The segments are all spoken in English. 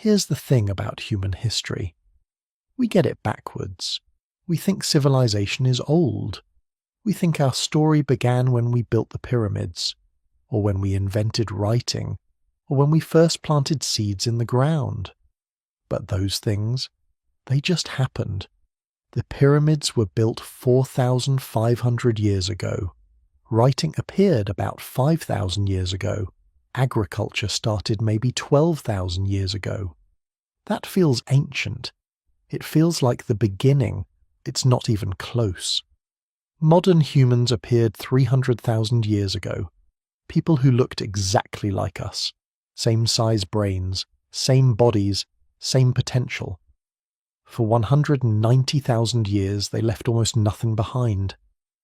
Here's the thing about human history. We get it backwards. We think civilization is old. We think our story began when we built the pyramids, or when we invented writing, or when we first planted seeds in the ground. But those things, they just happened. The pyramids were built 4,500 years ago. Writing appeared about 5,000 years ago. Agriculture started maybe 12,000 years ago. That feels ancient. It feels like the beginning. It's not even close. Modern humans appeared 300,000 years ago. People who looked exactly like us. Same size brains, same bodies, same potential. For 190,000 years they left almost nothing behind.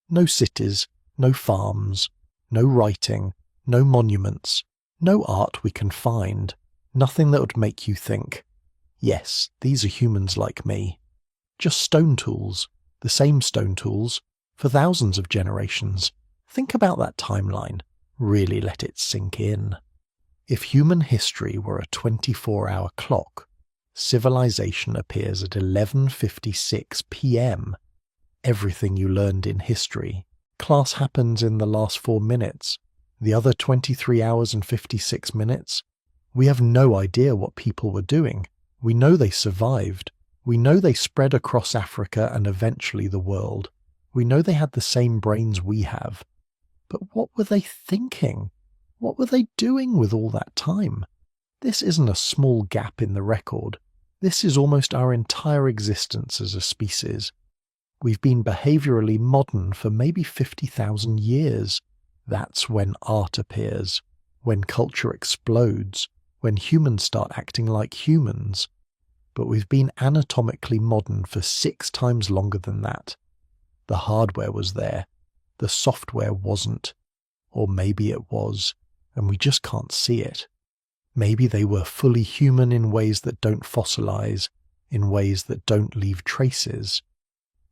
No cities, no farms, no writing, no monuments, no art we can find, nothing that would make you think, yes, these are humans like me. Just stone tools, the same stone tools, for thousands of generations. Think about that timeline. Really let it sink in. If human history were a 24-hour clock, civilization appears at 11:56 p.m. Everything you learned in history. Class happens in the last 4 minutes. The other 23 hours and 56 minutes, we have no idea what people were doing. We know they survived. We know they spread across Africa and eventually the world. We know they had the same brains we have. But what were they thinking? What were they doing with all that time? This isn't a small gap in the record. This is almost our entire existence as a species. We've been behaviourally modern for maybe 50,000 years. That's when art appears, when culture explodes, when humans start acting like humans. But we've been anatomically modern for 6 times longer than that. The hardware was there, the software wasn't. Or maybe it was, and we just can't see it. Maybe they were fully human in ways that don't fossilize, in ways that don't leave traces.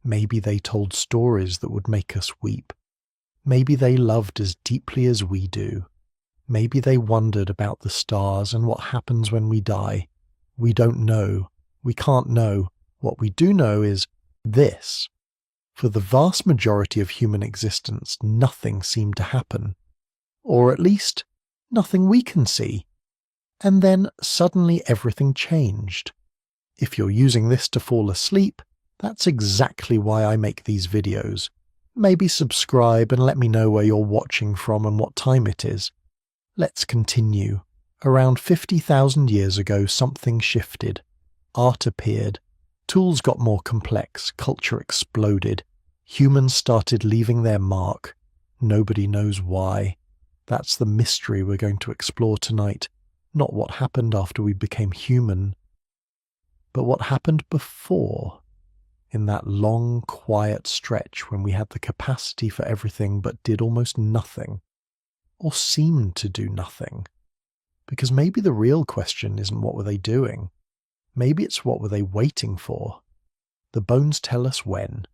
Maybe they told stories that would make us weep. Maybe they loved as deeply as we do. Maybe they wondered about the stars and what happens when we die. We don't know. We can't know. What we do know is this. For the vast majority of human existence, nothing seemed to happen. Or at least, nothing we can see. And then suddenly everything changed. If you're using this to fall asleep, that's exactly why I make these videos. Maybe subscribe and let me know where you're watching from and what time it is. Let's continue. Around 50,000 years ago, something shifted. Art appeared. Tools got more complex. Culture exploded. Humans started leaving their mark. Nobody knows why. That's the mystery we're going to explore tonight. Not what happened after we became human, but what happened before. In that long, quiet stretch when we had the capacity for everything but did almost nothing, or seemed to do nothing. Because maybe the real question isn't what were they doing. Maybe it's what were they waiting for. The bones tell us when.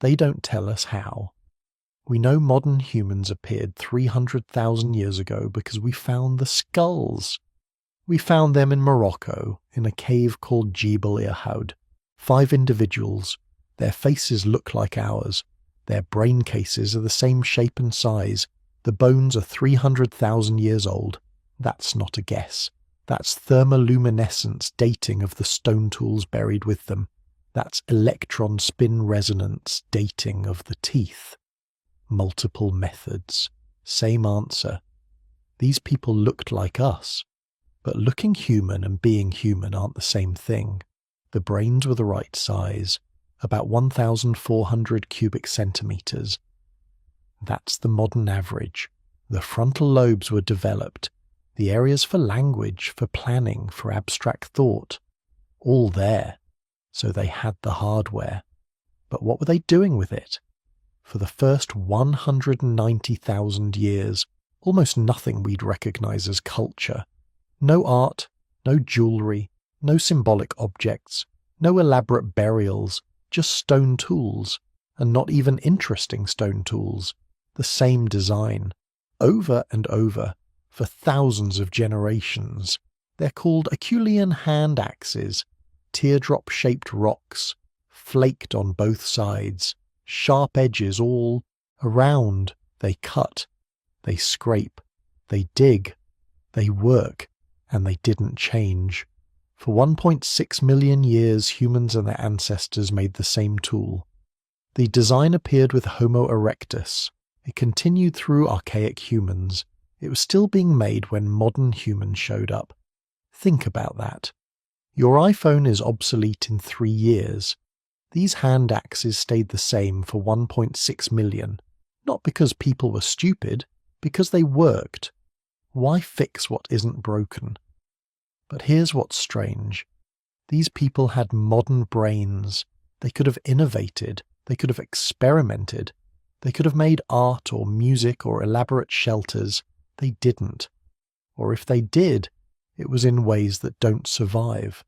They don't tell us how. We know modern humans appeared 300,000 years ago because we found the skulls. We found them in Morocco, in a cave called Jebel Irhoud. 5 individuals. Their faces look like ours. Their brain cases are the same shape and size. The bones are 300,000 years old. That's not a guess. That's thermoluminescence dating of the stone tools buried with them. That's electron spin resonance dating of the teeth. Multiple methods. Same answer. These people looked like us. But looking human and being human aren't the same thing. The brains were the right size, about 1,400 cubic centimeters. That's the modern average. The frontal lobes were developed, the areas for language, for planning, for abstract thought, all there. So they had the hardware. But what were they doing with it? For the first 190,000 years, almost nothing we'd recognize as culture. No art, no jewelry, no symbolic objects, no elaborate burials, just stone tools, and not even interesting stone tools. The same design, over and over, for thousands of generations. They're called Acheulean hand axes, teardrop-shaped rocks, flaked on both sides, sharp edges all around. They cut, they scrape, they dig, they work, and they didn't change. For 1.6 million years, humans and their ancestors made the same tool. The design appeared with Homo erectus. It continued through archaic humans. It was still being made when modern humans showed up. Think about that. Your iPhone is obsolete in 3 years. These hand axes stayed the same for 1.6 million. Not because people were stupid, because they worked. Why fix what isn't broken? But here's what's strange. These people had modern brains. They could have innovated. They could have experimented. They could have made art or music or elaborate shelters. They didn't. Or if they did, it was in ways that don't survive.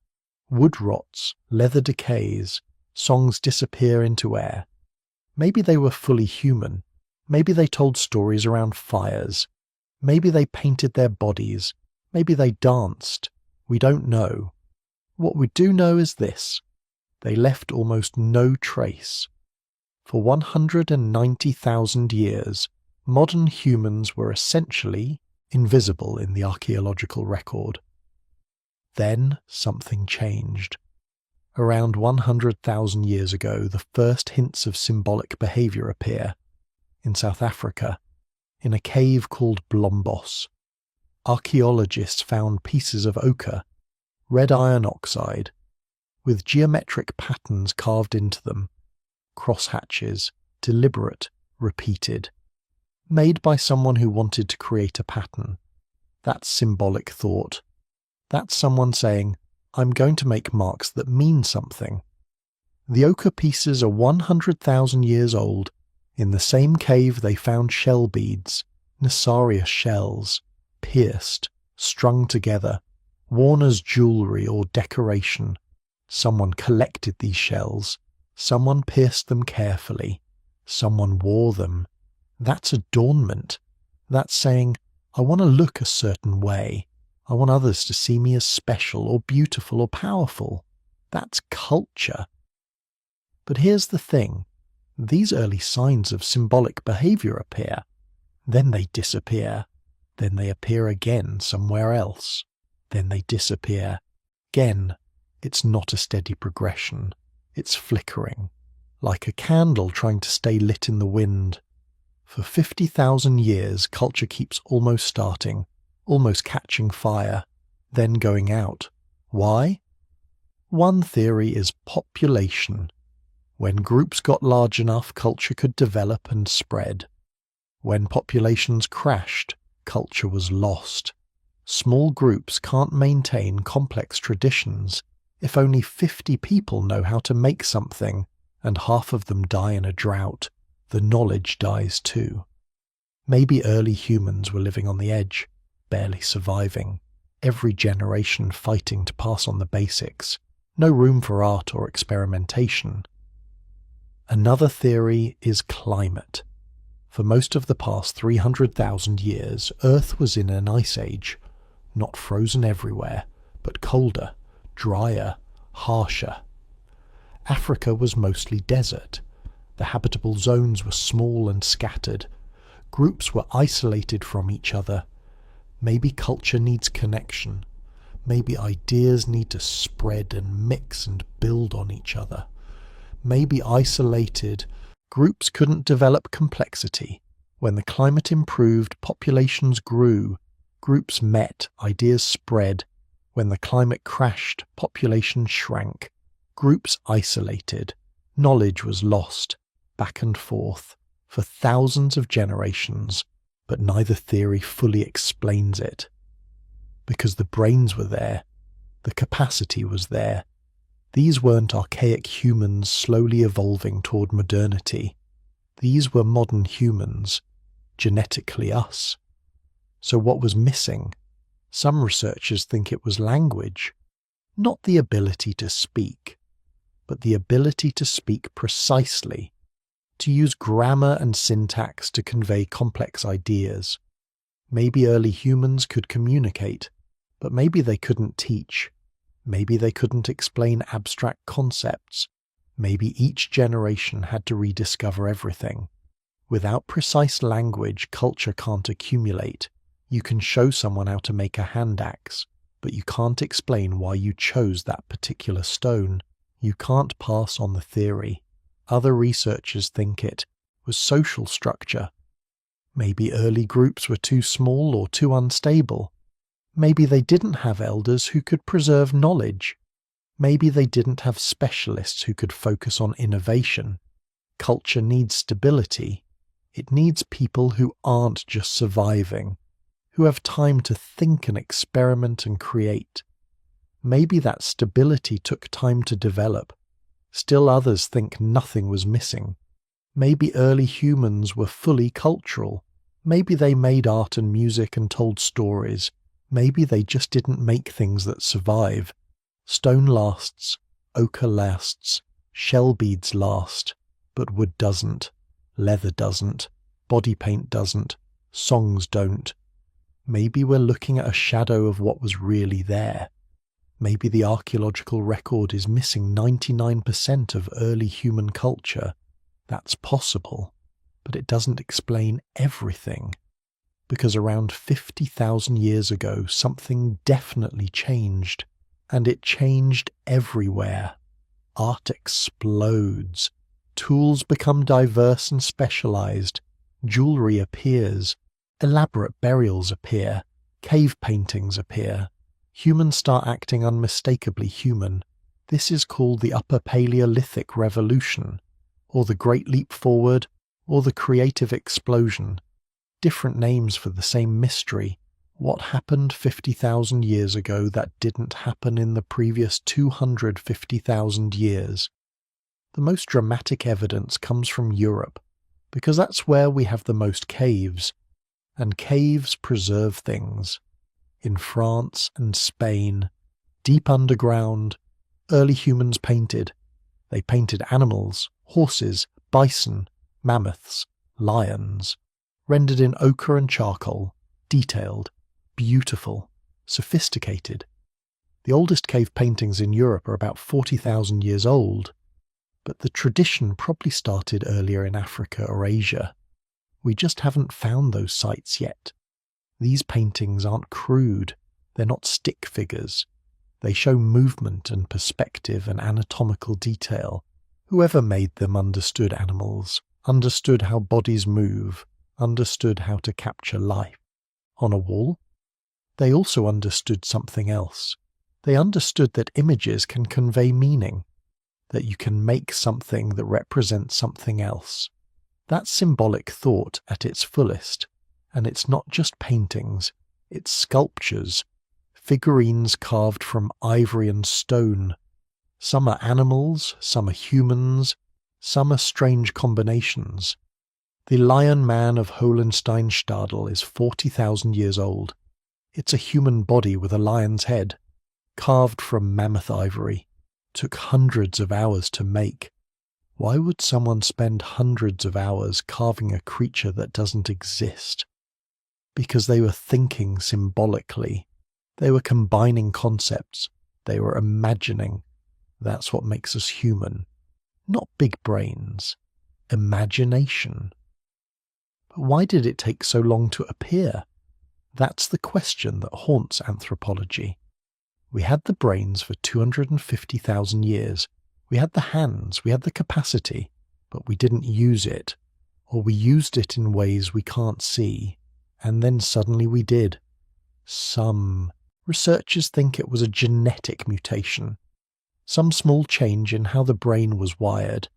Wood rots, leather decays, songs disappear into air. Maybe they were fully human. Maybe they told stories around fires. Maybe they painted their bodies. Maybe they danced. We don't know. What we do know is this. They left almost no trace. For 190,000 years, modern humans were essentially invisible in the archaeological record. Then something changed. Around 100,000 years ago, the first hints of symbolic behavior appear. In South Africa, in a cave called Blombos, archaeologists found pieces of ochre, red iron oxide, with geometric patterns carved into them, crosshatches, deliberate, repeated, made by someone who wanted to create a pattern. That's symbolic thought. That's someone saying, I'm going to make marks that mean something. The ochre pieces are 100,000 years old. In the same cave they found shell beads, Nessarius shells, pierced, strung together, worn as jewellery or decoration. Someone collected these shells. Someone pierced them carefully. Someone wore them. That's adornment. That's saying, I want to look a certain way. I want others to see me as special or beautiful or powerful. That's culture. But here's the thing. These early signs of symbolic behavior appear. Then they disappear. Then they appear again somewhere else. Then they disappear. Again, it's not a steady progression. It's flickering, like a candle trying to stay lit in the wind. For 50,000 years, culture keeps almost starting, almost catching fire, then going out. Why? One theory is population. When groups got large enough, culture could develop and spread. When populations crashed, culture was lost. Small groups can't maintain complex traditions. If only 50 people know how to make something, and half of them die in a drought, the knowledge dies too. Maybe early humans were living on the edge, barely surviving, every generation fighting to pass on the basics, no room for art or experimentation. Another theory is climate. For most of the past 300,000 years, Earth was in an ice age, not frozen everywhere, but colder, drier, harsher. Africa was mostly desert. The habitable zones were small and scattered. Groups were isolated from each other. Maybe culture needs connection. Maybe ideas need to spread and mix and build on each other. Maybe isolated groups couldn't develop complexity. When the climate improved, populations grew. Groups met, ideas spread. When the climate crashed, populations shrank. Groups isolated. Knowledge was lost, back and forth, for thousands of generations, but neither theory fully explains it. Because the brains were there, the capacity was there. These weren't archaic humans slowly evolving toward modernity. These were modern humans, genetically us. So what was missing? Some researchers think it was language, not the ability to speak, but the ability to speak precisely, to use grammar and syntax to convey complex ideas. Maybe early humans could communicate. But maybe they couldn't teach. Maybe they couldn't explain abstract concepts. Maybe each generation had to rediscover everything. Without precise language, culture can't accumulate. You can show someone how to make a hand axe, but you can't explain why you chose that particular stone. You can't pass on the theory. Other researchers think it was social structure. Maybe early groups were too small or too unstable. Maybe they didn't have elders who could preserve knowledge. Maybe they didn't have specialists who could focus on innovation. Culture needs stability. It needs people who aren't just surviving, who have time to think and experiment and create. Maybe that stability took time to develop. Still others think nothing was missing. Maybe early humans were fully cultural. Maybe they made art and music and told stories. Maybe they just didn't make things that survive. Stone lasts, ochre lasts, shell beads last, but wood doesn't, leather doesn't, body paint doesn't, songs don't. Maybe we're looking at a shadow of what was really there. Maybe the archaeological record is missing 99% of early human culture. That's possible, but it doesn't explain everything. Because around 50,000 years ago, something definitely changed, and it changed everywhere. Art explodes. Tools become diverse and specialized. Jewelry appears. Elaborate burials appear. Cave paintings appear. Humans start acting unmistakably human. This is called the Upper Paleolithic Revolution, or the Great Leap Forward, or the Creative Explosion. Different names for the same mystery. What happened 50,000 years ago that didn't happen in the previous 250,000 years? The most dramatic evidence comes from Europe, because that's where we have the most caves, and caves preserve things. In France and Spain, deep underground, early humans painted. They painted animals, horses, bison, mammoths, lions, rendered in ochre and charcoal, detailed, beautiful, sophisticated. The oldest cave paintings in Europe are about 40,000 years old, but the tradition probably started earlier in Africa or Asia. We just haven't found those sites yet. These paintings aren't crude, they're not stick figures. They show movement and perspective and anatomical detail. Whoever made them understood animals, understood how bodies move, understood how to capture life. On a wall? They also understood something else. They understood that images can convey meaning, that you can make something that represents something else. That's symbolic thought at its fullest, and it's not just paintings, it's sculptures, figurines carved from ivory and stone. Some are animals, some are humans, some are strange combinations. The Lion Man of Hohensteinstadel is 40,000 years old. It's a human body with a lion's head, carved from mammoth ivory. Took hundreds of hours to make. Why would someone spend hundreds of hours carving a creature that doesn't exist? Because they were thinking symbolically. They were combining concepts. They were imagining. That's what makes us human. Not big brains. Imagination. But why did it take so long to appear? That's the question that haunts anthropology. We had the brains for 250,000 years. We had the hands, we had the capacity, but we didn't use it. Or we used it in ways we can't see. And then suddenly we did. Some researchers think it was a genetic mutation. Some small change in how the brain was wired.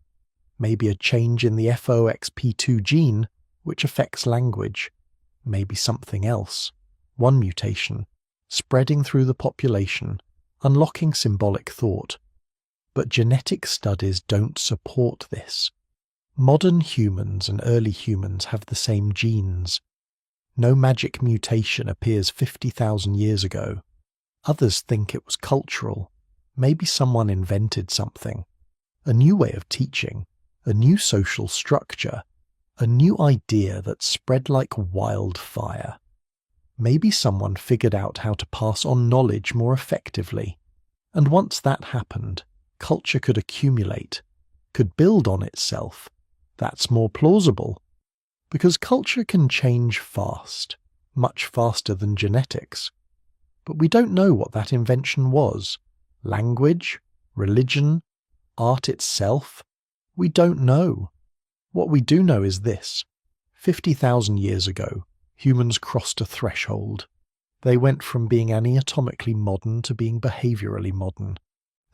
Maybe a change in the FOXP2 gene, which affects language. Maybe something else. One mutation, spreading through the population, unlocking symbolic thought. But genetic studies don't support this. Modern humans and early humans have the same genes. No magic mutation appears 50,000 years ago. Others think it was cultural. Maybe someone invented something. A new way of teaching, a new social structure, a new idea that spread like wildfire. Maybe someone figured out how to pass on knowledge more effectively. And once that happened, culture could accumulate, could build on itself. That's more plausible. Because culture can change fast, much faster than genetics. But we don't know what that invention was. Language, religion, art itself. We don't know. What we do know is this. 50,000 years ago, humans crossed a threshold. They went from being anatomically modern to being behaviourally modern.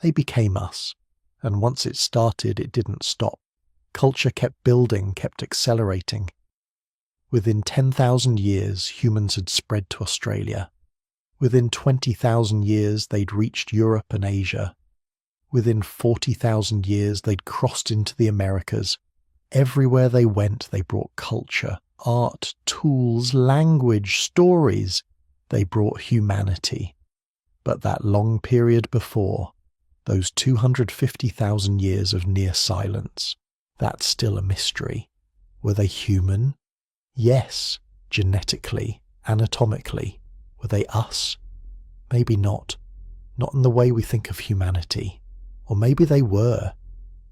They became us. And once it started, it didn't stop. Culture kept building, kept accelerating. Within 10,000 years, humans had spread to Australia. Within 20,000 years, they'd reached Europe and Asia. Within 40,000 years, they'd crossed into the Americas. Everywhere they went, they brought culture, art, tools, language, stories. They brought humanity. But that long period before, those 250,000 years of near silence, that's still a mystery. Were they human? Yes, genetically, anatomically. Were they us? Maybe not. Not in the way we think of humanity. Or maybe they were.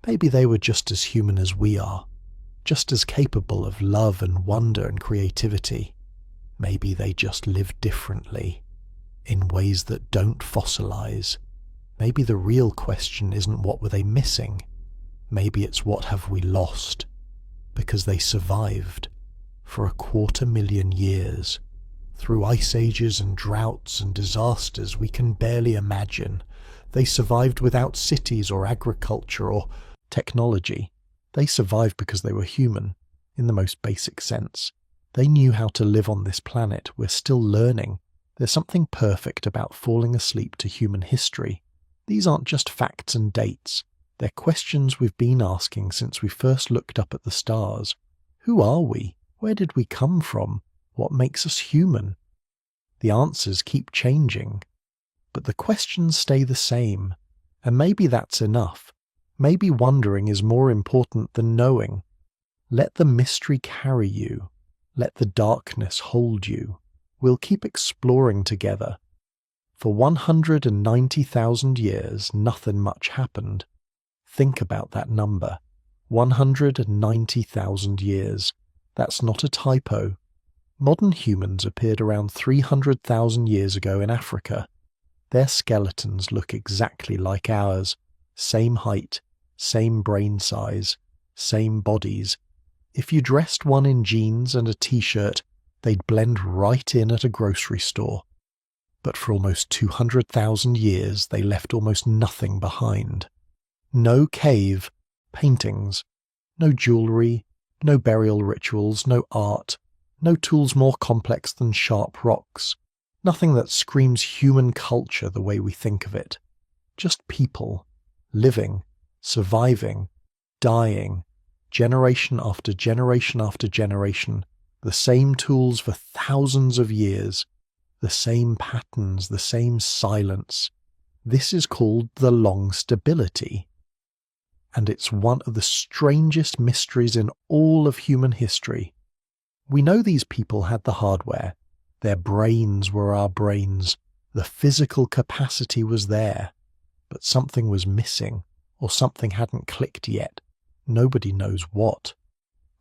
Maybe they were just as human as we are. Just as capable of love and wonder and creativity. Maybe they just lived differently. In ways that don't fossilize. Maybe the real question isn't what were they missing. Maybe it's what have we lost. Because they survived. For 250,000 years. Through ice ages and droughts and disasters we can barely imagine. They survived without cities or agriculture or technology. They survived because they were human, in the most basic sense. They knew how to live on this planet. We're still learning. There's something perfect about falling asleep to human history. These aren't just facts and dates. They're questions we've been asking since we first looked up at the stars. Who are we? Where did we come from? What makes us human? The answers keep changing. But the questions stay the same. And maybe that's enough. Maybe wondering is more important than knowing. Let the mystery carry you. Let the darkness hold you. We'll keep exploring together. For 190,000 years, nothing much happened. Think about that number. 190,000 years. That's not a typo. Modern humans appeared around 300,000 years ago in Africa. Their skeletons look exactly like ours. Same height, same brain size, same bodies. If you dressed one in jeans and a t-shirt, they'd blend right in at a grocery store. But for almost 200,000 years, they left almost nothing behind. No cave, paintings, no jewellery, no burial rituals, no art, no tools more complex than sharp rocks, nothing that screams human culture the way we think of it. Just people, living, surviving, dying, generation after generation after generation, the same tools for thousands of years, the same patterns, the same silence. This is called the long stability. And it's one of the strangest mysteries in all of human history. We know these people had the hardware. Their brains were our brains. The physical capacity was there. But something was missing, or something hadn't clicked yet. Nobody knows what.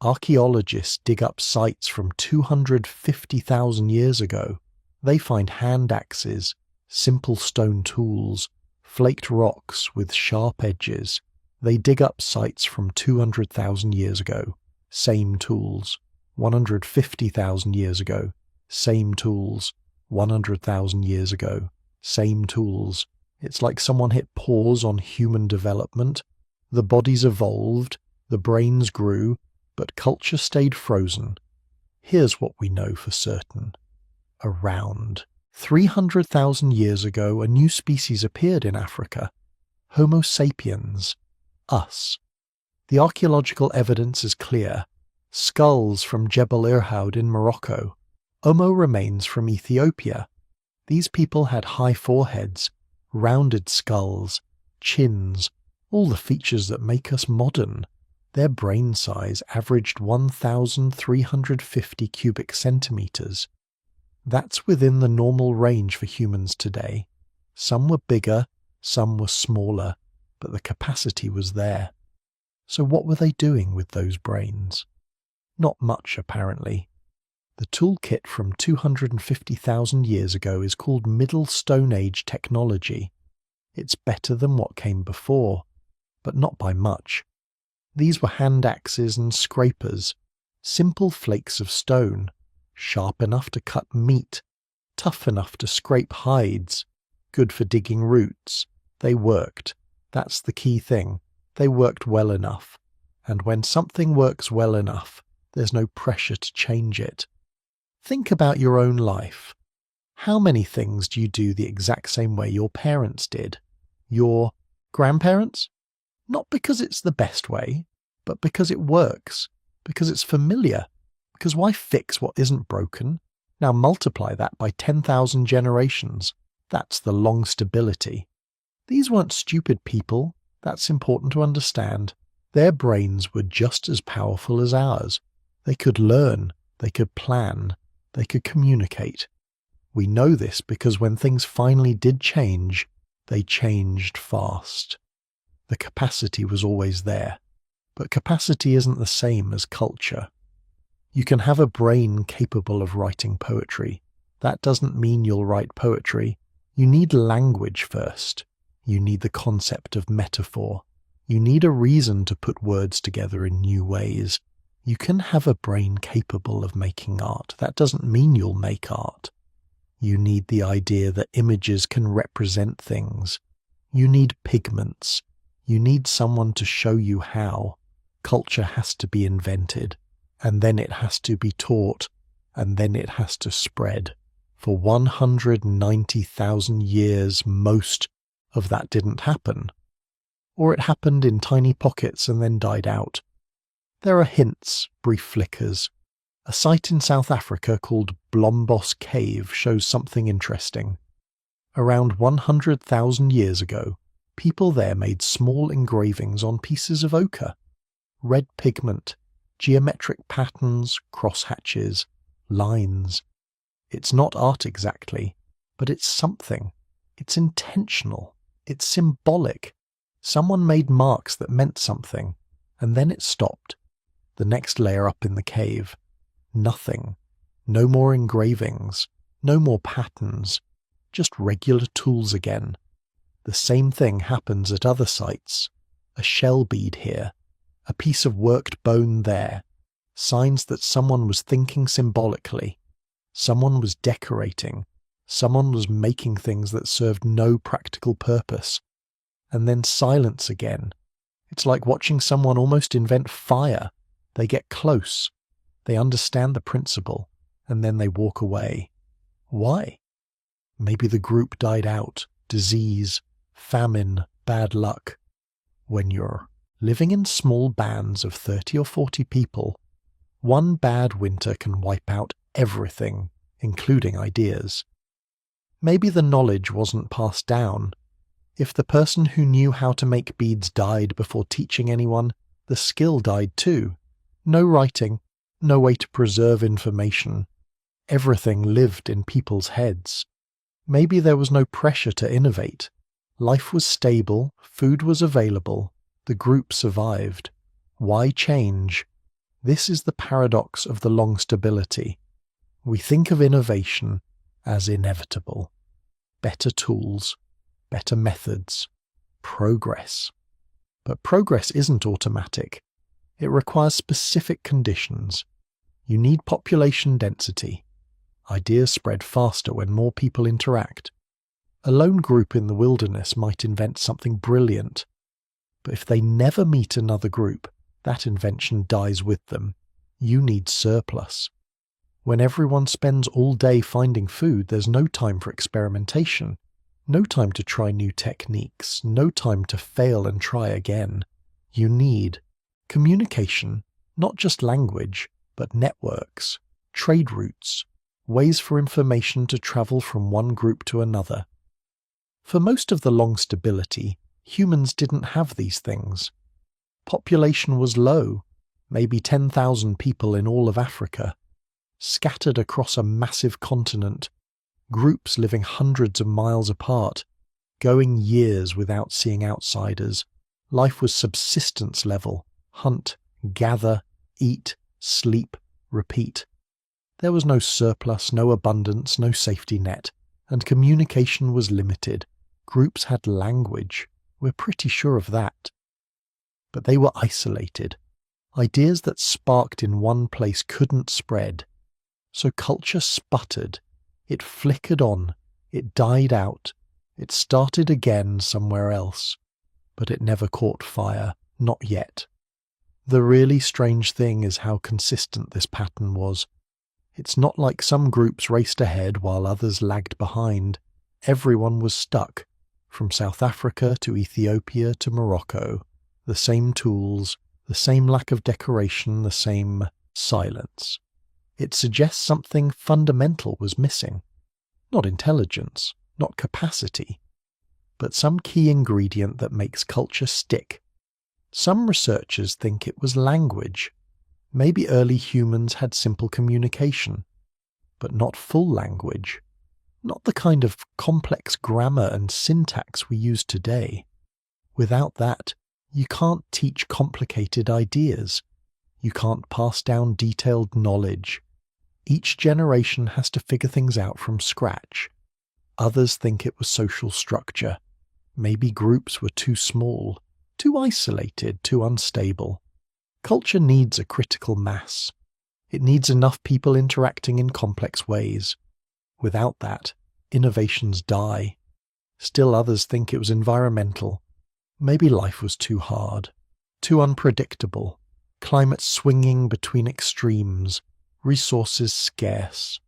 Archaeologists dig up sites from 250,000 years ago. They find hand axes, simple stone tools, flaked rocks with sharp edges. They dig up sites from 200,000 years ago. Same tools. 150,000 years ago. Same tools. 100,000 years ago. Same tools. It's like someone hit pause on human development. The bodies evolved, the brains grew, but culture stayed frozen. Here's what we know for certain. Around 300,000 years ago, a new species appeared in Africa. Homo sapiens. Us. The archaeological evidence is clear. Skulls from Jebel Irhoud in Morocco. Homo remains from Ethiopia. These people had high foreheads, rounded skulls, chins, all the features that make us modern. Their brain size averaged 1,350 cubic centimeters. That's within the normal range for humans today. Some were bigger, some were smaller, but the capacity was there. So what were they doing with those brains? Not much, apparently. The toolkit from 250,000 years ago is called Middle Stone Age technology. It's better than what came before, but not by much. These were hand axes and scrapers, simple flakes of stone, sharp enough to cut meat, tough enough to scrape hides, good for digging roots. They worked. That's the key thing. They worked well enough. And when something works well enough, there's no pressure to change it. Think about your own life. How many things do you do the exact same way your parents did? Your grandparents? Not because it's the best way, but because it works, because it's familiar. Because why fix what isn't broken? Now multiply that by 10,000 generations. That's the long stability. These weren't stupid people. That's important to understand. Their brains were just as powerful as ours. They could learn, they could plan, they could communicate. We know this because when things finally did change, they changed fast. The capacity was always there. But capacity isn't the same as culture. You can have a brain capable of writing poetry. That doesn't mean you'll write poetry. You need language first. You need the concept of metaphor. You need a reason to put words together in new ways. You can have a brain capable of making art. That doesn't mean you'll make art. You need the idea that images can represent things. You need pigments. You need someone to show you how. Culture has to be invented, and then it has to be taught, and then it has to spread. For 190,000 years, most of that didn't happen. Or it happened in tiny pockets and then died out. There are hints, brief flickers. A site in South Africa called Blombos Cave shows something interesting. Around 100,000 years ago, people there made small engravings on pieces of ochre. Red pigment, geometric patterns, crosshatches, lines. It's not art exactly, but it's something. It's intentional. It's symbolic. Someone made marks that meant something, and then it stopped. The next layer up in the cave. Nothing. No more engravings. No more patterns. Just regular tools again. The same thing happens at other sites. A shell bead here. A piece of worked bone there. Signs that someone was thinking symbolically. Someone was decorating. Someone was making things that served no practical purpose. And then silence again. It's like watching someone almost invent fire. They get close. They understand the principle, and then they walk away. Why? Maybe the group died out. Disease, famine, bad luck. When you're living in small bands of 30 or 40 people, one bad winter can wipe out everything, including ideas. Maybe the knowledge wasn't passed down. If the person who knew how to make beads died before teaching anyone, the skill died too. No writing, no way to preserve information. Everything lived in people's heads. Maybe there was no pressure to innovate. Life was stable, food was available, the group survived. Why change? This is the paradox of the long stability. We think of innovation as inevitable. Better tools, better methods, progress. But progress isn't automatic. It requires specific conditions. You need population density. Ideas spread faster when more people interact. A lone group in the wilderness might invent something brilliant, but if they never meet another group, that invention dies with them. You need surplus. When everyone spends all day finding food, there's no time for experimentation, no time to try new techniques, no time to fail and try again. You need communication, not just language, but networks, trade routes, ways for information to travel from one group to another. For most of the long stability, humans didn't have these things. Population was low, maybe 10,000 people in all of Africa. scattered across a massive continent, groups living hundreds of miles apart, going years without seeing outsiders. Life was subsistence level: hunt, gather, eat, sleep, repeat. There was no surplus, no abundance, no safety net, and communication was limited. Groups had language, we're pretty sure of that. But they were isolated. Ideas that sparked in one place couldn't spread. So culture sputtered. It flickered on. It died out. It started again somewhere else. But it never caught fire. Not yet. The really strange thing is how consistent this pattern was. It's not like some groups raced ahead while others lagged behind. Everyone was stuck, from South Africa to Ethiopia to Morocco. The same tools, the same lack of decoration, the same silence. It suggests something fundamental was missing. Not intelligence, not capacity, but some key ingredient that makes culture stick. Some researchers think it was language. Maybe early humans had simple communication, but not full language. Not the kind of complex grammar and syntax we use today. Without that, you can't teach complicated ideas. You can't pass down detailed knowledge. Each generation has to figure things out from scratch. Others think it was social structure. Maybe groups were too small, too isolated, too unstable. Culture needs a critical mass. It needs enough people interacting in complex ways. Without that, innovations die. Still others think it was environmental. Maybe life was too hard, too unpredictable, climate swinging between extremes, resources scarce.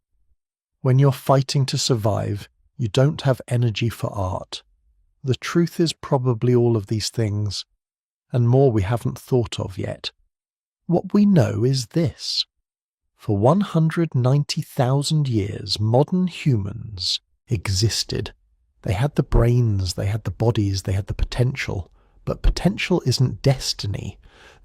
When you're fighting to survive, you don't have energy for art. The truth is probably all of these things, and more we haven't thought of yet. What we know is this. For 190,000 years, modern humans existed. They had the brains, they had the bodies, they had the potential. But potential isn't destiny.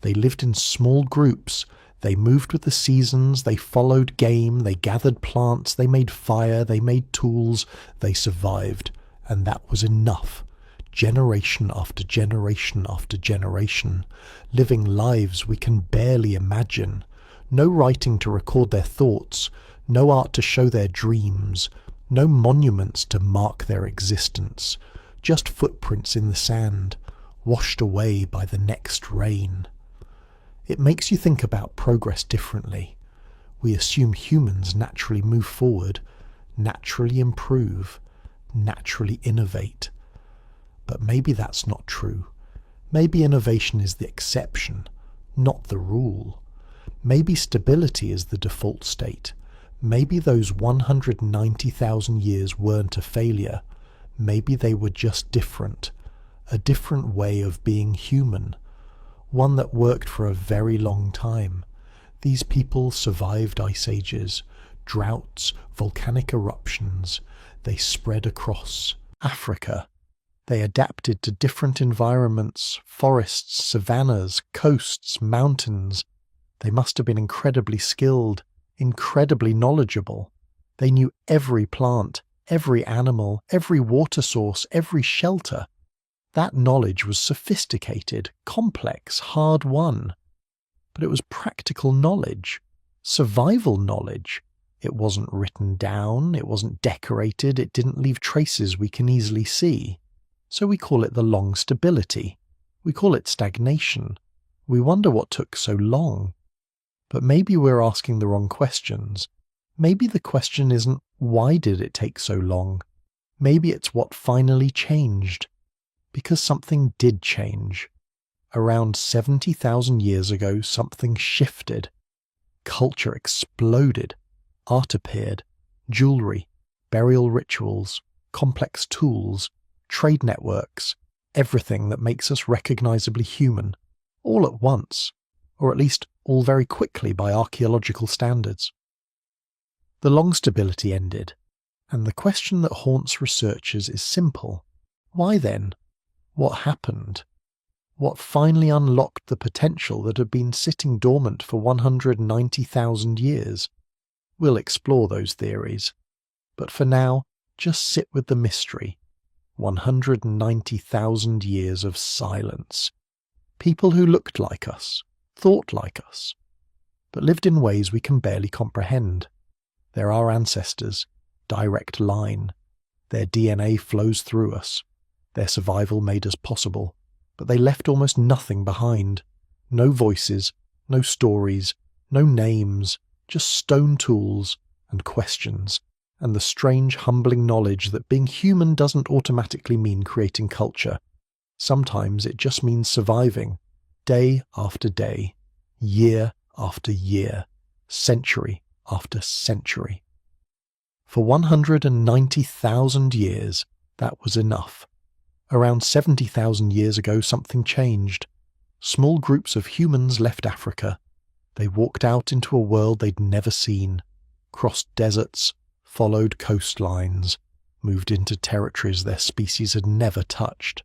They lived in small groups. They moved with the seasons, they followed game, they gathered plants, they made fire, they made tools, they survived. And that was enough. Generation after generation after generation, living lives we can barely imagine. No writing to record their thoughts, no art to show their dreams, no monuments to mark their existence, just footprints in the sand, washed away by the next rain. It makes you think about progress differently. We assume humans naturally move forward, naturally improve, naturally innovate. But maybe that's not true. Maybe innovation is the exception, not the rule. Maybe stability is the default state. Maybe those 190,000 years weren't a failure. Maybe they were just different. A different way of being human. One that worked for a very long time. These people survived ice ages, droughts, volcanic eruptions. They spread across Africa. They adapted to different environments, forests, savannas, coasts, mountains. They must have been incredibly skilled, incredibly knowledgeable. They knew every plant, every animal, every water source, every shelter. That knowledge was sophisticated, complex, hard-won. But it was practical knowledge, survival knowledge. It wasn't written down, it wasn't decorated, it didn't leave traces we can easily see. So we call it the long stability. We call it stagnation. We wonder what took so long. But maybe we're asking the wrong questions. Maybe the question isn't, why did it take so long? Maybe it's what finally changed. Because something did change. Around 70,000 years ago, something shifted. Culture exploded. Art appeared. Jewelry, burial rituals, complex tools, trade networks, everything that makes us recognizably human, all at once, or at least all very quickly by archaeological standards. The long stability ended, and the question that haunts researchers is simple. Why then? What happened? What finally unlocked the potential that had been sitting dormant for 190,000 years? We'll explore those theories. But for now, just sit with the mystery. 190,000 years of silence. People who looked like us, thought like us, but lived in ways we can barely comprehend. They're our ancestors, direct line. Their DNA flows through us. Their survival made us possible, but they left almost nothing behind. No voices, no stories, no names, just stone tools and questions, and the strange, humbling knowledge that being human doesn't automatically mean creating culture. Sometimes it just means surviving, day after day, year after year, century after century. For 190,000 years, that was enough. Around 70,000 years ago, something changed. Small groups of humans left Africa. They walked out into a world they'd never seen, crossed deserts, followed coastlines, moved into territories their species had never touched.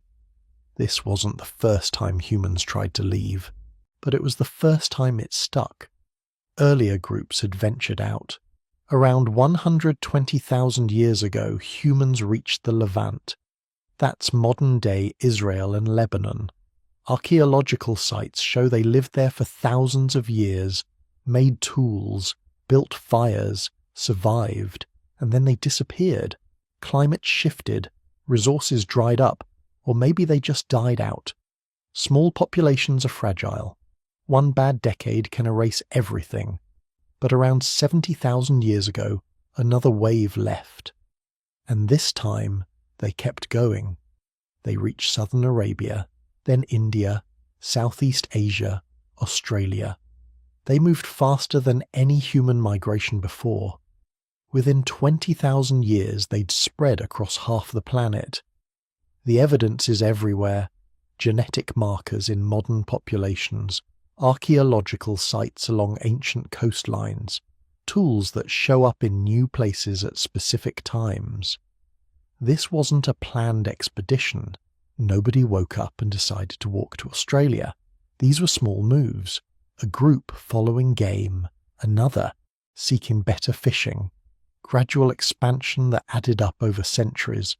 This wasn't the first time humans tried to leave, but it was the first time it stuck. Earlier groups had ventured out. Around 120,000 years ago, humans reached the Levant. That's modern-day Israel and Lebanon. Archaeological sites show they lived there for thousands of years, made tools, built fires, survived, and then they disappeared. Climate shifted, resources dried up, or maybe they just died out. Small populations are fragile. One bad decade can erase everything. But around 70,000 years ago, another wave left. And this time, they kept going. They reached southern Arabia, then India, Southeast Asia, Australia. They moved faster than any human migration before. Within 20,000 years, they'd spread across half the planet. The evidence is everywhere. Genetic markers in modern populations, archaeological sites along ancient coastlines, tools that show up in new places at specific times. This wasn't a planned expedition. Nobody woke up and decided to walk to Australia. These were small moves. A group following game, another seeking better fishing. Gradual expansion that added up over centuries.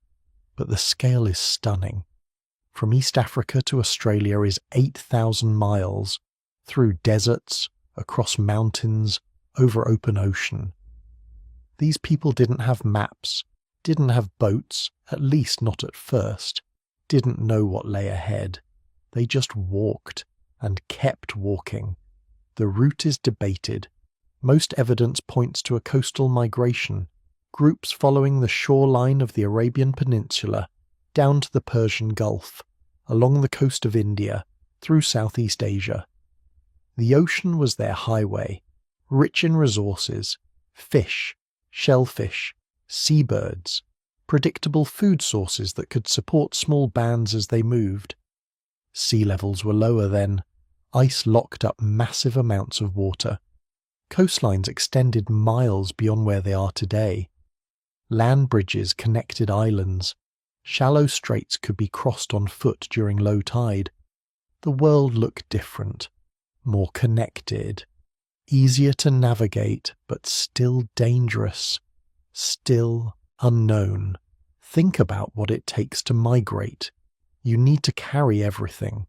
But the scale is stunning. From East Africa to Australia is 8,000 miles, through deserts, across mountains, over open ocean. These people didn't have maps, didn't have boats, at least not at first, didn't know what lay ahead. They just walked, and kept walking. The route is debated. Most evidence points to a coastal migration, groups following the shoreline of the Arabian Peninsula, down to the Persian Gulf, along the coast of India, through Southeast Asia. The ocean was their highway, rich in resources, fish, shellfish, seabirds, predictable food sources that could support small bands as they moved. Sea levels were lower then. Ice locked up massive amounts of water. Coastlines extended miles beyond where they are today. Land bridges connected islands. Shallow straits could be crossed on foot during low tide. The world looked different, more connected, easier to navigate, but still dangerous, still unknown. Think about what it takes to migrate. You need to carry everything: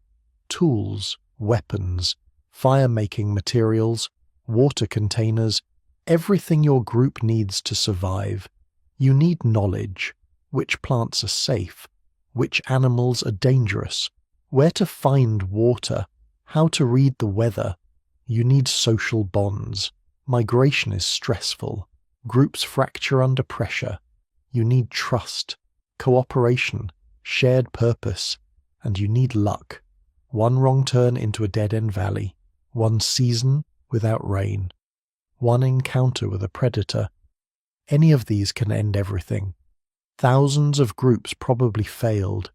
tools, weapons, fire-making materials, water containers, everything your group needs to survive. You need knowledge: which plants are safe, which animals are dangerous, where to find water, how to read the weather. You need social bonds. Migration is stressful. Groups fracture under pressure. You need trust, cooperation, shared purpose, and you need luck. One wrong turn into a dead-end valley, one season without rain, one encounter with a predator. Any of these can end everything. Thousands of groups probably failed,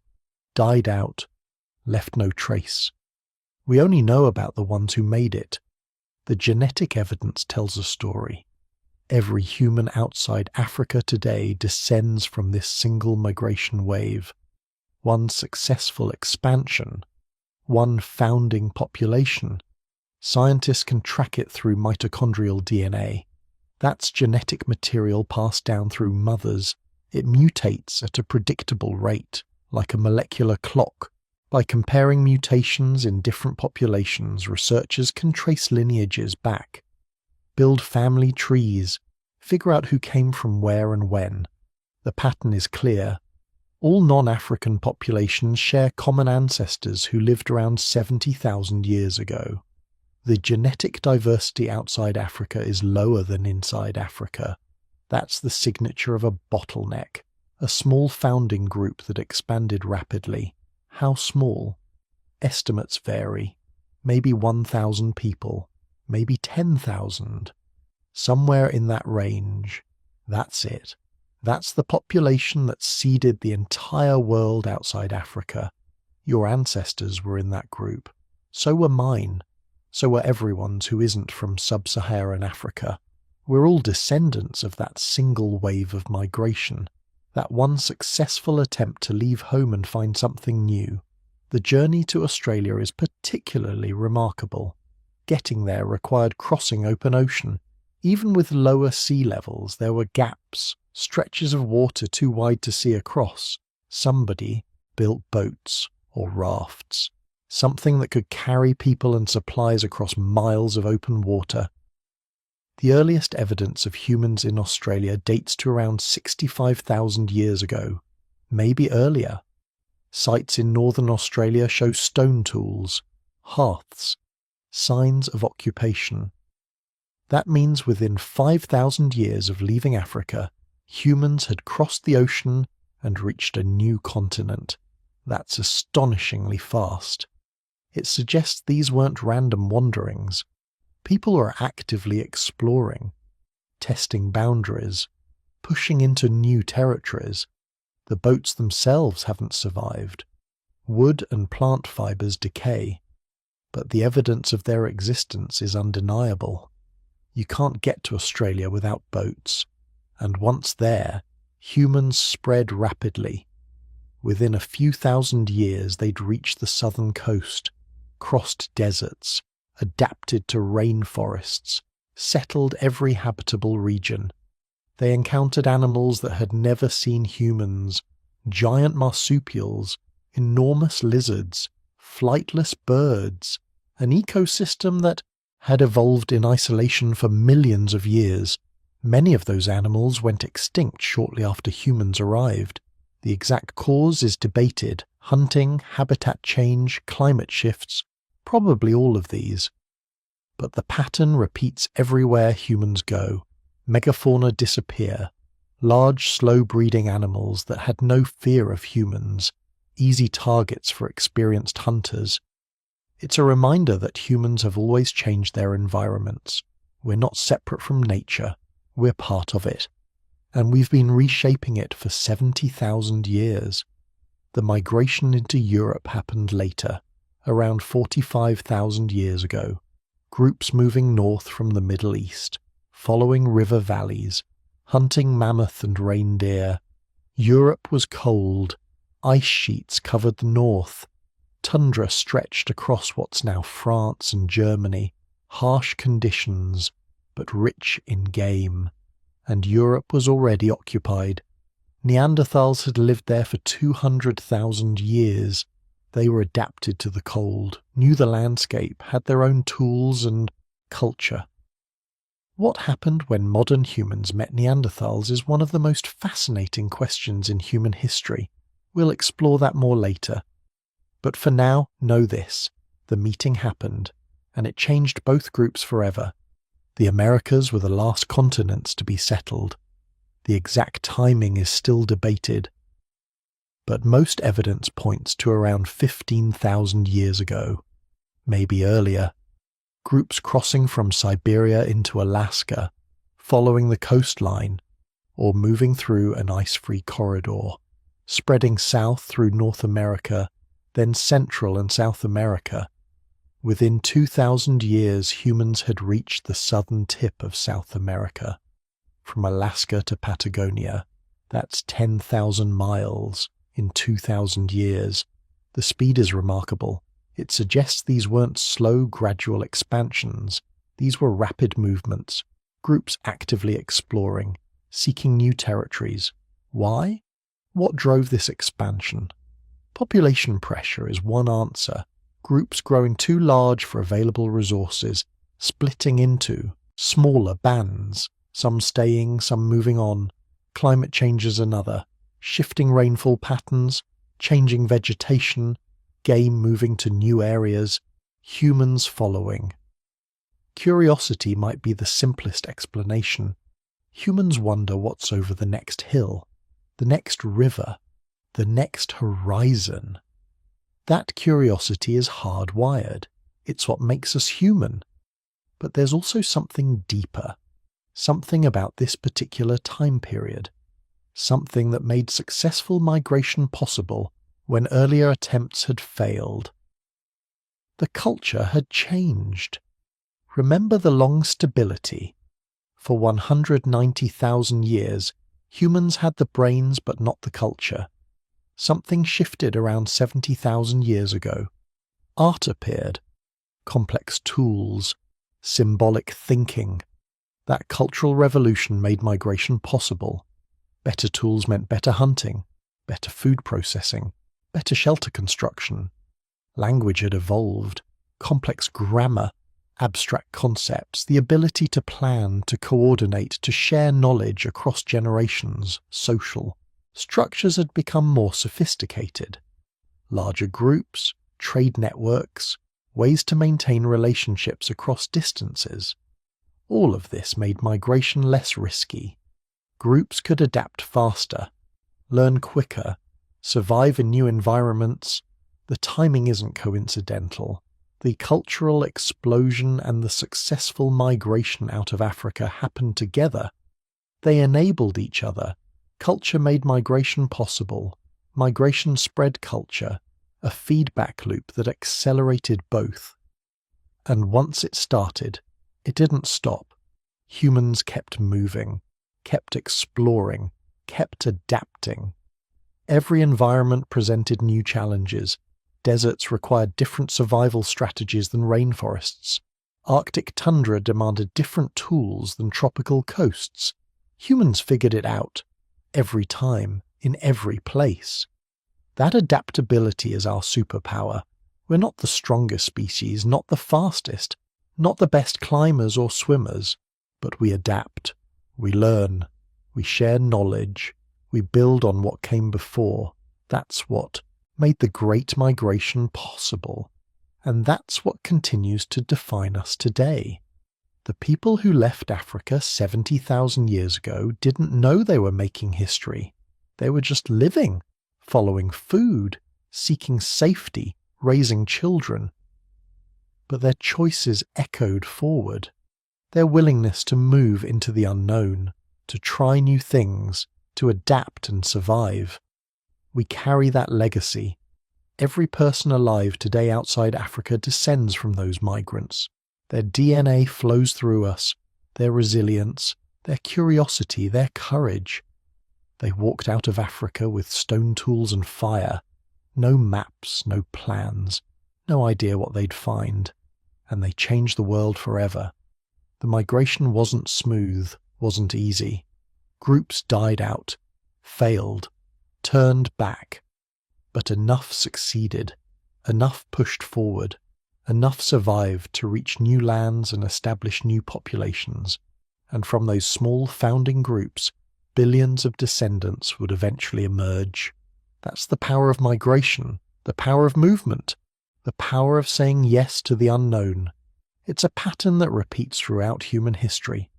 died out, left no trace. We only know about the ones who made it. The genetic evidence tells a story. Every human outside Africa today descends from this single migration wave. One successful expansion, one founding population. Scientists can track it through mitochondrial DNA. That's genetic material passed down through mothers. It mutates at a predictable rate, like a molecular clock. By comparing mutations in different populations, researchers can trace lineages back, build family trees, figure out who came from where and when. The pattern is clear. All non-African populations share common ancestors who lived around 70,000 years ago. The genetic diversity outside Africa is lower than inside Africa. That's the signature of a bottleneck, a small founding group that expanded rapidly. How small? Estimates vary. Maybe 1,000 people, maybe 10,000. Somewhere in that range. That's it. That's the population that seeded the entire world outside Africa. Your ancestors were in that group. So were mine. So were everyone's who isn't from sub-Saharan Africa. We're all descendants of that single wave of migration, that one successful attempt to leave home and find something new. The journey to Australia is particularly remarkable. Getting there required crossing open ocean. Even with lower sea levels, there were gaps, stretches of water too wide to see across. Somebody built boats or rafts, something that could carry people and supplies across miles of open water. The earliest evidence of humans in Australia dates to around 65,000 years ago, maybe earlier. Sites in northern Australia show stone tools, hearths, signs of occupation. That means within 5,000 years of leaving Africa, humans had crossed the ocean and reached a new continent. That's astonishingly fast. It suggests these weren't random wanderings. People are actively exploring, testing boundaries, pushing into new territories. The boats themselves haven't survived. Wood and plant fibers decay, but the evidence of their existence is undeniable. You can't get to Australia without boats, and once there, humans spread rapidly. Within a few thousand years they'd reached the southern coast, crossed deserts, adapted to rainforests, settled every habitable region. They encountered animals that had never seen humans, giant marsupials, enormous lizards, flightless birds, an ecosystem that had evolved in isolation for millions of years. Many of those animals went extinct shortly after humans arrived. The exact cause is debated. Hunting, habitat change, climate shifts, probably all of these. But the pattern repeats everywhere humans go. Megafauna disappear. Large, slow-breeding animals that had no fear of humans, easy targets for experienced hunters. It's a reminder that humans have always changed their environments. We're not separate from nature. We're part of it. And we've been reshaping it for 70,000 years. The migration into Europe happened later, around 45,000 years ago. Groups moving north from the Middle East, following river valleys, hunting mammoth and reindeer. Europe was cold. Ice sheets covered the north. Tundra stretched across what's now France and Germany. Harsh conditions, but rich in game. And Europe was already occupied. Neanderthals had lived there for 200,000 years. They were adapted to the cold, knew the landscape, had their own tools and culture. What happened when modern humans met Neanderthals is one of the most fascinating questions in human history. We'll explore that more later. But for now, know this. The meeting happened, and it changed both groups forever. The Americas were the last continents to be settled. The exact timing is still debated. But most evidence points to around 15,000 years ago, maybe earlier. Groups crossing from Siberia into Alaska, following the coastline, or moving through an ice-free corridor, spreading south through North America, then Central and South America. Within 2,000 years, humans had reached the southern tip of South America. From Alaska to Patagonia, that's 10,000 miles in 2,000 years. The speed is remarkable. It suggests these weren't slow, gradual expansions. These were rapid movements. groups actively exploring, seeking new territories. Why? What drove this expansion? Population pressure is one answer. Groups growing too large for available resources, splitting into smaller bands, some staying, some moving on. Climate change is another. Shifting rainfall patterns, changing vegetation, game moving to new areas, humans following. Curiosity might be the simplest explanation. Humans wonder what's over the next hill, the next river, the next horizon. That curiosity is hardwired. It's what makes us human. But there's also something deeper, something about this particular time period, something that made successful migration possible when earlier attempts had failed. The culture had changed. Remember the long stability. For 190,000 years, humans had the brains but not the culture. Something shifted around 70,000 years ago. Art appeared. Complex tools. Symbolic thinking. That cultural revolution made migration possible. Better tools meant better hunting, better food processing, better shelter construction. Language had evolved. Complex grammar, abstract concepts, the ability to plan, to coordinate, to share knowledge across generations, social. Structures had become more sophisticated. Larger groups, trade networks, ways to maintain relationships across distances. All of this made migration less risky. Groups could adapt faster, learn quicker, survive in new environments. The timing isn't coincidental. The cultural explosion and the successful migration out of Africa happened together. They enabled each other. Culture made migration possible. Migration spread culture, a feedback loop that accelerated both. And once it started, it didn't stop. Humans kept moving, kept exploring, kept adapting. Every environment presented new challenges. Deserts required different survival strategies than rainforests. Arctic tundra demanded different tools than tropical coasts. Humans figured it out. Every time, in every place. That adaptability is our superpower. We're not the strongest species, not the fastest, not the best climbers or swimmers, but we adapt, we learn, we share knowledge, we build on what came before. That's what made the Great Migration possible, and that's what continues to define us today. The people who left Africa 70,000 years ago didn't know they were making history. They were just living, following food, seeking safety, raising children. But their choices echoed forward. Their willingness to move into the unknown, to try new things, to adapt and survive. We carry that legacy. Every person alive today outside Africa descends from those migrants. Their DNA flows through us, their resilience, their curiosity, their courage. They walked out of Africa with stone tools and fire. No maps, no plans, no idea what they'd find. And they changed the world forever. The migration wasn't smooth, wasn't easy. Groups died out, failed, turned back. But enough succeeded, enough pushed forward, enough survived to reach new lands and establish new populations. And from those small founding groups, billions of descendants would eventually emerge. That's the power of migration, the power of movement, the power of saying yes to the unknown. It's a pattern that repeats throughout human history.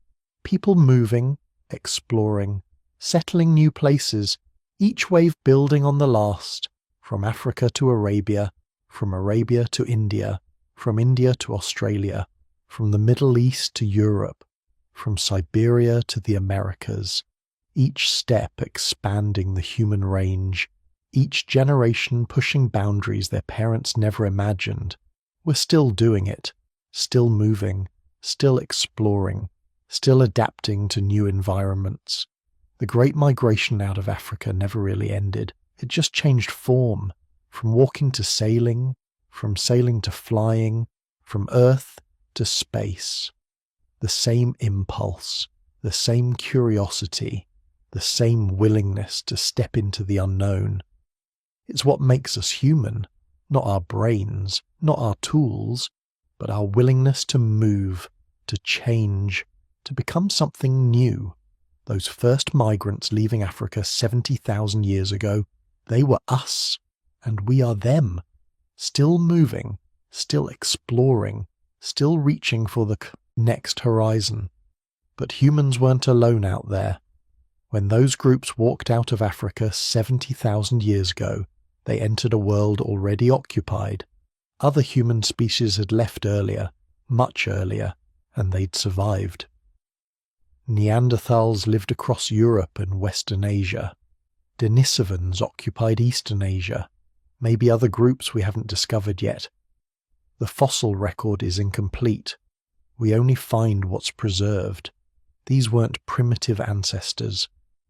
People moving, exploring, settling new places, each wave building on the last, from Africa to Arabia, from Arabia to India, from India to Australia, from the Middle East to Europe, from Siberia to the Americas, each step expanding the human range, each generation pushing boundaries their parents never imagined. We're still doing it, still moving, still exploring, still adapting to new environments. The Great Migration out of Africa never really ended. It just changed form, from walking to sailing, from sailing to flying, from Earth to space. the same impulse, the same curiosity, the same willingness to step into the unknown. It's what makes us human, not our brains, not our tools, but our willingness to move, to change, to become something new. Those first migrants leaving Africa 70,000 years ago, they were us, and we are them, still moving, still exploring, still reaching for the next horizon. But humans weren't alone out there. When those groups walked out of Africa 70,000 years ago, they entered a world already occupied. Other human species had left earlier, much earlier, and they'd survived. Neanderthals lived across Europe and Western Asia. Denisovans occupied Eastern Asia, maybe other groups we haven't discovered yet. The fossil record is incomplete. We only find what's preserved. These weren't primitive ancestors.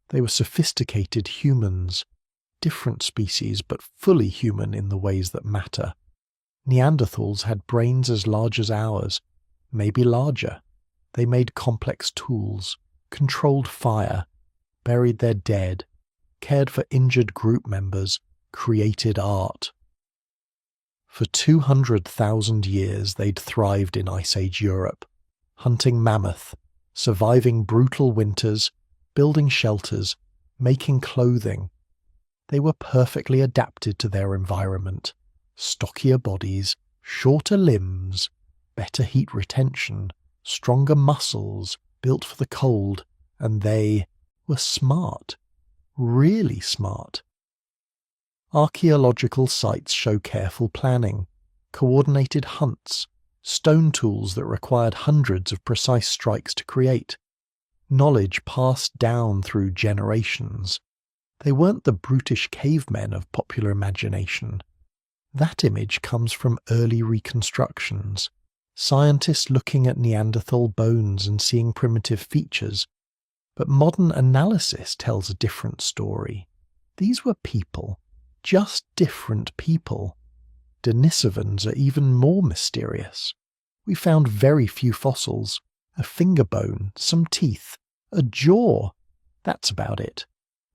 They were sophisticated humans, different species but fully human in the ways that matter. Neanderthals had brains as large as ours, maybe larger. They made complex tools, controlled fire, buried their dead, cared for injured group members, created art. For 200,000 years they'd thrived in Ice Age Europe, hunting mammoth, surviving brutal winters, building shelters, making clothing. They were perfectly adapted to their environment. Stockier bodies, shorter limbs, better heat retention, stronger muscles, built for the cold, and they were smart, really smart. Archaeological sites show careful planning, coordinated hunts, stone tools that required hundreds of precise strikes to create, knowledge passed down through generations. They weren't the brutish cavemen of popular imagination. That image comes from early reconstructions, scientists looking at Neanderthal bones and seeing primitive features. But modern analysis tells a different story. These were people, just different people. Denisovans are even more mysterious. We found very few fossils, a finger bone, some teeth, a jaw. That's about it.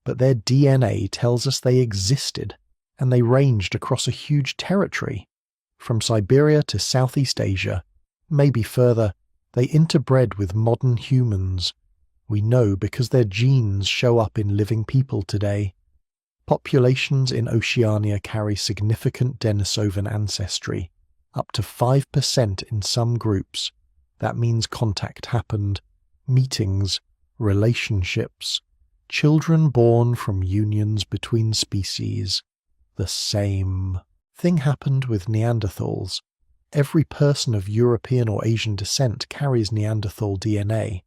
But their DNA tells us they existed, and they ranged across a huge territory. From Siberia to Southeast Asia, maybe further, they interbred with modern humans. We know because their genes show up in living people today. Populations in Oceania carry significant Denisovan ancestry, up to 5% in some groups. That means contact happened, meetings, relationships, children born from unions between species. The same thing happened with Neanderthals. Every person of European or Asian descent carries Neanderthal DNA,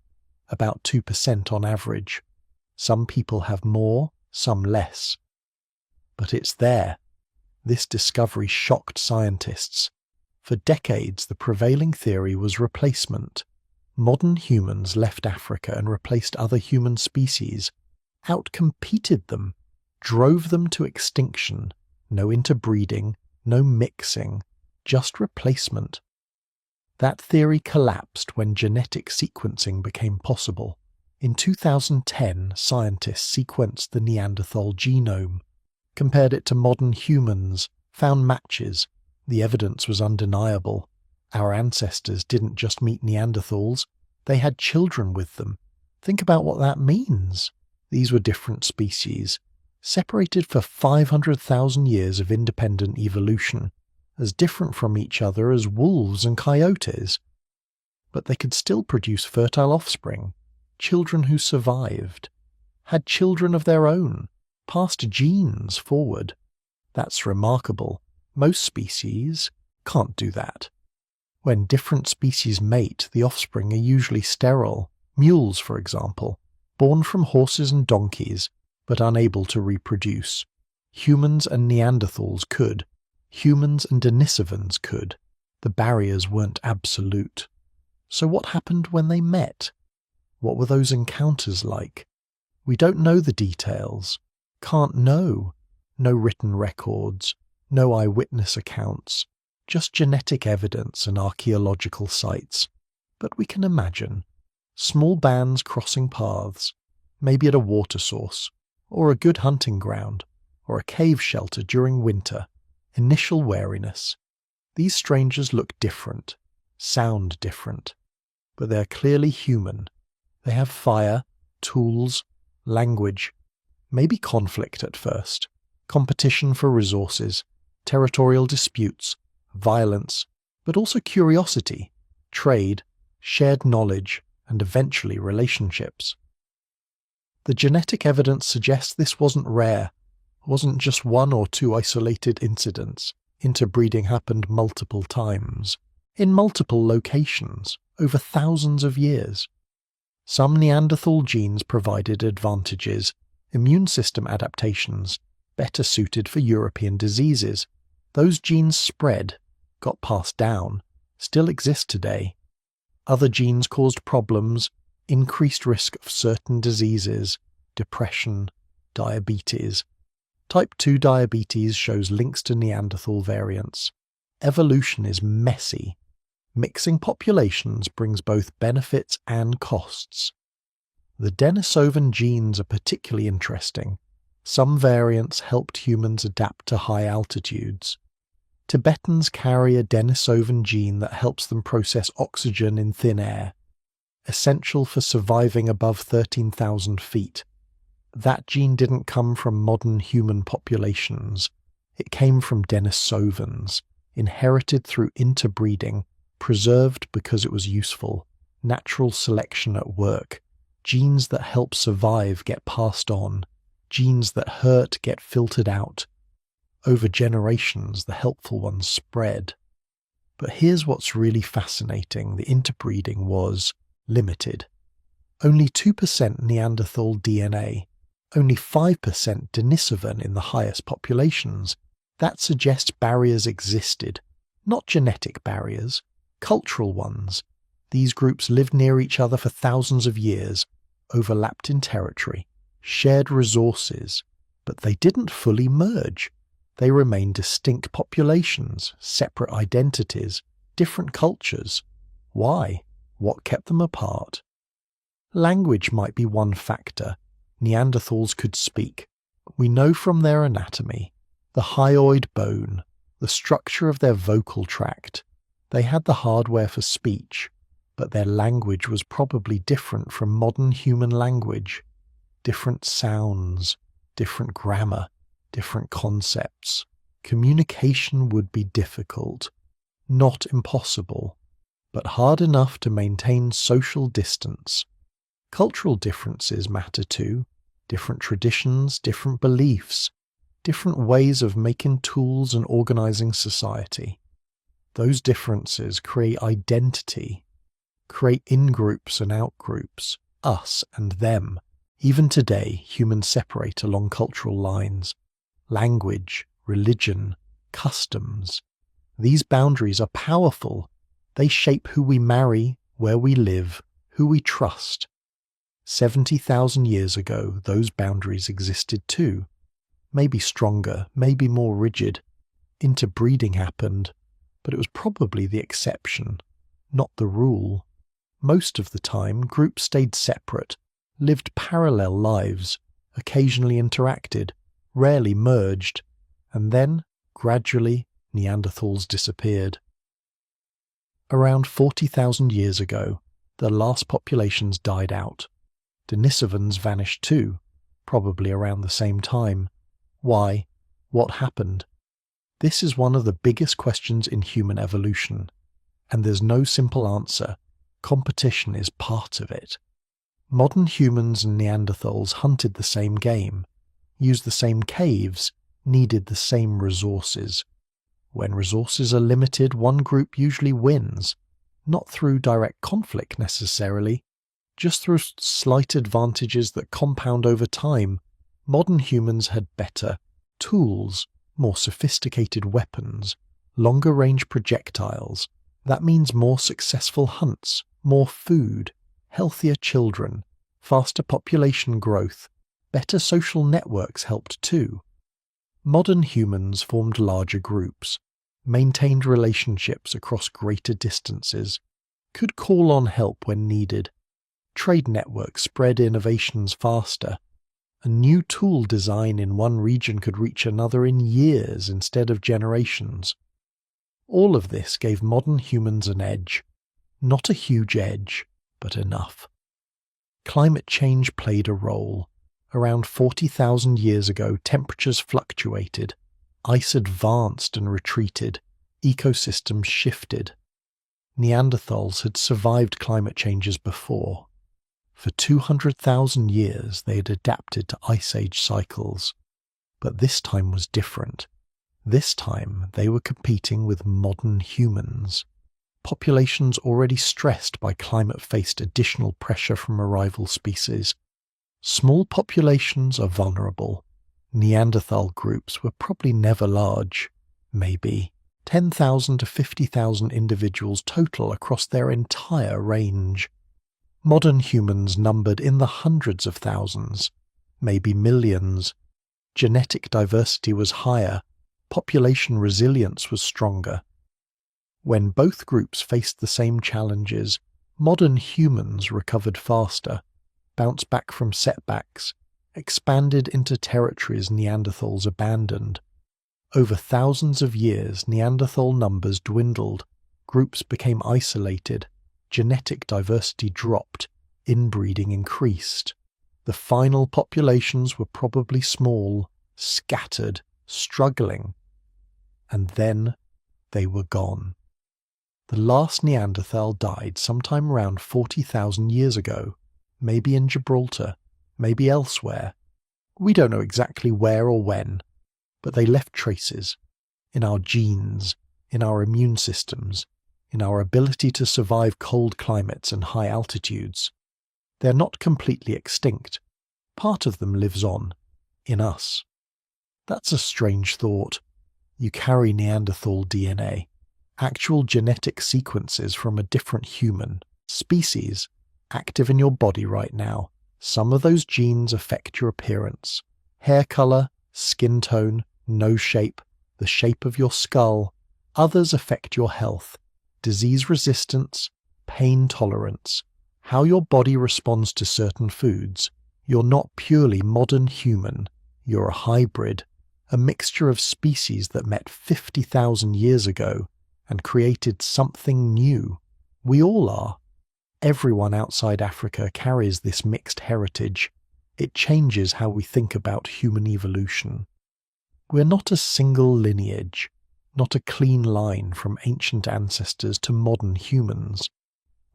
about 2% on average. Some people have more, some less. But it's there. This discovery shocked scientists. For decades, the prevailing theory was replacement. Modern humans left Africa and replaced other human species, outcompeted them, drove them to extinction. No interbreeding, no mixing, just replacement. That theory collapsed when genetic sequencing became possible. In 2010, scientists sequenced the Neanderthal genome, compared it to modern humans, found matches. The evidence was undeniable. Our ancestors didn't just meet Neanderthals, they had children with them. Think about what that means. These were different species, separated for 500,000 years of independent evolution, as different from each other as wolves and coyotes. But they could still produce fertile offspring, children who survived, had children of their own, passed genes forward. That's remarkable. Most species can't do that. When different species mate, the offspring are usually sterile. Mules, for example, born from horses and donkeys, but unable to reproduce. Humans and Neanderthals could. Humans and Denisovans could. The barriers weren't absolute. So what happened when they met? What were those encounters like? We don't know the details. Can't know. No written records. No eyewitness accounts. Just genetic evidence and archaeological sites. But we can imagine small bands crossing paths, maybe at a water source, or a good hunting ground, or a cave shelter during winter. Initial wariness. These strangers look different, sound different, but they are clearly human. They have fire, tools, language, maybe conflict at first, competition for resources, territorial disputes, violence, but also curiosity, trade, shared knowledge, and eventually relationships. The genetic evidence suggests this wasn't rare, wasn't just one or two isolated incidents. Interbreeding happened multiple times, in multiple locations, over thousands of years. Some Neanderthal genes provided advantages, immune system adaptations, better suited for European diseases. Those genes spread, got passed down, still exist today. Other genes caused problems, increased risk of certain diseases, depression, diabetes. Type 2 diabetes shows links to Neanderthal variants. Evolution is messy. Mixing populations brings both benefits and costs. The Denisovan genes are particularly interesting. Some variants helped humans adapt to high altitudes. Tibetans carry a Denisovan gene that helps them process oxygen in thin air, essential for surviving above 13,000 feet. That gene didn't come from modern human populations. It came from Denisovans, inherited through interbreeding, preserved because it was useful, natural selection at work. Genes that help survive get passed on. Genes that hurt get filtered out. Over generations, the helpful ones spread. But here's what's really fascinating. The interbreeding was limited. Only 2% Neanderthal DNA, only 5% Denisovan in the highest populations. That suggests barriers existed, not genetic barriers, cultural ones. These groups lived near each other for thousands of years, overlapped in territory, shared resources, but they didn't fully merge. They remained distinct populations, separate identities, different cultures. Why? What kept them apart? Language might be one factor. Neanderthals could speak. We know from their anatomy, the hyoid bone, the structure of their vocal tract. They had the hardware for speech, but their language was probably different from modern human language. Different sounds, different grammar, different concepts. Communication would be difficult, not impossible, but hard enough to maintain social distance. Cultural differences matter too. Different traditions, different beliefs, different ways of making tools and organizing society. Those differences create identity, create in-groups and out-groups, us and them. Even today, humans separate along cultural lines. Language, religion, customs. These boundaries are powerful. They shape who we marry, where we live, who we trust. 70,000 years ago, those boundaries existed too. Maybe stronger, maybe more rigid. Interbreeding happened, but it was probably the exception, not the rule. Most of the time, groups stayed separate, lived parallel lives, occasionally interacted, rarely merged, and then, gradually, Neanderthals disappeared. Around 40,000 years ago, the last populations died out. Denisovans vanished too, probably around the same time. Why? What happened? This is one of the biggest questions in human evolution, and there's no simple answer. Competition is part of it. Modern humans and Neanderthals hunted the same game, used the same caves, needed the same resources. When resources are limited, one group usually wins, not through direct conflict necessarily, just through slight advantages that compound over time. Modern humans had better tools, more sophisticated weapons, longer-range projectiles. That means more successful hunts, more food, healthier children, faster population growth. Better social networks helped too. Modern humans formed larger groups, maintained relationships across greater distances, could call on help when needed. Trade networks spread innovations faster. A new tool design in one region could reach another in years instead of generations. All of this gave modern humans an edge. Not a huge edge, but enough. Climate change played a role. Around 40,000 years ago, temperatures fluctuated. Ice advanced and retreated. Ecosystems shifted. Neanderthals had survived climate changes before. For 200,000 years they had adapted to Ice Age cycles. But this time was different. This time they were competing with modern humans. Populations already stressed by climate faced additional pressure from a rival species. Small populations are vulnerable. Neanderthal groups were probably never large. Maybe 10,000 to 50,000 individuals total across their entire range. Modern humans numbered in the hundreds of thousands, maybe millions. Genetic diversity was higher, population resilience was stronger. When both groups faced the same challenges, modern humans recovered faster, bounced back from setbacks, expanded into territories Neanderthals abandoned. Over thousands of years, Neanderthal numbers dwindled, groups became isolated, genetic diversity dropped, inbreeding increased. The final populations were probably small, scattered, struggling. And then they were gone. The last Neanderthal died sometime around 40,000 years ago, maybe in Gibraltar, maybe elsewhere. We don't know exactly where or when, but they left traces in our genes, in our immune systems, in our ability to survive cold climates and high altitudes. They're not completely extinct. Part of them lives on, in us. That's a strange thought. You carry Neanderthal DNA, actual genetic sequences from a different human species, active in your body right now. Some of those genes affect your appearance. Hair color, skin tone, nose shape, the shape of your skull. Others affect your health, disease resistance, pain tolerance, how your body responds to certain foods. You're not purely modern human. You're a hybrid, a mixture of species that met 50,000 years ago and created something new. We all are. Everyone outside Africa carries this mixed heritage. It changes how we think about human evolution. We're not a single lineage, not a clean line from ancient ancestors to modern humans.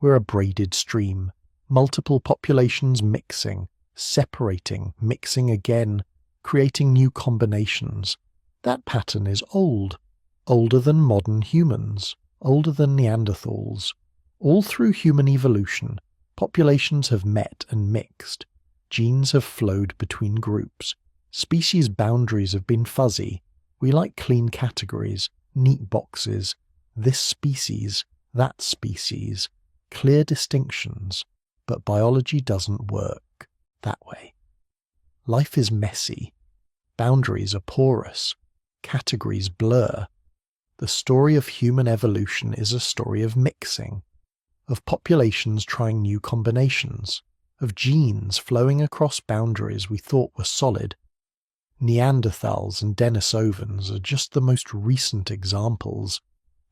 We're a braided stream, multiple populations mixing, separating, mixing again, creating new combinations. That pattern is old, older than modern humans, older than Neanderthals. All through human evolution, populations have met and mixed. Genes have flowed between groups. Species boundaries have been fuzzy. We like clean categories, neat boxes. This species, that species. Clear distinctions. But biology doesn't work that way. Life is messy. Boundaries are porous. Categories blur. The story of human evolution is a story of mixing, of populations trying new combinations, of genes flowing across boundaries we thought were solid. Neanderthals and Denisovans are just the most recent examples,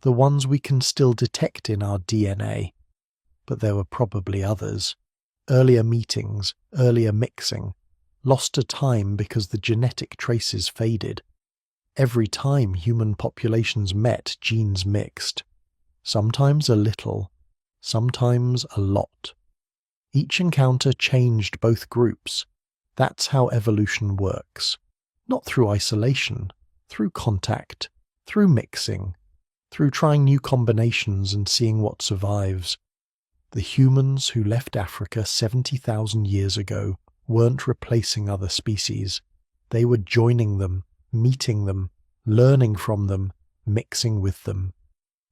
the ones we can still detect in our DNA. But there were probably others. Earlier meetings, earlier mixing, lost to time because the genetic traces faded. Every time human populations met, genes mixed. Sometimes a little, sometimes a lot. Each encounter changed both groups. That's how evolution works. Not through isolation, through contact, through mixing, through trying new combinations and seeing what survives. The humans who left Africa 70,000 years ago weren't replacing other species. They were joining them, meeting them, learning from them, mixing with them.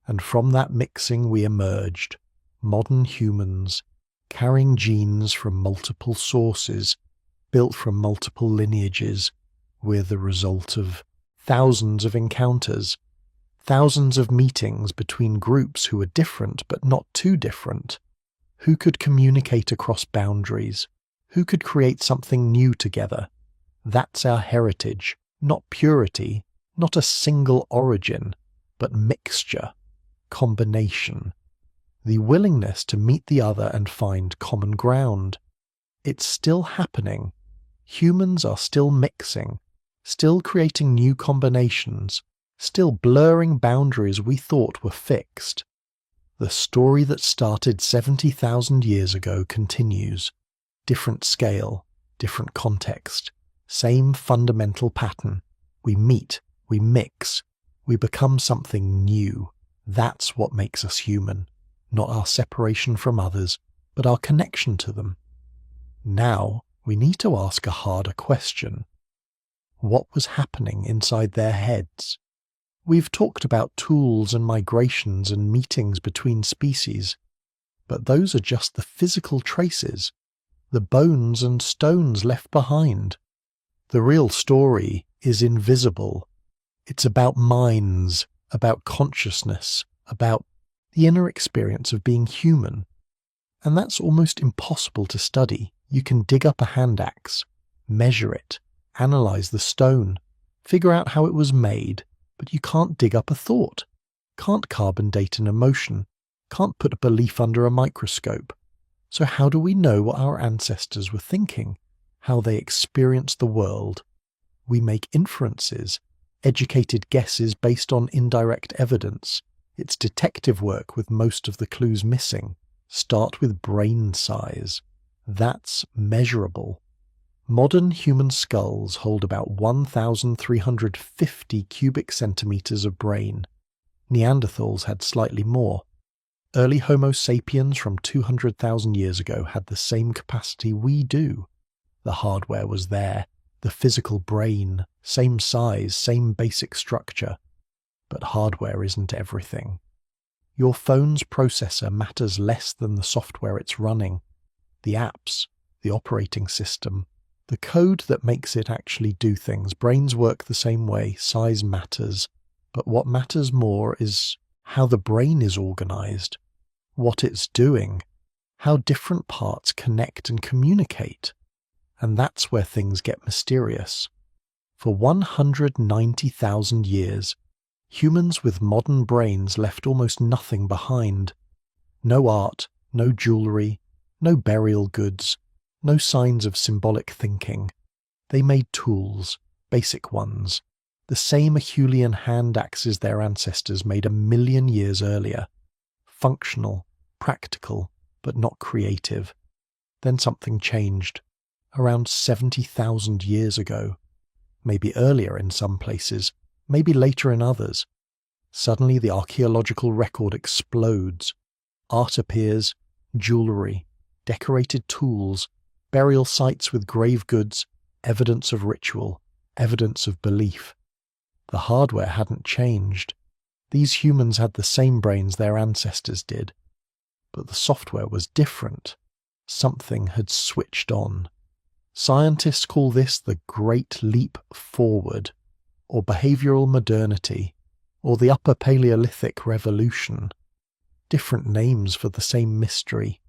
And from that mixing we emerged, modern humans, carrying genes from multiple sources, built from multiple lineages. We're the result of thousands of encounters, thousands of meetings between groups who were different but not too different. Who could communicate across boundaries? Who could create something new together? That's our heritage, not purity, not a single origin, but mixture, combination. The willingness to meet the other and find common ground. It's still happening. Humans are still mixing, still creating new combinations, still blurring boundaries we thought were fixed. The story that started 70,000 years ago continues. Different scale, different context, same fundamental pattern. We meet, we mix, we become something new. That's what makes us human, not our separation from others, but our connection to them. Now, we need to ask a harder question. What was happening inside their heads? We've talked about tools and migrations and meetings between species, but those are just the physical traces, the bones and stones left behind. The real story is invisible. It's about minds, about consciousness, about the inner experience of being human. And that's almost impossible to study. You can dig up a hand axe, measure it, analyze the stone, figure out how it was made, but you can't dig up a thought, can't carbon date an emotion, can't put a belief under a microscope. So how do we know what our ancestors were thinking, how they experienced the world? We make inferences, educated guesses based on indirect evidence. It's detective work with most of the clues missing. Start with brain size. That's measurable. Modern human skulls hold about 1,350 cubic centimeters of brain. Neanderthals had slightly more. Early Homo sapiens from 200,000 years ago had the same capacity we do. The hardware was there, the physical brain, same size, same basic structure. But hardware isn't everything. Your phone's processor matters less than the software it's running. The apps, the operating system, the code that makes it actually do things. Brains work the same way, size matters. But what matters more is how the brain is organized, what it's doing, how different parts connect and communicate. And that's where things get mysterious. For 190,000 years, humans with modern brains left almost nothing behind. No art, no jewelry, no burial goods, no signs of symbolic thinking. They made tools, basic ones, the same Acheulean hand axes their ancestors made 1 million years earlier. Functional, practical, but not creative. Then something changed, around 70,000 years ago. Maybe earlier in some places, maybe later in others. Suddenly the archaeological record explodes. Art appears, jewelry, decorated tools, burial sites with grave goods, evidence of ritual, evidence of belief. The hardware hadn't changed. These humans had the same brains their ancestors did. But the software was different. Something had switched on. Scientists call this the Great Leap Forward, or behavioral modernity, or the Upper Paleolithic Revolution. Different names for the same mystery.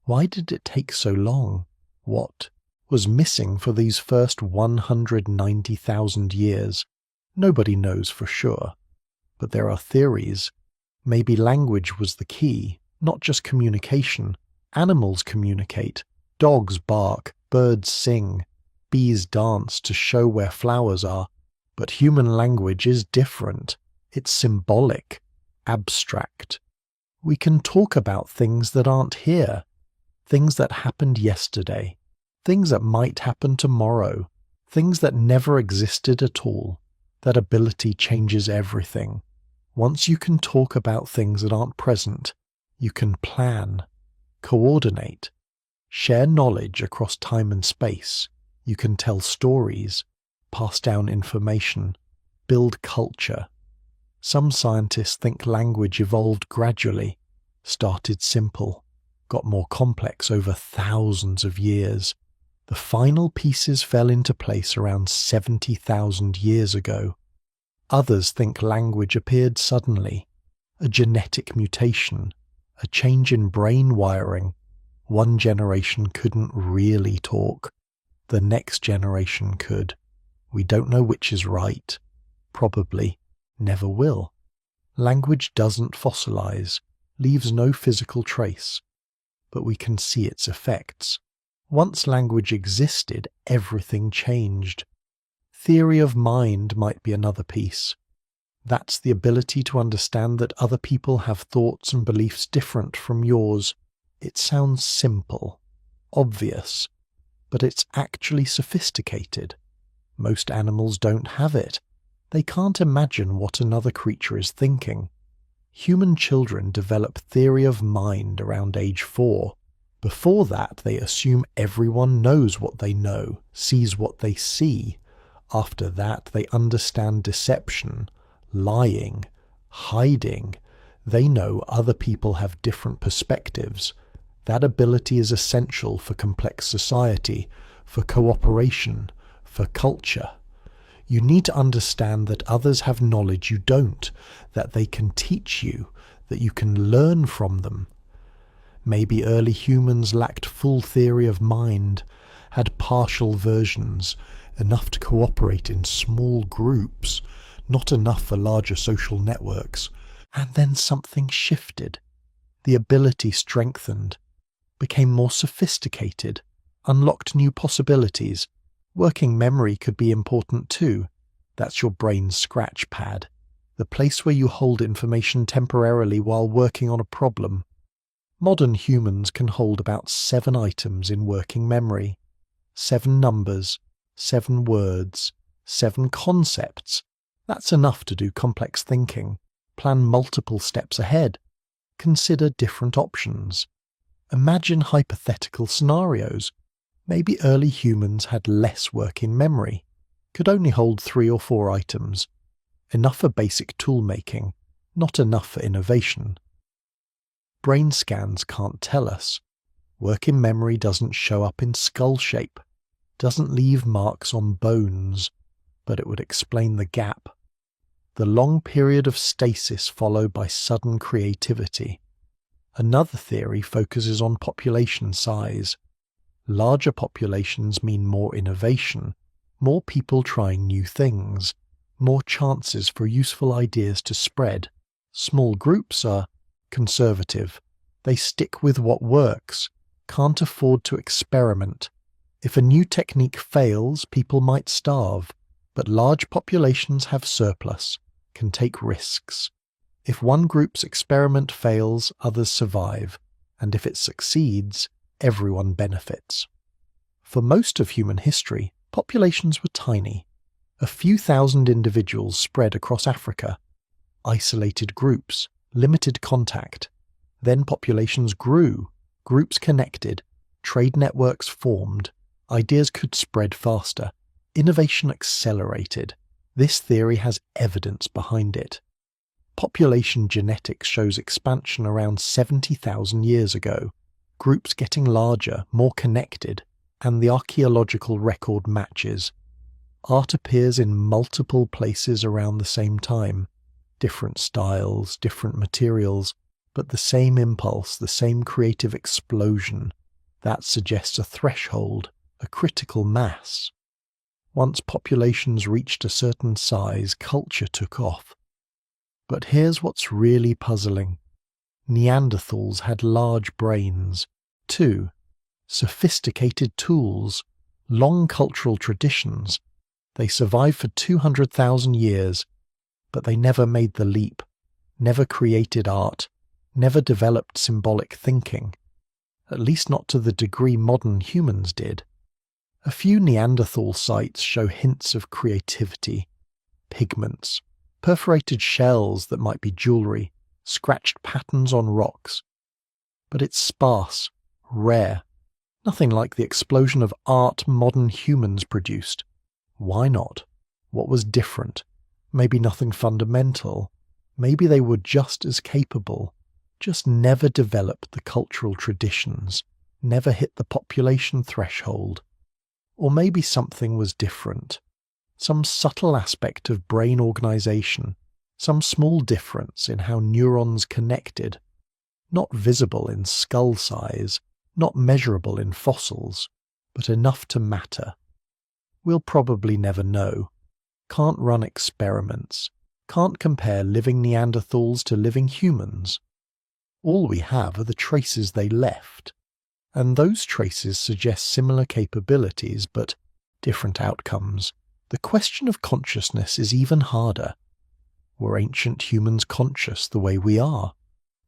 Why did it take so long? What was missing for these first 190,000 years? Nobody knows for sure. But there are theories. Maybe language was the key, not just communication. Animals communicate. Dogs bark, birds sing, bees dance to show where flowers are. But human language is different. It's symbolic, abstract. We can talk about things that aren't here, things that happened yesterday, things that might happen tomorrow, things that never existed at all. That ability changes everything. Once you can talk about things that aren't present, you can plan, coordinate, share knowledge across time and space. You can tell stories, pass down information, build culture. Some scientists think language evolved gradually, started simple, got more complex over thousands of years. The final pieces fell into place around 70,000 years ago. Others think language appeared suddenly, a genetic mutation, a change in brain wiring. One generation couldn't really talk. The next generation could. We don't know which is right. Probably never will. Language doesn't fossilize, leaves no physical trace, but we can see its effects. Once language existed, everything changed. Theory of mind might be another piece. That's the ability to understand that other people have thoughts and beliefs different from yours. It sounds simple, obvious, but it's actually sophisticated. Most animals don't have it. They can't imagine what another creature is thinking. Human children develop theory of mind around age 4. Before that, they assume everyone knows what they know, sees what they see. After that, they understand deception, lying, hiding. They know other people have different perspectives. That ability is essential for complex society, for cooperation, for culture. You need to understand that others have knowledge you don't, that they can teach you, that you can learn from them. Maybe early humans lacked full theory of mind, had partial versions, enough to cooperate in small groups, not enough for larger social networks. And then something shifted. The ability strengthened, became more sophisticated, unlocked new possibilities. Working memory could be important too. That's your brain's scratch pad, the place where you hold information temporarily while working on a problem. Modern humans can hold about 7 items in working memory. 7 numbers, 7 words, 7 concepts. That's enough to do complex thinking, plan multiple steps ahead, consider different options. Imagine hypothetical scenarios. Maybe early humans had less working memory, could only hold 3 or 4 items. Enough for basic tool-making, not enough for innovation. Brain scans can't tell us. Working memory doesn't show up in skull shape, doesn't leave marks on bones, but it would explain the gap. The long period of stasis followed by sudden creativity. Another theory focuses on population size. Larger populations mean more innovation, more people trying new things, more chances for useful ideas to spread. Small groups are conservative. They stick with what works, can't afford to experiment. If a new technique fails, people might starve, but large populations have surplus, can take risks. If one group's experiment fails, others survive, and if it succeeds, everyone benefits. For most of human history, populations were tiny. A few thousand individuals spread across Africa. Isolated groups, limited contact. Then populations grew, groups connected, trade networks formed, ideas could spread faster, innovation accelerated. This theory has evidence behind it. Population genetics shows expansion around 70,000 years ago, groups getting larger, more connected, and the archaeological record matches. Art appears in multiple places around the same time, different styles, different materials, but the same impulse, the same creative explosion. That suggests a threshold, a critical mass. Once populations reached a certain size, culture took off. But here's what's really puzzling. Neanderthals had large brains, too, sophisticated tools, long cultural traditions. They survived for 200,000 years, but they never made the leap, never created art, never developed symbolic thinking, at least not to the degree modern humans did. A few Neanderthal sites show hints of creativity, pigments, perforated shells that might be jewelry, scratched patterns on rocks. But it's sparse, rare, nothing like the explosion of art modern humans produced. Why not? What was different? Maybe nothing fundamental. Maybe they were just as capable, just never developed the cultural traditions, never hit the population threshold. Or maybe something was different. some subtle aspect of brain organization, some small difference in how neurons connected, not visible in skull size, not measurable in fossils, but enough to matter. We'll probably never know. Can't run experiments. Can't compare living Neanderthals to living humans. All we have are the traces they left, and those traces suggest similar capabilities but different outcomes. The question of consciousness is even harder. Were ancient humans conscious the way we are?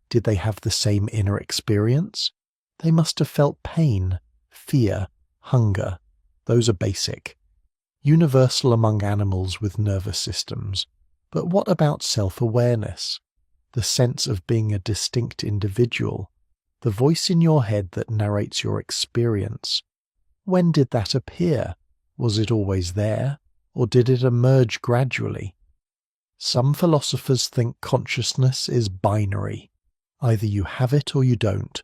Did they have the same inner experience? They must have felt pain, fear, hunger. Those are basic, universal among animals with nervous systems. But what about self-awareness? The sense of being a distinct individual, the voice in your head that narrates your experience. When did that appear? Was it always there, or did it emerge gradually? Some philosophers think consciousness is binary. Either you have it or you don't.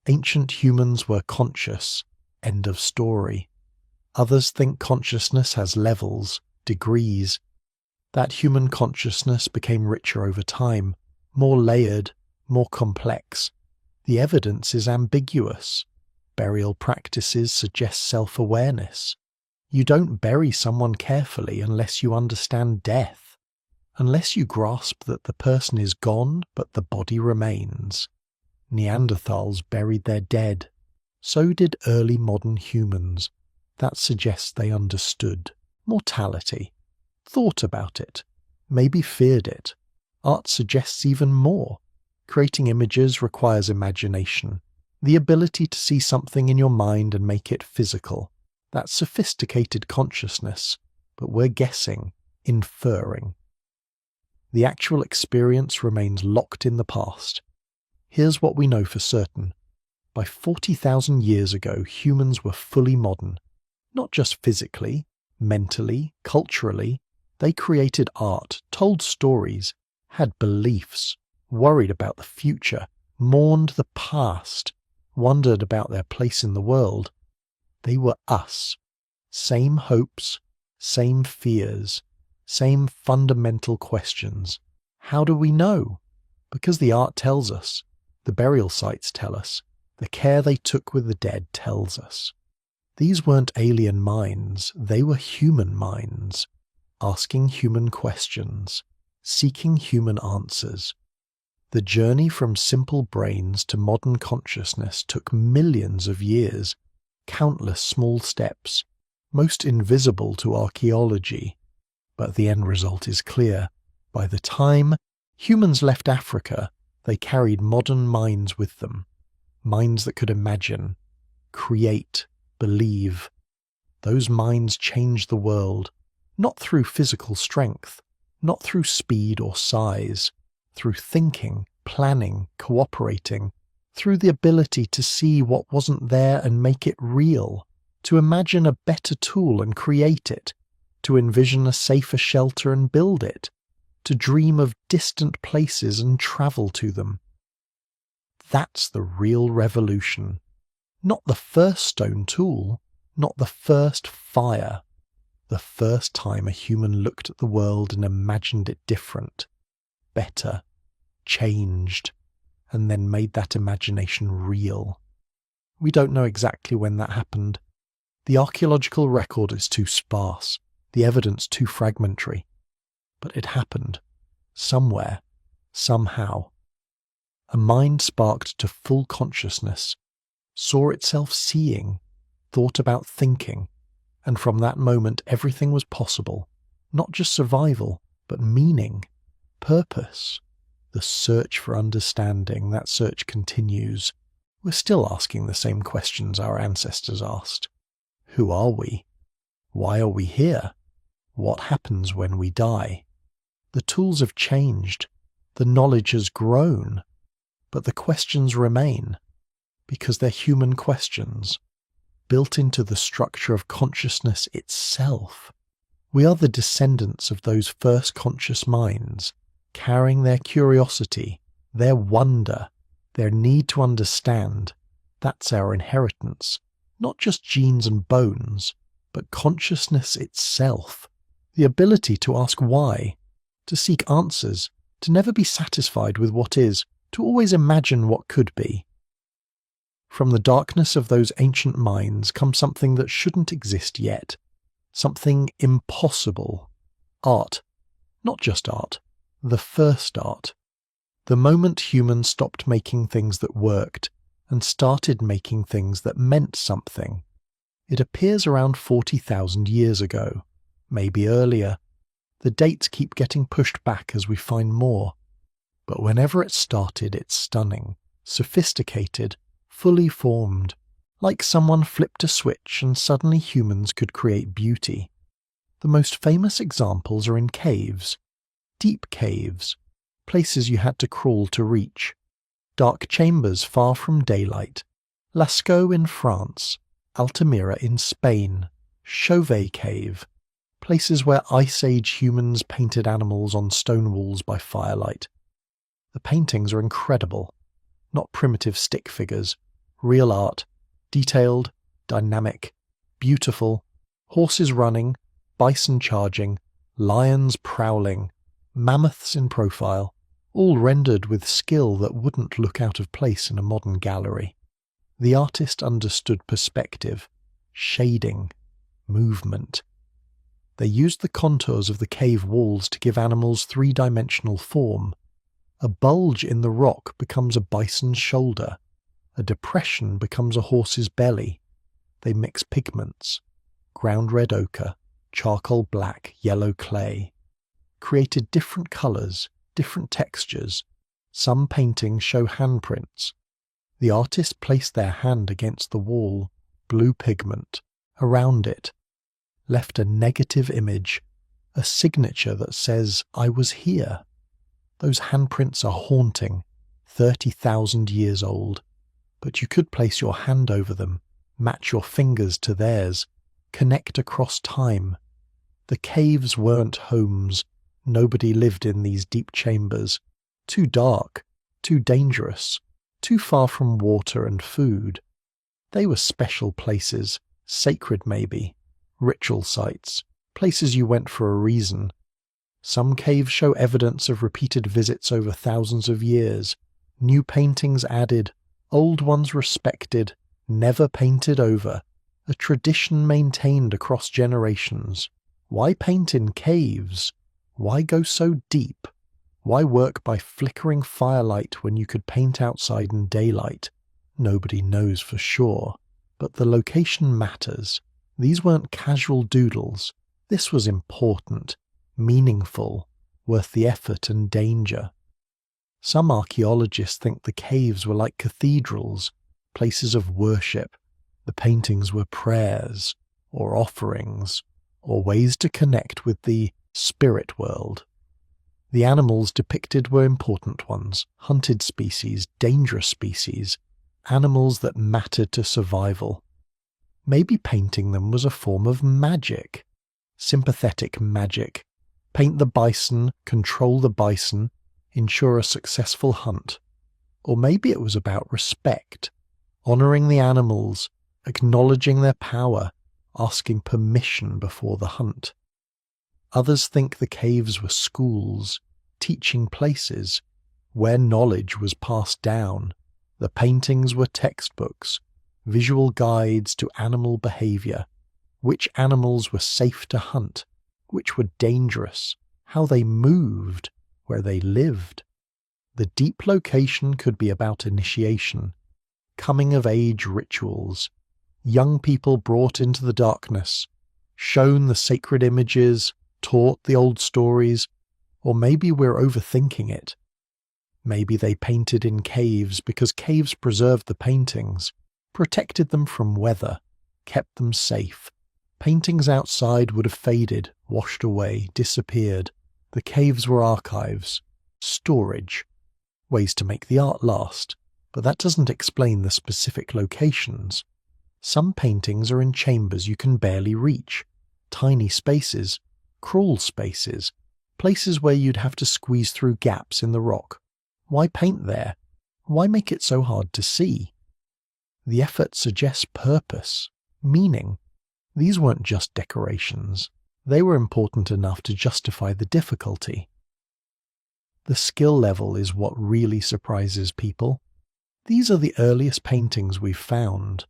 Ancient humans were conscious. End of story. Others think consciousness has levels, degrees. That human consciousness became richer over time, more layered, more complex. The evidence is ambiguous. Burial practices suggest self-awareness. You don't bury someone carefully unless you understand death, unless you grasp that the person is gone but the body remains. Neanderthals buried their dead. So did early modern humans. That suggests they understood mortality, thought about it, maybe feared it. Art suggests even more. Creating images requires imagination, the ability to see something in your mind and make it physical. That's sophisticated consciousness, but we're guessing, inferring. The actual experience remains locked in the past. Here's what we know for certain. By 40,000 years ago, humans were fully modern. Not just physically, mentally, culturally. They created art, told stories, had beliefs, worried about the future, mourned the past, wondered about their place in the world. They were us. Same hopes, same fears, same fundamental questions. How do we know? Because the art tells us. The burial sites tell us. The care they took with the dead tells us. These weren't alien minds, they were human minds, asking human questions, seeking human answers. The journey from simple brains to modern consciousness took millions of years, countless small steps, most invisible to archaeology. But the end result is clear. By the time humans left Africa, they carried modern minds with them, minds that could imagine, create, believe. Those minds changed the world, not through physical strength, not through speed or size, through thinking, planning, cooperating, through the ability to see what wasn't there and make it real, to imagine a better tool and create it, to envision a safer shelter and build it, to dream of distant places and travel to them. That's the real revolution. Not the first stone tool, not the first fire. The first time a human looked at the world and imagined it different, better, changed, and then made that imagination real. We don't know exactly when that happened. The archaeological record is too sparse, the evidence too fragmentary. But it happened. Somewhere. Somehow. A mind sparked to full consciousness, saw itself seeing, thought about thinking, and from that moment everything was possible. Not just survival, but meaning, purpose. The search for understanding, that search continues. We're still asking the same questions our ancestors asked. Who are we? Why are we here? What happens when we die? The tools have changed. The knowledge has grown. But the questions remain, because they're human questions, built into the structure of consciousness itself. We are the descendants of those first conscious minds, carrying their curiosity, their wonder, their need to understand. That's our inheritance, not just genes and bones, but consciousness itself. The ability to ask why, to seek answers, to never be satisfied with what is, to always imagine what could be. From the darkness of those ancient minds comes something that shouldn't exist yet, something impossible. Art. Not just art, the first art. The moment humans stopped making things that worked and started making things that meant something. It appears around 40,000 years ago, maybe earlier. The dates keep getting pushed back as we find more. But whenever it started, it's stunning, sophisticated, fully formed, like someone flipped a switch and suddenly humans could create beauty. The most famous examples are in caves, deep caves, places you had to crawl to reach, dark chambers far from daylight, Lascaux in France, Altamira in Spain, Chauvet Cave, places where Ice Age humans painted animals on stone walls by firelight. The paintings are incredible, not primitive stick figures, real art, detailed, dynamic, beautiful, horses running, bison charging, lions prowling, mammoths in profile, all rendered with skill that wouldn't look out of place in a modern gallery. The artist understood perspective, shading, movement. They used the contours of the cave walls to give animals three-dimensional form. A bulge in the rock becomes a bison's shoulder. A depression becomes a horse's belly. They mix pigments, ground red ochre, charcoal black, yellow clay, created different colours, different textures. Some paintings show handprints. The artist placed their hand against the wall, blue pigment, around it, left a negative image, a signature that says, "I was here." Those handprints are haunting, 30,000 years old, but you could place your hand over them, match your fingers to theirs, connect across time. The caves weren't homes. Nobody lived in these deep chambers. Too dark, too dangerous, too far from water and food. They were special places, sacred maybe, ritual sites, places you went for a reason. Some caves show evidence of repeated visits over thousands of years, new paintings added, old ones respected, never painted over, a tradition maintained across generations. Why paint in caves? Why go so deep? Why work by flickering firelight when you could paint outside in daylight? Nobody knows for sure, but the location matters. These weren't casual doodles. This was important, meaningful, worth the effort and danger. Some archaeologists think the caves were like cathedrals, places of worship. The paintings were prayers, or offerings, or ways to connect with the spirit world. The animals depicted were important ones, hunted species, dangerous species, animals that mattered to survival. Maybe painting them was a form of magic, sympathetic magic. Paint the bison, control the bison, ensure a successful hunt. Or maybe it was about respect, honouring the animals, acknowledging their power, asking permission before the hunt. Others think the caves were schools, teaching places, where knowledge was passed down. The paintings were textbooks, visual guides to animal behaviour, which animals were safe to hunt, which were dangerous, how they moved, where they lived. The deep location could be about initiation, coming-of-age rituals, young people brought into the darkness, shown the sacred images, taught the old stories, or maybe we're overthinking it. Maybe they painted in caves because caves preserved the paintings, protected them from weather, kept them safe. Paintings outside would have faded, washed away, disappeared. The caves were archives, storage, ways to make the art last, but that doesn't explain the specific locations. Some paintings are in chambers you can barely reach, tiny spaces, crawl spaces, places where you'd have to squeeze through gaps in the rock. Why paint there? Why make it so hard to see? The effort suggests purpose, meaning. These weren't just decorations. They were important enough to justify the difficulty. The skill level is what really surprises people. These are the earliest paintings we've found,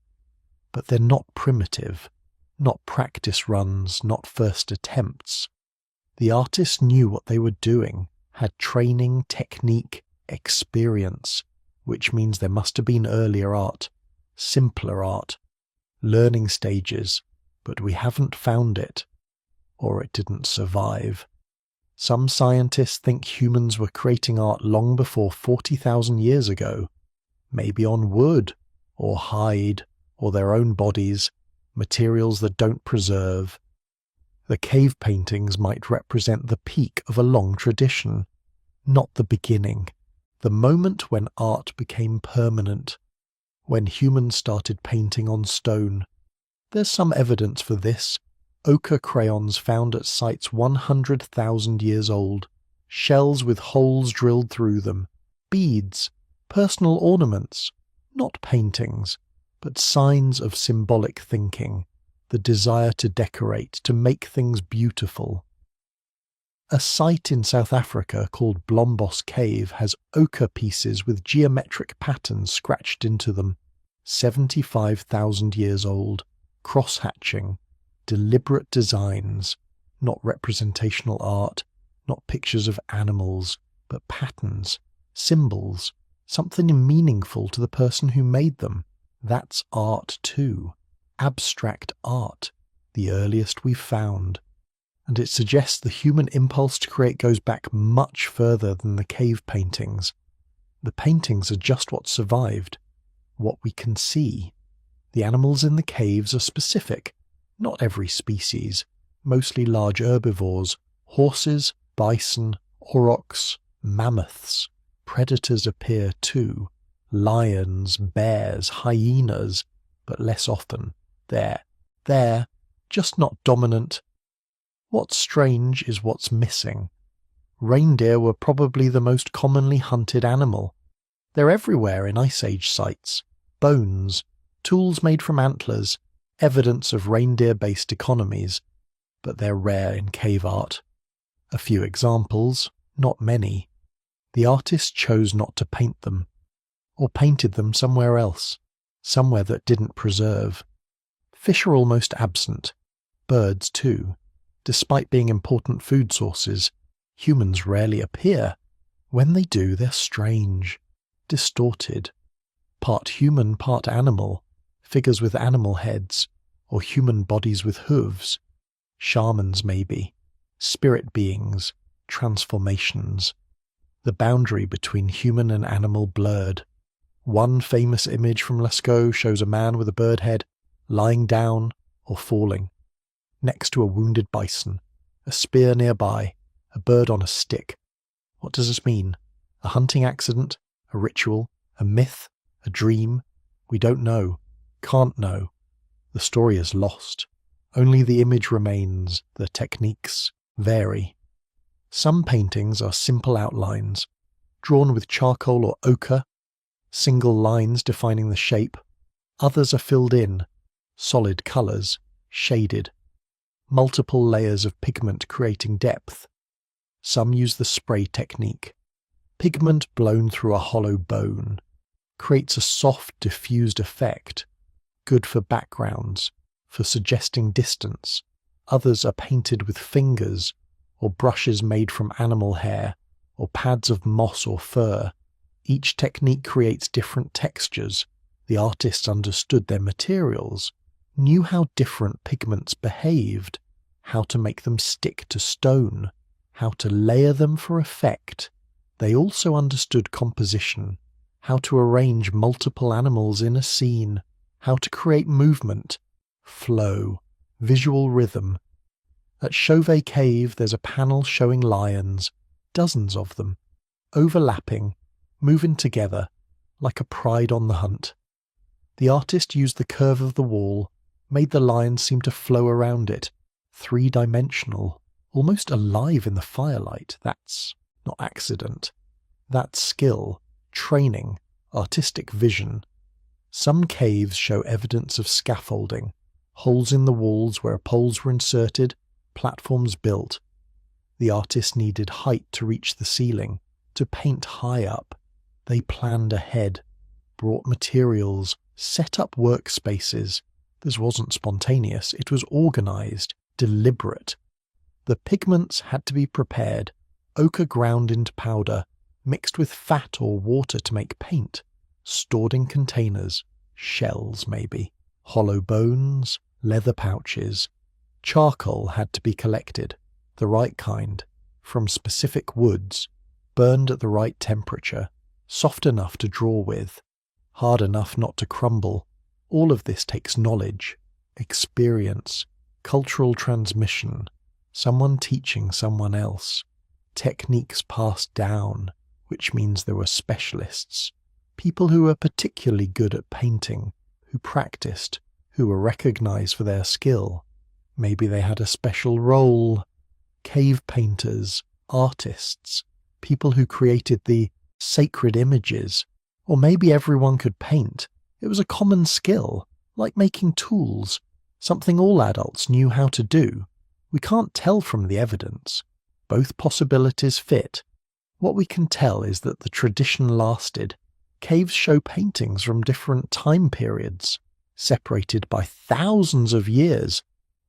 but they're not primitive, not practice runs, not first attempts. The artists knew what they were doing, had training, technique, experience, which means there must have been earlier art, simpler art, learning stages, but we haven't found it, or it didn't survive. Some scientists think humans were creating art long before 40,000 years ago, maybe on wood, or hide, or their own bodies, materials that don't preserve. The cave paintings might represent the peak of a long tradition, not the beginning, the moment when art became permanent, when humans started painting on stone. There's some evidence for this. Ochre crayons found at sites 100,000 years old, shells with holes drilled through them, beads, personal ornaments, not paintings, but signs of symbolic thinking, the desire to decorate, to make things beautiful. A site in South Africa called Blombos Cave has ochre pieces with geometric patterns scratched into them, 75,000 years old, cross-hatching, deliberate designs, not representational art, not pictures of animals, but patterns, symbols, something meaningful to the person who made them. That's art too. Abstract art, the earliest we've found. And it suggests the human impulse to create goes back much further than the cave paintings. The paintings are just what survived, what we can see. The animals in the caves are specific, not every species, mostly large herbivores, horses, bison, aurochs, mammoths. Predators appear too, lions, bears, hyenas, but less often. They're just not dominant. What's strange is what's missing. Reindeer were probably the most commonly hunted animal. They're everywhere in Ice Age sites. Bones, tools made from antlers, evidence of reindeer-based economies, but they're rare in cave art. A few examples, not many. The artist chose not to paint them, or painted them somewhere else, somewhere that didn't preserve. Fish are almost absent, birds too. Despite being important food sources, humans rarely appear. When they do, they're strange, distorted. Part human, part animal, figures with animal heads, or human bodies with hooves. Shamans maybe, spirit beings, transformations. The boundary between human and animal blurred. One famous image from Lascaux shows a man with a bird head, lying down or falling, next to a wounded bison, a spear nearby, a bird on a stick. What does this mean? A hunting accident? A ritual? A myth? A dream? We don't know. Can't know. The story is lost. Only the image remains. The techniques vary. Some paintings are simple outlines, drawn with charcoal or ochre, single lines defining the shape. Others are filled in, solid colours, shaded, multiple layers of pigment creating depth. Some use the spray technique. Pigment blown through a hollow bone creates a soft, diffused effect, good for backgrounds, for suggesting distance. Others are painted with fingers, or brushes made from animal hair, or pads of moss or fur. Each technique creates different textures. The artists understood their materials, knew how different pigments behaved, how to make them stick to stone, how to layer them for effect. They also understood composition, how to arrange multiple animals in a scene, how to create movement, flow, visual rhythm. At Chauvet Cave there's a panel showing lions, dozens of them, overlapping, moving together, like a pride on the hunt. The artist used the curve of the wall, made the lions seem to flow around it, three-dimensional, almost alive in the firelight. That's not accident. That's skill, training, artistic vision. Some caves show evidence of scaffolding, holes in the walls where poles were inserted, platforms built. The artists needed height to reach the ceiling, to paint high up. They planned ahead, brought materials, set up workspaces. This wasn't spontaneous, it was organized, deliberate. The pigments had to be prepared, ochre ground into powder, mixed with fat or water to make paint, stored in containers, shells maybe, hollow bones, leather pouches. Charcoal had to be collected, the right kind, from specific woods, burned at the right temperature, soft enough to draw with, hard enough not to crumble. All of this takes knowledge, experience, cultural transmission, someone teaching someone else, techniques passed down, which means there were specialists, people who were particularly good at painting, who practiced, who were recognized for their skill. Maybe they had a special role. Cave painters, artists, people who created the sacred images. Or maybe everyone could paint. It was a common skill, like making tools, something all adults knew how to do. We can't tell from the evidence. Both possibilities fit. What we can tell is that the tradition lasted. Caves show paintings from different time periods, separated by thousands of years,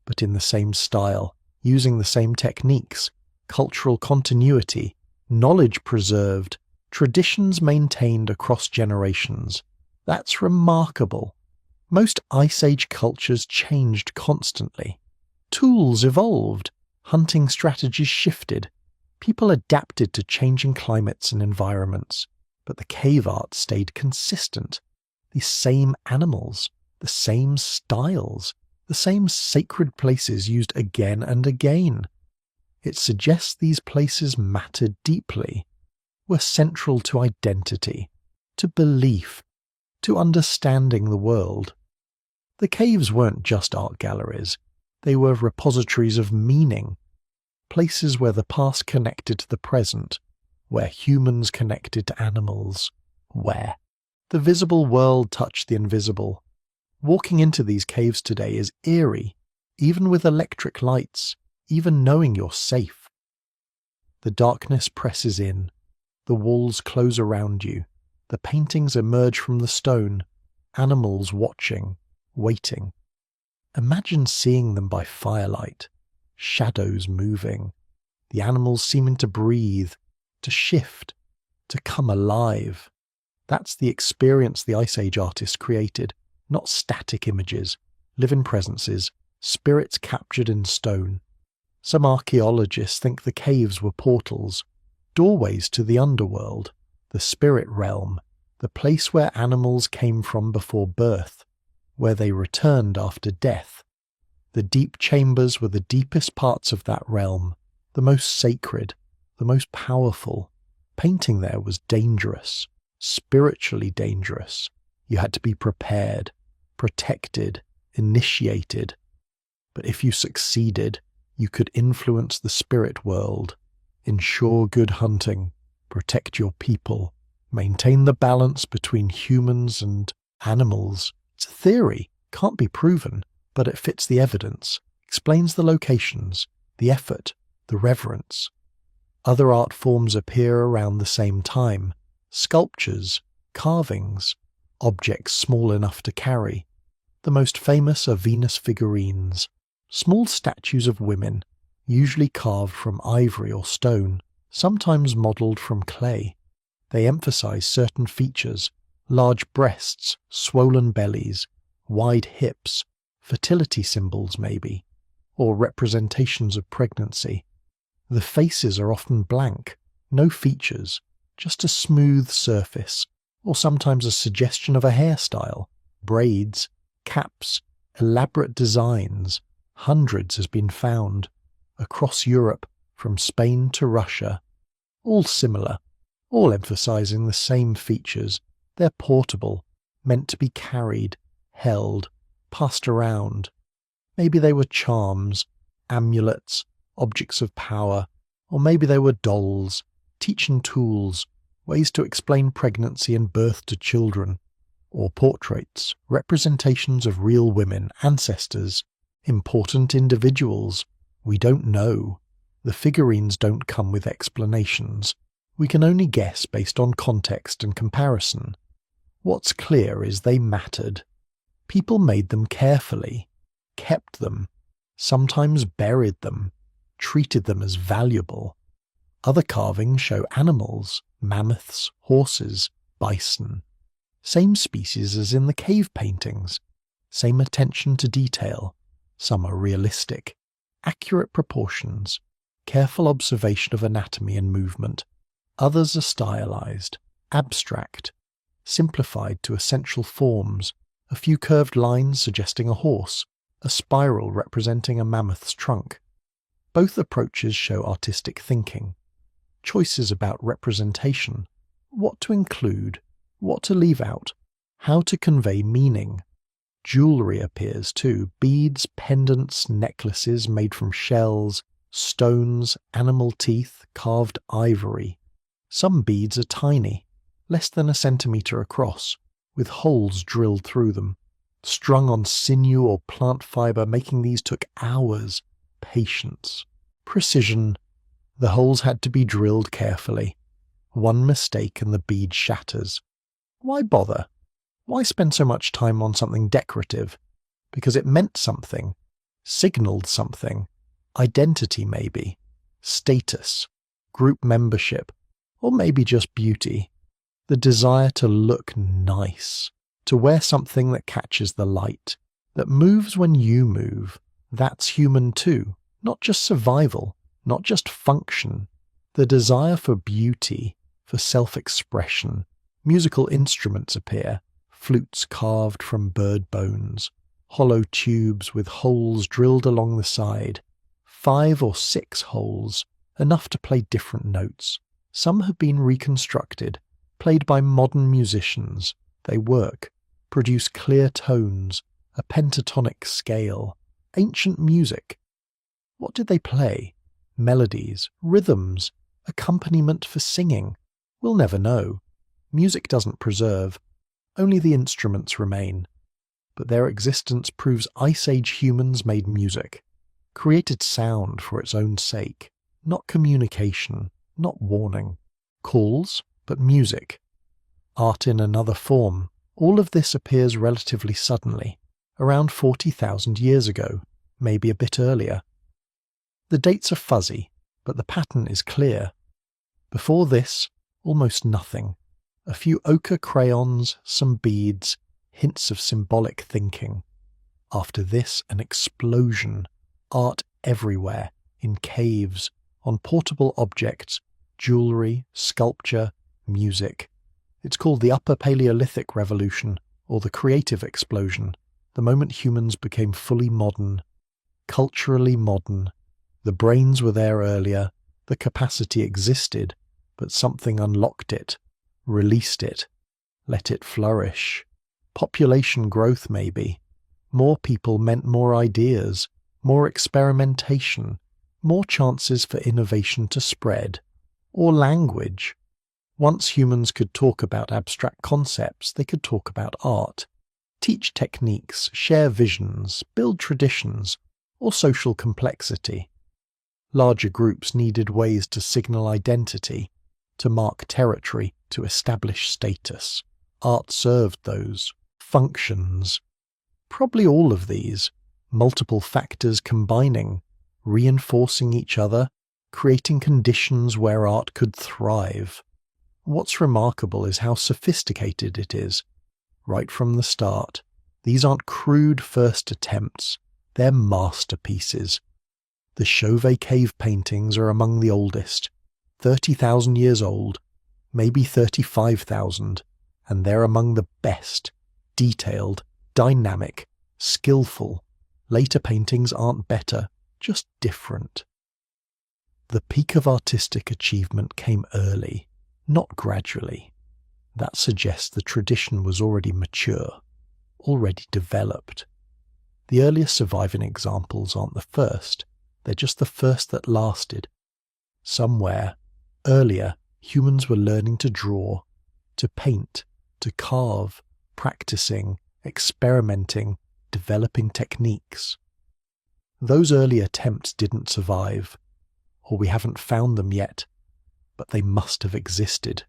but in the same style, using the same techniques, cultural continuity, knowledge preserved, traditions maintained across generations. That's remarkable. Most Ice Age cultures changed constantly. Tools evolved, hunting strategies shifted, people adapted to changing climates and environments, but the cave art stayed consistent. The same animals, the same styles, the same sacred places used again and again. It suggests these places mattered deeply, were central to identity, to belief, to understanding the world. The caves weren't just art galleries, they were repositories of meaning, places where the past connected to the present, where humans connected to animals, where the visible world touched the invisible. Walking into these caves today is eerie, even with electric lights, even knowing you're safe. The darkness presses in, the walls close around you, the paintings emerge from the stone, animals watching, waiting. Imagine seeing them by firelight, shadows moving, the animals seeming to breathe, to shift, to come alive. That's the experience the Ice Age artists created, not static images, living presences, spirits captured in stone. Some archaeologists think the caves were portals, doorways to the underworld, the spirit realm, the place where animals came from before birth, where they returned after death. The deep chambers were the deepest parts of that realm, the most sacred, the most powerful. Painting there was dangerous, spiritually dangerous. You had to be prepared, protected, initiated. But if you succeeded, you could influence the spirit world, ensure good hunting, protect your people, maintain the balance between humans and animals. It's a theory, can't be proven, but it fits the evidence, explains the locations, the effort, the reverence. Other art forms appear around the same time: sculptures, carvings, objects small enough to carry. The most famous are Venus figurines, small statues of women, usually carved from ivory or stone, sometimes modelled from clay. They emphasize certain features: large breasts, swollen bellies, wide hips, fertility symbols maybe, or representations of pregnancy. The faces are often blank, no features, just a smooth surface, or sometimes a suggestion of a hairstyle, braids, caps, elaborate designs. Hundreds has been found, across Europe, from Spain to Russia. All similar, all emphasizing the same features. They're portable, meant to be carried, held, passed around. Maybe they were charms, amulets, objects of power, or maybe they were dolls, teaching tools, ways to explain pregnancy and birth to children, or portraits, representations of real women, ancestors, important individuals, We don't know. The figurines don't come with explanations. We can only guess based on context and comparison. What's clear is they mattered. People made them carefully, kept them, sometimes buried them, treated them as valuable. Other carvings show animals, mammoths, horses, bison. Same species as in the cave paintings. Same attention to detail. Some are realistic. Accurate proportions. Careful observation of anatomy and movement. Others are stylized, abstract, simplified to essential forms, a few curved lines suggesting a horse, a spiral representing a mammoth's trunk. Both approaches show artistic thinking. Choices about representation, what to include, what to leave out, how to convey meaning. Jewellery appears too, beads, pendants, necklaces made from shells, stones, animal teeth, carved ivory. Some beads are tiny, less than a centimetre across, with holes drilled through them, strung on sinew or plant fibre, making these took hours, patience, precision. The holes had to be drilled carefully. One mistake and the bead shatters. Why bother? Why spend so much time on something decorative? Because it meant something, signalled something, identity maybe, status, group membership, or maybe just beauty. The desire to look nice, to wear something that catches the light, that moves when you move. That's human too, not just survival, not just function. The desire for beauty, for self-expression. Musical instruments appear, flutes carved from bird bones, hollow tubes with holes drilled along the side. 5 or 6 holes, enough to play different notes. Some have been reconstructed, played by modern musicians. They work, produce clear tones, a pentatonic scale, ancient music. What did they play? Melodies, rhythms, accompaniment for singing? We'll never know. Music doesn't preserve. Only the instruments remain. But their existence proves Ice Age humans made music, created sound for its own sake, not communication, not warning. Calls, but music. Art in another form. All of this appears relatively suddenly, around 40,000 years ago, maybe a bit earlier. The dates are fuzzy, but the pattern is clear. Before this, almost nothing. A few ochre crayons, some beads, hints of symbolic thinking. After this, an explosion. Art everywhere, in caves, on portable objects, jewellery, sculpture, music. It's called the Upper Paleolithic Revolution, or the Creative Explosion, the moment humans became fully modern, culturally modern. The brains were there earlier, the capacity existed, but something unlocked it, released it, let it flourish. Population growth maybe. More people meant more ideas, more experimentation, more chances for innovation to spread. Or language. Once humans could talk about abstract concepts, they could talk about art, teach techniques, share visions, build traditions, or social complexity. Larger groups needed ways to signal identity, to mark territory, to establish status. Art served those functions. Probably all of these, multiple factors combining, reinforcing each other, creating conditions where art could thrive. What's remarkable is how sophisticated it is. Right from the start, these aren't crude first attempts, they're masterpieces. The Chauvet cave paintings are among the oldest, 30,000 years old, maybe 35,000, and they're among the best, detailed, dynamic, skillful. Later paintings aren't better, just different. The peak of artistic achievement came early, not gradually. That suggests the tradition was already mature, already developed. The earliest surviving examples aren't the first, they're just the first that lasted. Somewhere, earlier, humans were learning to draw, to paint, to carve, practicing, experimenting, developing techniques. Those early attempts didn't survive, or we haven't found them yet, but they must have existed.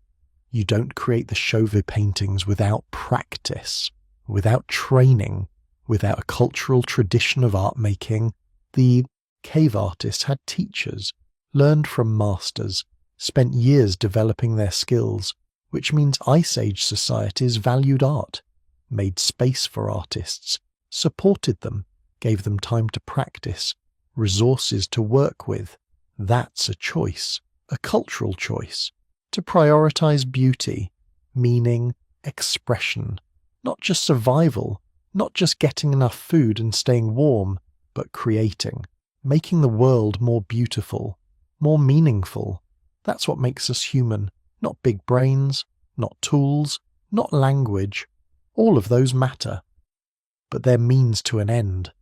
You don't create the Chauvet paintings without practice, without training, without a cultural tradition of art making. The cave artists had teachers, learned from masters, spent years developing their skills, which means Ice Age societies valued art, made space for artists, supported them, gave them time to practice, resources to work with. That's a choice, a cultural choice, to prioritize beauty, meaning, expression, not just survival, not just getting enough food and staying warm, but creating, making the world more beautiful, more meaningful. That's what makes us human, not big brains, not tools, not language. All of those matter. But they're means to an end.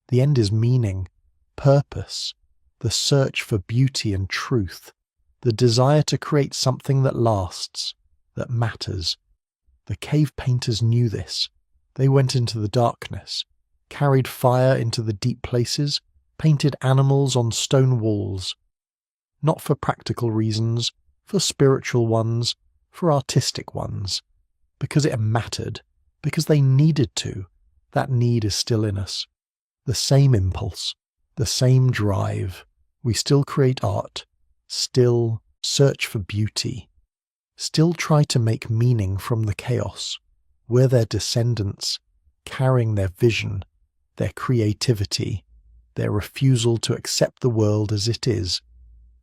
The end is meaning, purpose, the search for beauty and truth, the desire to create something that lasts, that matters. The cave painters knew this. They went into the darkness, carried fire into the deep places, painted animals on stone walls. Not for practical reasons, for spiritual ones, for artistic ones. Because it mattered, because they needed to. That need is still in us. The same impulse, the same drive. We still create art, still search for beauty, still try to make meaning from the chaos. We're their descendants, carrying their vision, their creativity, their refusal to accept the world as it is,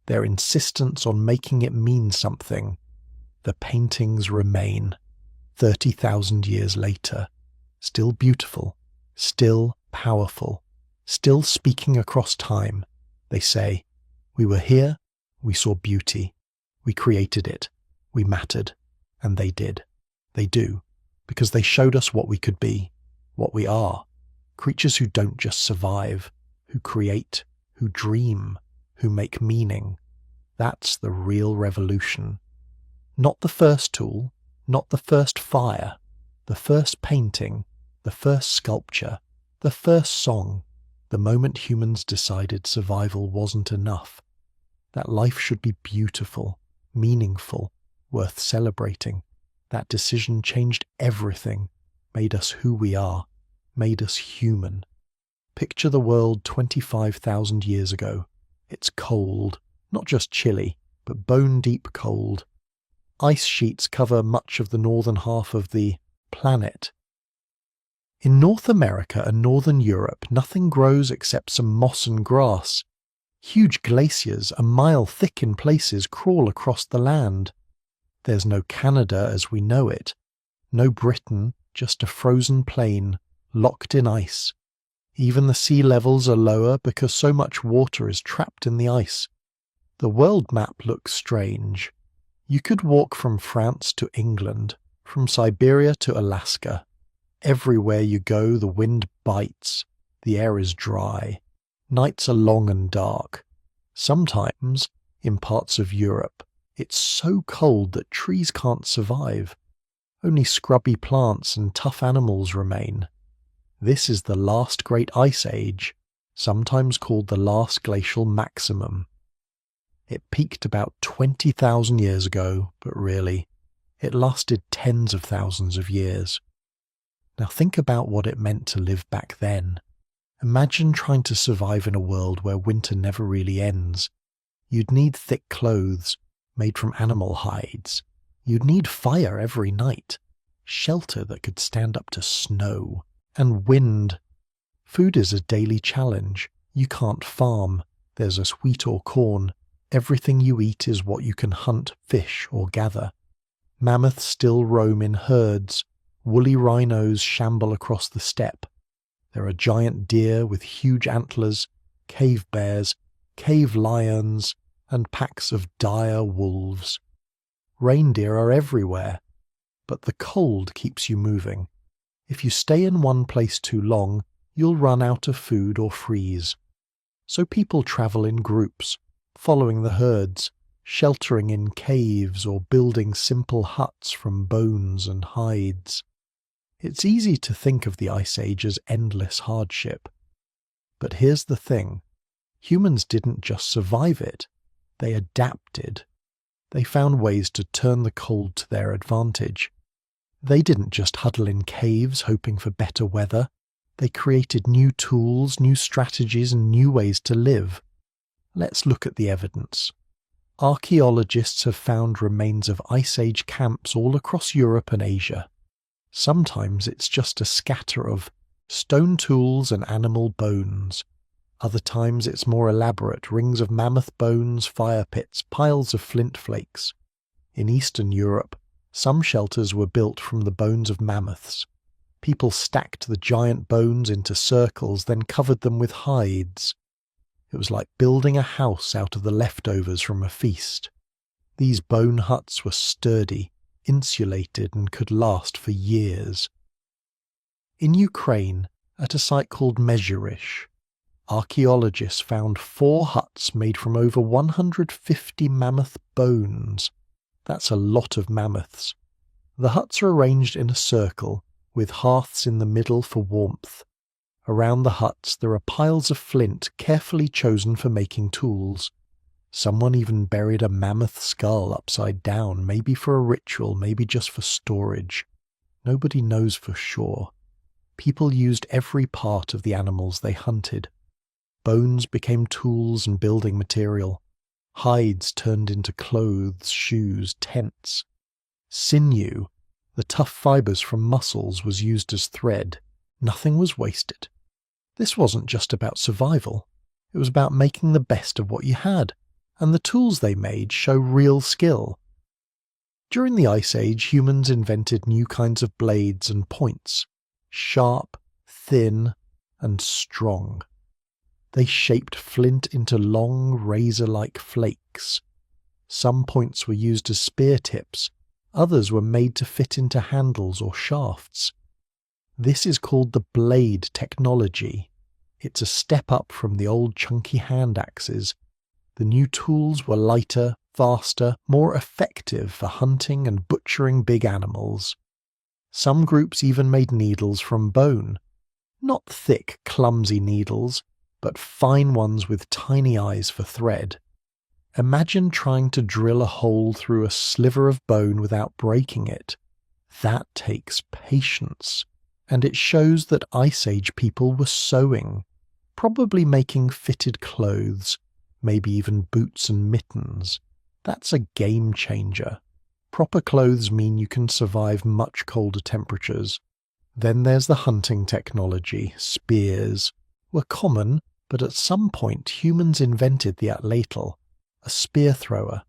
their insistence on making it mean something. The paintings remain, 30,000 years later, still beautiful, still powerful, still speaking across time. They say, we were here, we saw beauty, we created it, we mattered, and they did. They do, because they showed us what we could be, what we are, creatures who don't just survive, who create, who dream, who make meaning. That's the real revolution. Not the first tool, not the first fire, the first painting, the first sculpture, the first song, the moment humans decided survival wasn't enough, that life should be beautiful, meaningful, worth celebrating. That decision changed everything, made us who we are, made us human. Picture the world 25,000 years ago. It's cold, not just chilly, but bone-deep cold. Ice sheets cover much of the northern half of the planet. In North America and Northern Europe, nothing grows except some moss and grass. Huge glaciers, a mile thick in places, crawl across the land. There's no Canada as we know it, no Britain, just a frozen plain, locked in ice. Even the sea levels are lower because so much water is trapped in the ice. The world map looks strange. You could walk from France to England, from Siberia to Alaska. Everywhere you go, the wind bites, the air is dry, nights are long and dark. Sometimes, in parts of Europe, it's so cold that trees can't survive. Only scrubby plants and tough animals remain. This is the last great ice age, sometimes called the last glacial maximum. It peaked about 20,000 years ago, but really, it lasted tens of thousands of years. Now think about what it meant to live back then. Imagine trying to survive in a world where winter never really ends. You'd need thick clothes, made from animal hides. You'd need fire every night, shelter that could stand up to snow, and wind. Food is a daily challenge. You can't farm. There's a wheat or corn. Everything you eat is what you can hunt, fish, or gather. Mammoths still roam in herds. Woolly rhinos shamble across the steppe. There are giant deer with huge antlers, cave bears, cave lions, and packs of dire wolves. Reindeer are everywhere, but the cold keeps you moving. If you stay in one place too long, you'll run out of food or freeze. So people travel in groups, following the herds, sheltering in caves or building simple huts from bones and hides. It's easy to think of the Ice Age as endless hardship. But here's the thing. Humans didn't just survive it. They adapted. They found ways to turn the cold to their advantage. They didn't just huddle in caves hoping for better weather. They created new tools, new strategies, and new ways to live. Let's look at the evidence. Archaeologists have found remains of Ice Age camps all across Europe and Asia. Sometimes it's just a scatter of stone tools and animal bones. Other times it's more elaborate, rings of mammoth bones, fire pits, piles of flint flakes. In Eastern Europe, some shelters were built from the bones of mammoths. People stacked the giant bones into circles, then covered them with hides. It was like building a house out of the leftovers from a feast. These bone huts were sturdy, insulated, and could last for years. In Ukraine, at a site called Mezhirish, archaeologists found 4 huts made from over 150 mammoth bones. That's a lot of mammoths. The huts are arranged in a circle, with hearths in the middle for warmth. Around the huts there are piles of flint carefully chosen for making tools. Someone even buried a mammoth skull upside down, maybe for a ritual, maybe just for storage. Nobody knows for sure. People used every part of the animals they hunted. Bones became tools and building material. Hides turned into clothes, shoes, tents. Sinew, the tough fibers from muscles, was used as thread. Nothing was wasted. This wasn't just about survival. It was about making the best of what you had, and the tools they made show real skill. During the Ice Age, humans invented new kinds of blades and points, sharp, thin, and strong. They shaped flint into long, razor-like flakes. Some points were used as spear tips, others were made to fit into handles or shafts. This is called the blade technology. It's a step up from the old chunky hand axes. The new tools were lighter, faster, more effective for hunting and butchering big animals. Some groups even made needles from bone. Not thick, clumsy needles, but fine ones with tiny eyes for thread. Imagine trying to drill a hole through a sliver of bone without breaking it. That takes patience. And it shows that Ice Age people were sewing, probably making fitted clothes, maybe even boots and mittens. That's a game changer. Proper clothes mean you can survive much colder temperatures. Then there's the hunting technology. Spears were common, but at some point humans invented the atlatl, a spear thrower.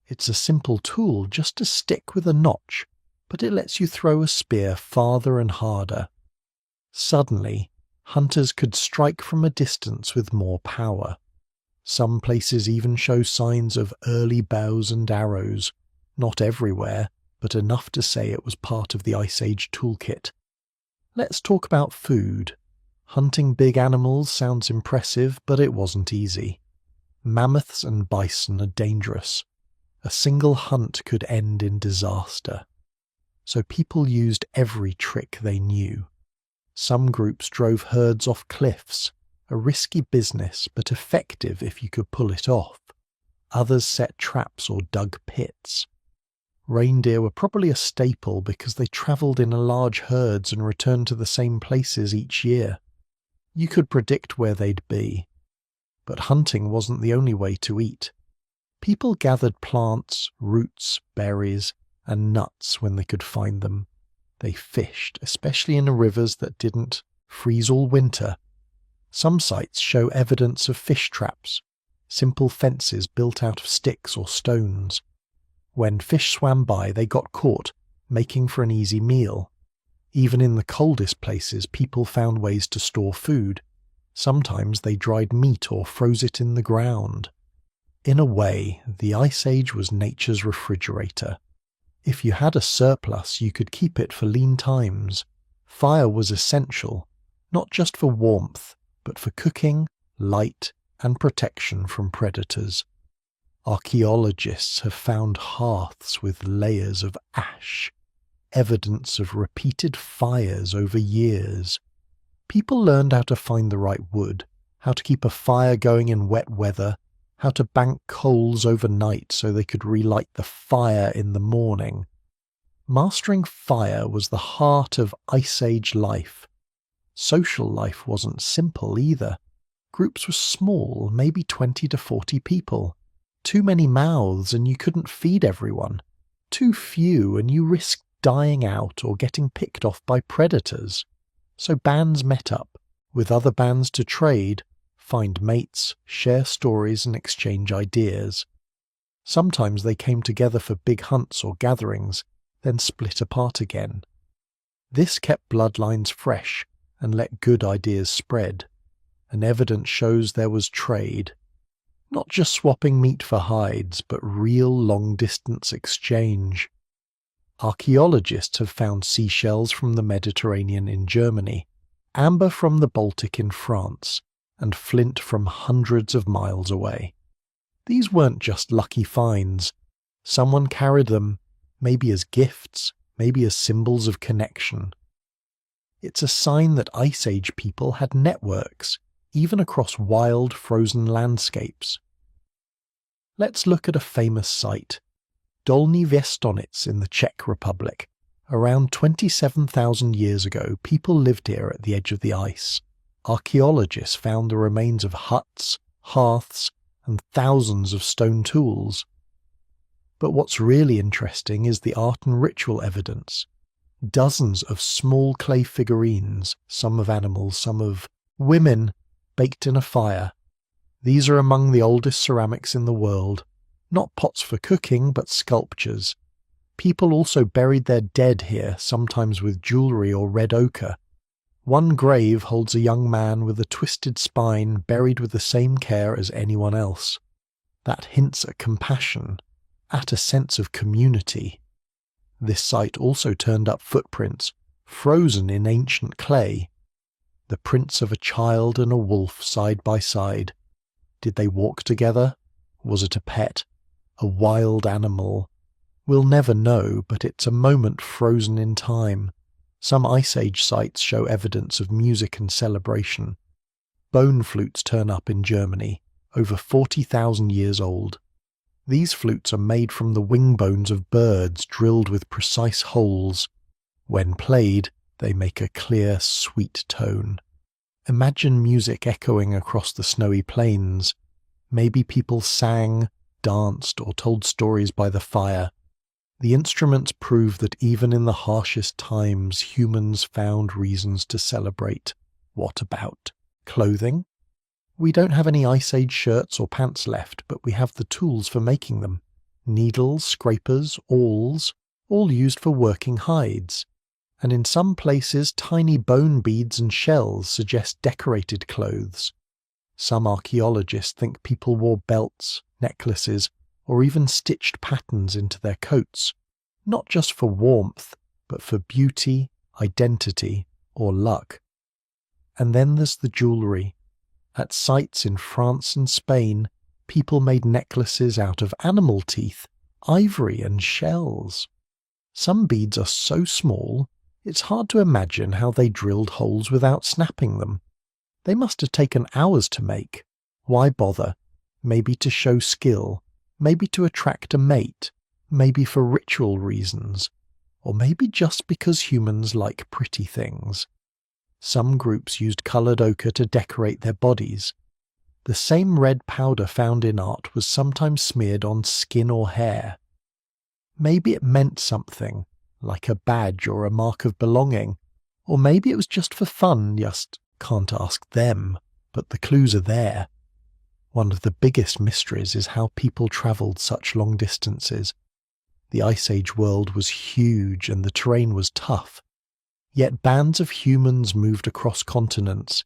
It's a simple tool, just a stick with a notch, but it lets you throw a spear farther and harder. Suddenly, hunters could strike from a distance with more power. Some places even show signs of early bows and arrows, not everywhere, but enough to say it was part of the Ice Age toolkit. Let's talk about food. Hunting big animals sounds impressive, but it wasn't easy. Mammoths and bison are dangerous. A single hunt could end in disaster. So people used every trick they knew. Some groups drove herds off cliffs, a risky business but effective if you could pull it off. Others set traps or dug pits. Reindeer were probably a staple because they travelled in large herds and returned to the same places each year. You could predict where they'd be. But hunting wasn't the only way to eat. People gathered plants, roots, berries, and nuts when they could find them. They fished, especially in rivers that didn't freeze all winter. Some sites show evidence of fish traps, simple fences built out of sticks or stones. When fish swam by, they got caught, making for an easy meal. Even in the coldest places, people found ways to store food. Sometimes they dried meat or froze it in the ground. In a way, the Ice Age was nature's refrigerator. If you had a surplus, you could keep it for lean times. Fire was essential, not just for warmth, but for cooking, light, and protection from predators. Archaeologists have found hearths with layers of ash, evidence of repeated fires over years. People learned how to find the right wood, how to keep a fire going in wet weather, how to bank coals overnight so they could relight the fire in the morning. Mastering fire was the heart of Ice Age life. Social life wasn't simple either. Groups were small, maybe 20 to 40 people. Too many mouths and you couldn't feed everyone. Too few and you risked dying out or getting picked off by predators. So bands met up, with other bands to trade, find mates, share stories and exchange ideas. Sometimes they came together for big hunts or gatherings, then split apart again. This kept bloodlines fresh and let good ideas spread, and evidence shows there was trade. Not just swapping meat for hides, but real long-distance exchange. Archaeologists have found seashells from the Mediterranean in Germany, amber from the Baltic in France, and flint from hundreds of miles away. These weren't just lucky finds. Someone carried them, maybe as gifts, maybe as symbols of connection. It's a sign that Ice Age people had networks, even across wild, frozen landscapes. Let's look at a famous site, Dolní Věstonice in the Czech Republic. Around 27,000 years ago, people lived here at the edge of the ice. Archaeologists found the remains of huts, hearths, and thousands of stone tools. But what's really interesting is the art and ritual evidence. Dozens of small clay figurines, some of animals, some of women, baked in a fire. These are among the oldest ceramics in the world, not pots for cooking, but sculptures. People also buried their dead here, sometimes with jewellery or red ochre. One grave holds a young man with a twisted spine buried with the same care as anyone else. That hints at compassion, at a sense of community. This site also turned up footprints, frozen in ancient clay. The prints of a child and a wolf side by side. Did they walk together? Was it a pet? A wild animal? We'll never know, but it's a moment frozen in time. Some Ice Age sites show evidence of music and celebration. Bone flutes turn up in Germany, over 40,000 years old. These flutes are made from the wing bones of birds drilled with precise holes. When played, they make a clear, sweet tone. Imagine music echoing across the snowy plains. Maybe people sang, danced, or told stories by the fire. The instruments prove that even in the harshest times, humans found reasons to celebrate. What about clothing? We don't have any Ice Age shirts or pants left, but we have the tools for making them. Needles, scrapers, awls, all used for working hides. And in some places, tiny bone beads and shells suggest decorated clothes. Some archaeologists think people wore belts, necklaces, or even stitched patterns into their coats, not just for warmth, but for beauty, identity, or luck. And then there's the jewellery. At sites in France and Spain, people made necklaces out of animal teeth, ivory, and shells. Some beads are so small, it's hard to imagine how they drilled holes without snapping them. They must have taken hours to make. Why bother? Maybe to show skill, maybe to attract a mate, maybe for ritual reasons, or maybe just because humans like pretty things. Some groups used coloured ochre to decorate their bodies. The same red powder found in art was sometimes smeared on skin or hair. Maybe it meant something, like a badge or a mark of belonging, or maybe it was just for fun, just can't ask them, but the clues are there. One of the biggest mysteries is how people travelled such long distances. The Ice Age world was huge and the terrain was tough. Yet bands of humans moved across continents.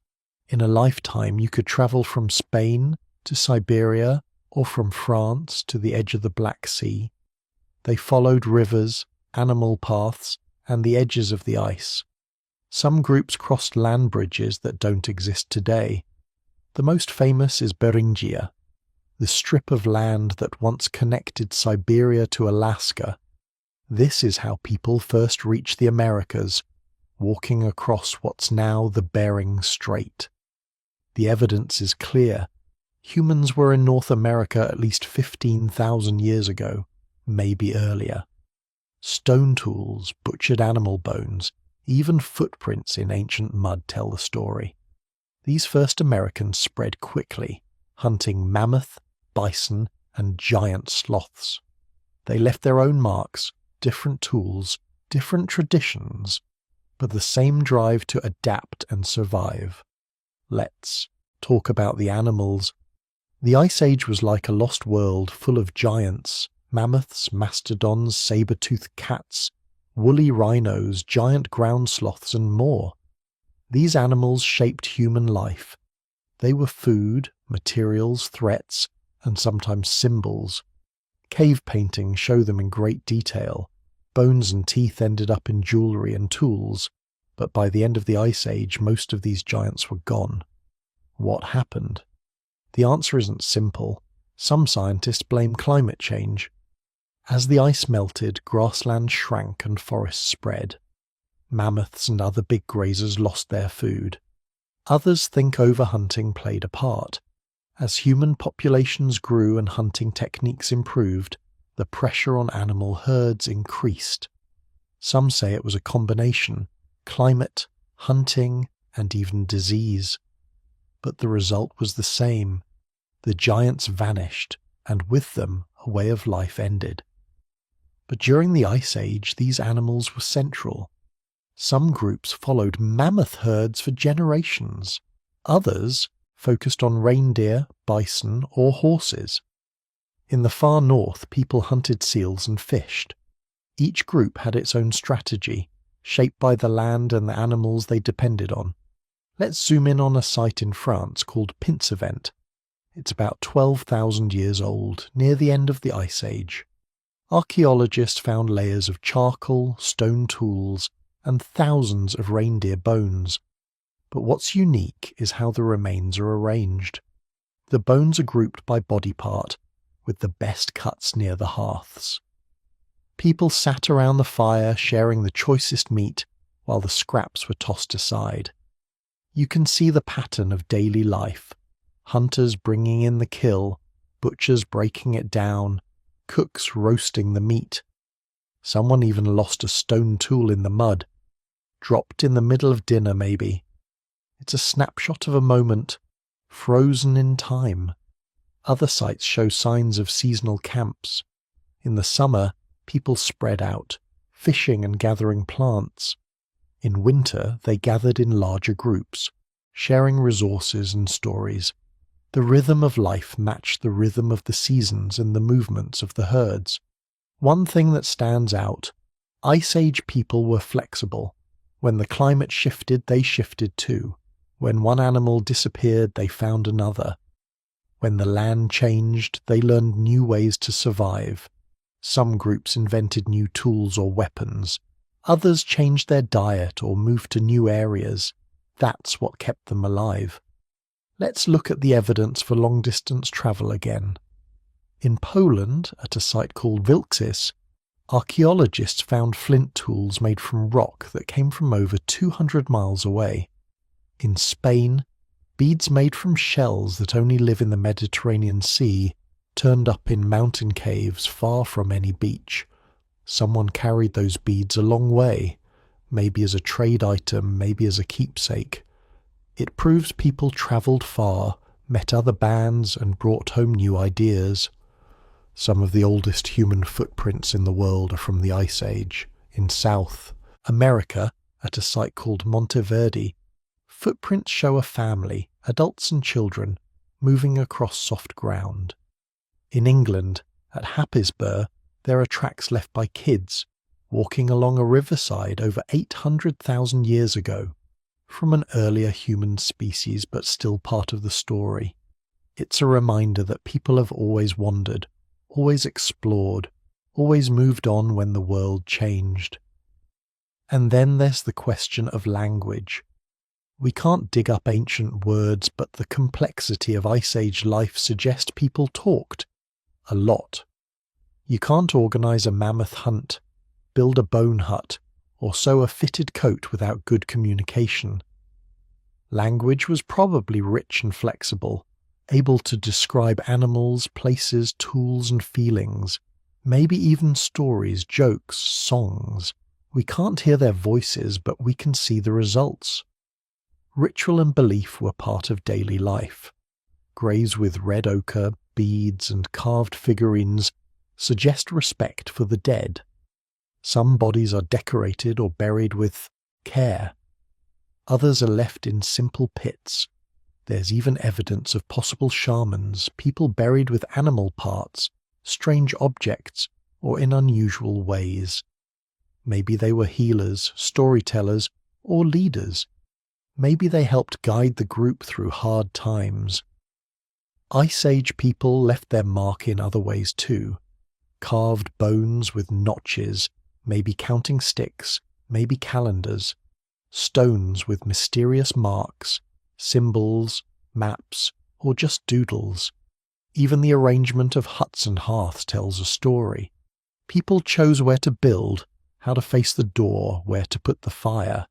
In a lifetime you could travel from Spain to Siberia or from France to the edge of the Black Sea. They followed rivers, animal paths, and the edges of the ice. Some groups crossed land bridges that don't exist today. The most famous is Beringia, the strip of land that once connected Siberia to Alaska. This is how people first reached the Americas, walking across what's now the Bering Strait. The evidence is clear. Humans were in North America at least 15,000 years ago, maybe earlier. Stone tools, butchered animal bones, even footprints in ancient mud tell the story. These first Americans spread quickly, hunting mammoth, bison, and giant sloths. They left their own marks, different tools, different traditions, but the same drive to adapt and survive. Let's talk about the animals. The Ice Age was like a lost world full of giants, mammoths, mastodons, saber-toothed cats, woolly rhinos, giant ground sloths, and more. These animals shaped human life. They were food, materials, threats, and sometimes symbols. Cave paintings show them in great detail. Bones and teeth ended up in jewelry and tools, but by the end of the Ice Age, most of these giants were gone. What happened? The answer isn't simple. Some scientists blame climate change. As the ice melted, grassland shrank and forests spread. Mammoths and other big grazers lost their food. Others think overhunting played a part. As human populations grew and hunting techniques improved, the pressure on animal herds increased. Some say it was a combination: climate, hunting, and even disease. But the result was the same. The giants vanished, and with them a way of life ended. But during the Ice Age, these animals were central. Some groups followed mammoth herds for generations. Others focused on reindeer, bison, or horses. In the far north, people hunted seals and fished. Each group had its own strategy, shaped by the land and the animals they depended on. Let's zoom in on a site in France called Pinsevent. It's about 12,000 years old, near the end of the Ice Age. Archaeologists found layers of charcoal, stone tools, and thousands of reindeer bones. But what's unique is how the remains are arranged. The bones are grouped by body part, with the best cuts near the hearths. People sat around the fire sharing the choicest meat while the scraps were tossed aside. You can see the pattern of daily life: hunters bringing in the kill, butchers breaking it down, cooks roasting the meat. Someone even lost a stone tool in the mud, dropped in the middle of dinner maybe. It's a snapshot of a moment, frozen in time. Other sites show signs of seasonal camps. In the summer, people spread out, fishing and gathering plants. In winter, they gathered in larger groups, sharing resources and stories. The rhythm of life matched the rhythm of the seasons and the movements of the herds. One thing that stands out: Ice Age people were flexible. When the climate shifted, they shifted too. When one animal disappeared, they found another. When the land changed, they learned new ways to survive. Some groups invented new tools or weapons. Others changed their diet or moved to new areas. That's what kept them alive. Let's look at the evidence for long-distance travel again. In Poland, at a site called Wilczys, archaeologists found flint tools made from rock that came from over 200 miles away. In Spain, beads made from shells that only live in the Mediterranean Sea turned up in mountain caves far from any beach. Someone carried those beads a long way, maybe as a trade item, maybe as a keepsake. It proves people travelled far, met other bands, and brought home new ideas. Some of the oldest human footprints in the world are from the Ice Age. In South America, at a site called Monteverde, footprints show a family, adults and children, moving across soft ground. In England, at Happisburgh, there are tracks left by kids, walking along a riverside over 800,000 years ago, from an earlier human species but still part of the story. It's a reminder that people have always wandered, always explored, always moved on when the world changed. And then there's the question of language. We can't dig up ancient words, but the complexity of Ice Age life suggests people talked. A lot. You can't organise a mammoth hunt, build a bone hut, or sew a fitted coat without good communication. Language was probably rich and flexible, able to describe animals, places, tools, and feelings, maybe even stories, jokes, songs. We can't hear their voices, but we can see the results. Ritual and belief were part of daily life. Graves with red ochre, beads, and carved figurines suggest respect for the dead. Some bodies are decorated or buried with care. Others are left in simple pits. There's even evidence of possible shamans, people buried with animal parts, strange objects, or in unusual ways. Maybe they were healers, storytellers, or leaders. Maybe they helped guide the group through hard times. Ice Age people left their mark in other ways too. Carved bones with notches, maybe counting sticks, maybe calendars. Stones with mysterious marks, symbols, maps, or just doodles. Even the arrangement of huts and hearths tells a story. People chose where to build, how to face the door, where to put the fire.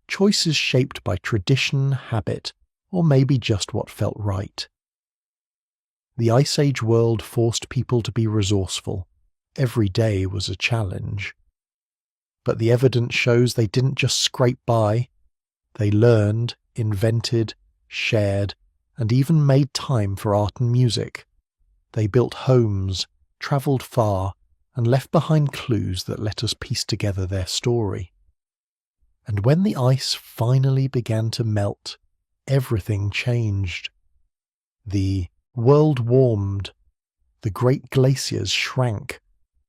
Choices shaped by tradition, habit, or maybe just what felt right. The Ice Age world forced people to be resourceful. Every day was a challenge. But the evidence shows they didn't just scrape by. They learned, invented, shared, and even made time for art and music. They built homes, travelled far, and left behind clues that let us piece together their story. And when the ice finally began to melt, everything changed. The world warmed. The great glaciers shrank.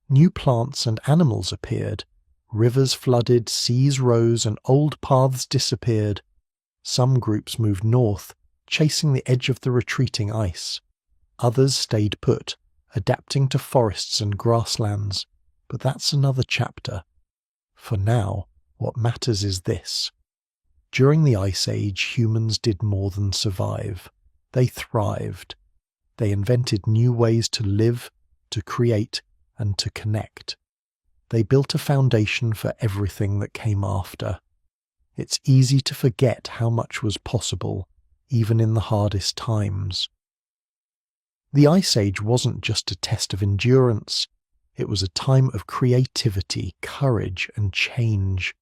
New plants and animals appeared. Rivers flooded, seas rose, and old paths disappeared. Some groups moved north, chasing the edge of the retreating ice. Others stayed put, adapting to forests and grasslands. But that's another chapter. For now, what matters is this. During the Ice Age, humans did more than survive. They thrived. They invented new ways to live, to create, and to connect. They built a foundation for everything that came after. It's easy to forget how much was possible, even in the hardest times. The Ice Age wasn't just a test of endurance. It was a time of creativity, courage, and change.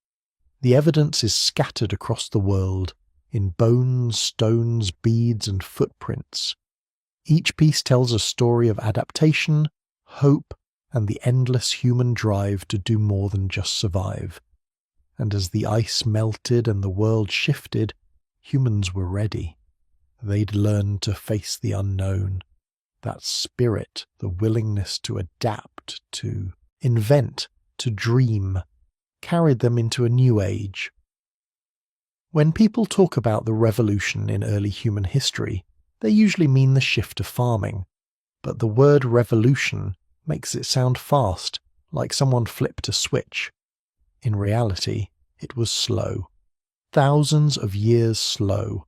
The evidence is scattered across the world, in bones, stones, beads, and footprints. Each piece tells a story of adaptation, hope, and the endless human drive to do more than just survive. And as the ice melted and the world shifted, humans were ready. They'd learned to face the unknown. That spirit, the willingness to adapt, to invent, to dream, carried them into a new age. When people talk about the revolution in early human history, they usually mean the shift to farming. But the word revolution makes it sound fast, like someone flipped a switch. In reality, it was slow. Thousands of years slow.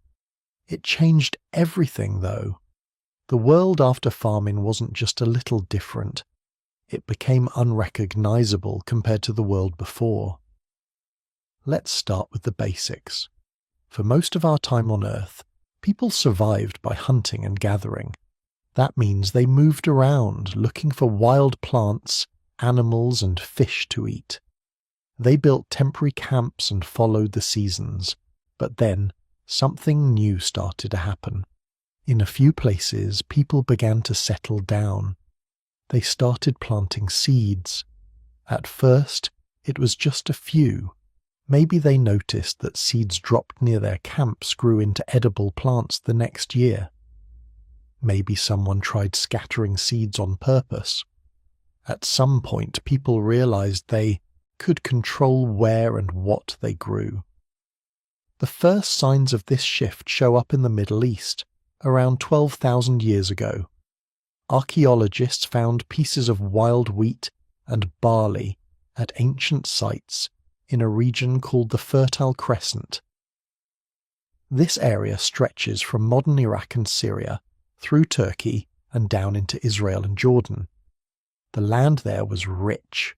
It changed everything, though. The world after famine wasn't just a little different. It became unrecognizable compared to the world before. Let's start with the basics. For most of our time on Earth, people survived by hunting and gathering. That means they moved around looking for wild plants, animals, and fish to eat. They built temporary camps and followed the seasons. But then, something new started to happen. In a few places, people began to settle down. They started planting seeds. At first, it was just a few. Maybe they noticed that seeds dropped near their camps grew into edible plants the next year. Maybe someone tried scattering seeds on purpose. At some point, people realized they could control where and what they grew. The first signs of this shift show up in the Middle East, around 12,000 years ago. Archaeologists found pieces of wild wheat and barley at ancient sites in a region called the Fertile Crescent. This area stretches from modern Iraq and Syria through Turkey and down into Israel and Jordan. The land there was rich.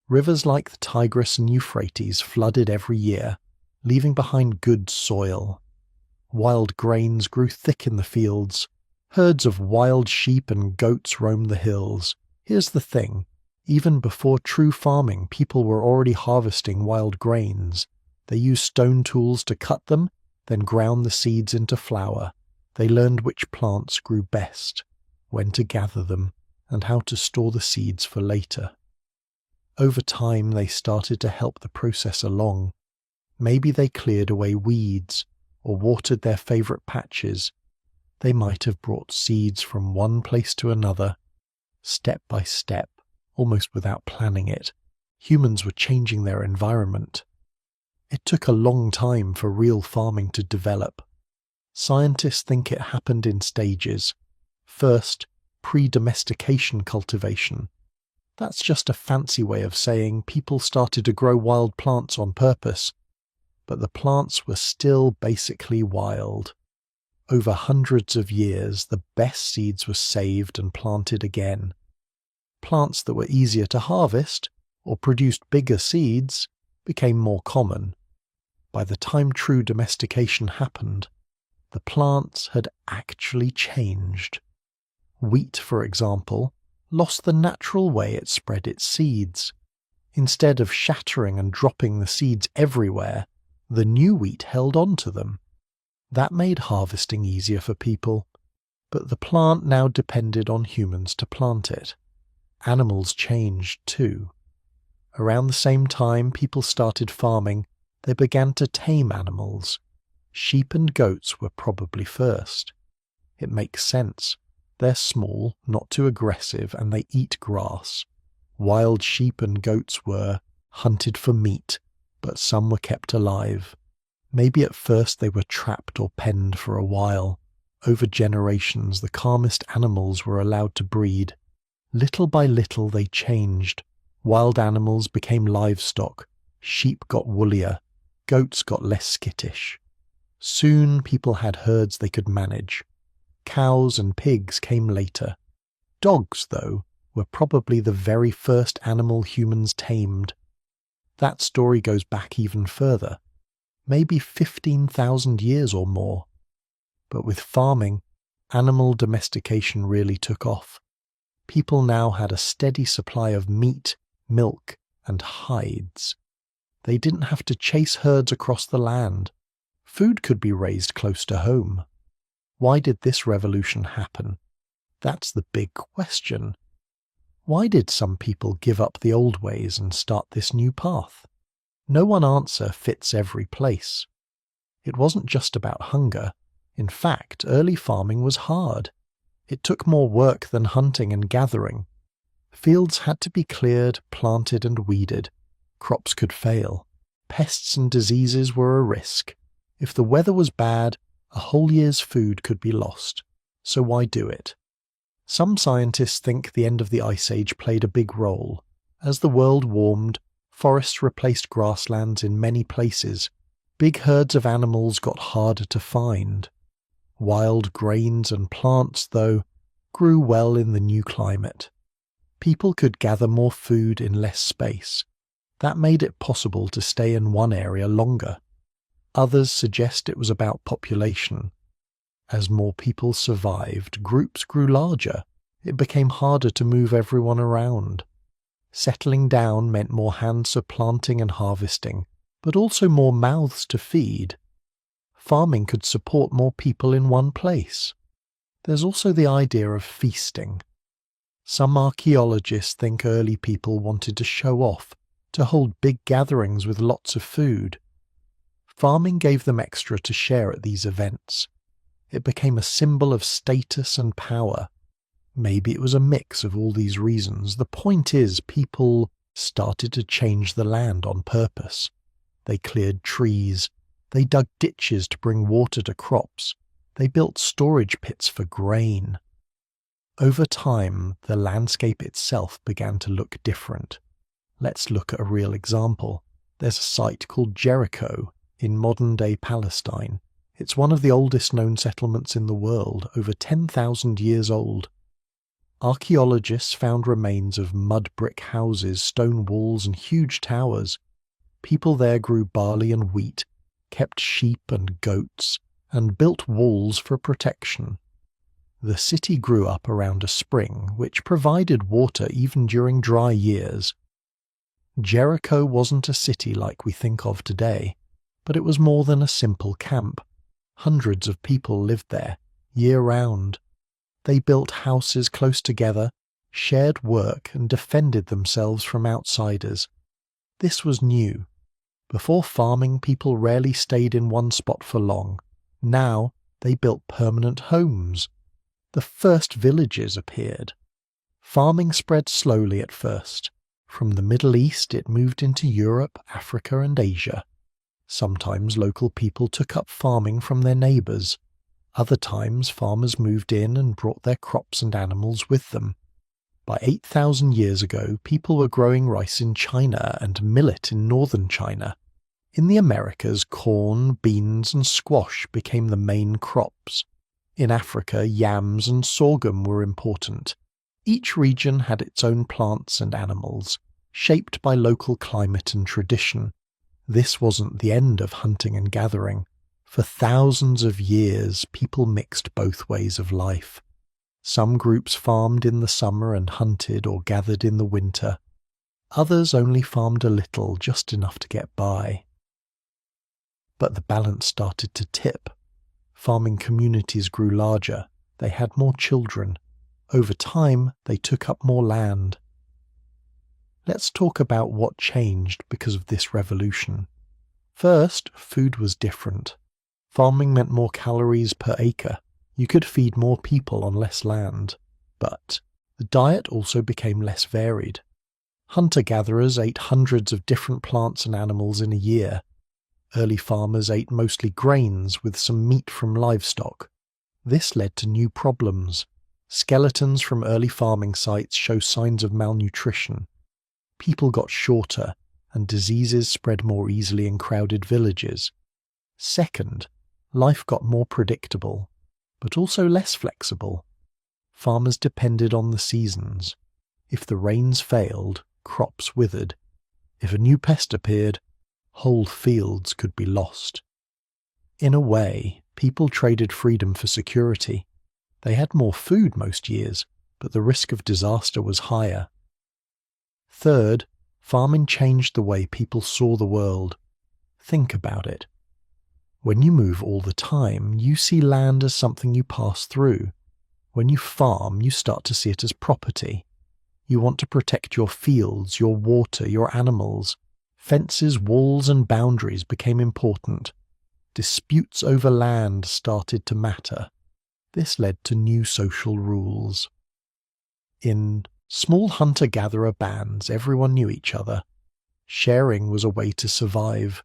Rivers like the Tigris and Euphrates flooded every year, leaving behind good soil. Wild grains grew thick in the fields. Herds of wild sheep and goats roamed the hills. Here's the thing. Even before true farming, people were already harvesting wild grains. They used stone tools to cut them, then ground the seeds into flour. They learned which plants grew best, when to gather them, and how to store the seeds for later. Over time, they started to help the process along. Maybe they cleared away weeds, or watered their favorite patches. They might have brought seeds from one place to another. Step by step, almost without planning it, humans were changing their environment. It took a long time for real farming to develop. Scientists think it happened in stages. First, pre-domestication cultivation. That's just a fancy way of saying people started to grow wild plants on purpose, but the plants were still basically wild. Over hundreds of years, the best seeds were saved and planted again. Plants that were easier to harvest, or produced bigger seeds, became more common. By the time true domestication happened, the plants had actually changed. Wheat, for example, lost the natural way it spread its seeds. Instead of shattering and dropping the seeds everywhere, the new wheat held on to them. That made harvesting easier for people, but the plant now depended on humans to plant it. Animals changed too. Around the same time people started farming, they began to tame animals. Sheep and goats were probably first. It makes sense. They're small, not too aggressive, and they eat grass. Wild sheep and goats were hunted for meat, but some were kept alive. Maybe at first they were trapped or penned for a while. Over generations, the calmest animals were allowed to breed. Little by little they changed. Wild animals became livestock. Sheep got woollier. Goats got less skittish. Soon people had herds they could manage. Cows and pigs came later. Dogs, though, were probably the very first animal humans tamed. That story goes back even further, maybe 15,000 years or more. But with farming, animal domestication really took off. People now had a steady supply of meat, milk, and hides. They didn't have to chase herds across the land. Food could be raised close to home. Why did this revolution happen? That's the big question. Why did some people give up the old ways and start this new path? No one answer fits every place. It wasn't just about hunger. In fact, early farming was hard. It took more work than hunting and gathering. Fields had to be cleared, planted, and weeded. Crops could fail. Pests and diseases were a risk. If the weather was bad, a whole year's food could be lost. So why do it? Some scientists think the end of the Ice Age played a big role. As the world warmed, forests replaced grasslands in many places. Big herds of animals got harder to find. Wild grains and plants, though, grew well in the new climate. People could gather more food in less space. That made it possible to stay in one area longer. Others suggest it was about population. As more people survived, groups grew larger. It became harder to move everyone around. Settling down meant more hands for planting and harvesting, but also more mouths to feed. Farming could support more people in one place. There's also the idea of feasting. Some archaeologists think early people wanted to show off, to hold big gatherings with lots of food. Farming gave them extra to share at these events. It became a symbol of status and power. Maybe it was a mix of all these reasons. The point is, people started to change the land on purpose. They cleared trees. They dug ditches to bring water to crops. They built storage pits for grain. Over time, the landscape itself began to look different. Let's look at a real example. There's a site called Jericho in modern-day Palestine. It's one of the oldest known settlements in the world, over 10,000 years old. Archaeologists found remains of mud brick houses, stone walls, and huge towers. People there grew barley and wheat, kept sheep and goats, and built walls for protection. The city grew up around a spring, which provided water even during dry years. Jericho wasn't a city like we think of today, but it was more than a simple camp. Hundreds of people lived there, year-round. They built houses close together, shared work, and defended themselves from outsiders. This was new. Before farming, people rarely stayed in one spot for long. Now, they built permanent homes. The first villages appeared. Farming spread slowly at first. From the Middle East, it moved into Europe, Africa, and Asia. Sometimes local people took up farming from their neighbours. Other times, farmers moved in and brought their crops and animals with them. By 8,000 years ago, people were growing rice in China and millet in northern China. In the Americas, corn, beans, and squash became the main crops. In Africa, yams and sorghum were important. Each region had its own plants and animals, shaped by local climate and tradition. This wasn't the end of hunting and gathering. For thousands of years, people mixed both ways of life. Some groups farmed in the summer and hunted or gathered in the winter. Others only farmed a little, just enough to get by. But the balance started to tip. Farming communities grew larger. They had more children. Over time, they took up more land. Let's talk about what changed because of this revolution. First, food was different. Farming meant more calories per acre. You could feed more people on less land. But the diet also became less varied. Hunter-gatherers ate hundreds of different plants and animals in a year. Early farmers ate mostly grains with some meat from livestock. This led to new problems. Skeletons from early farming sites show signs of malnutrition. People got shorter, and diseases spread more easily in crowded villages. Second, life got more predictable, but also less flexible. Farmers depended on the seasons. If the rains failed, crops withered. If a new pest appeared, whole fields could be lost. In a way, people traded freedom for security. They had more food most years, but the risk of disaster was higher. Third, farming changed the way people saw the world. Think about it. When you move all the time, you see land as something you pass through. When you farm, you start to see it as property. You want to protect your fields, your water, your animals. Fences, walls, and boundaries became important. Disputes over land started to matter. This led to new social rules. In small hunter-gatherer bands, everyone knew each other. Sharing was a way to survive.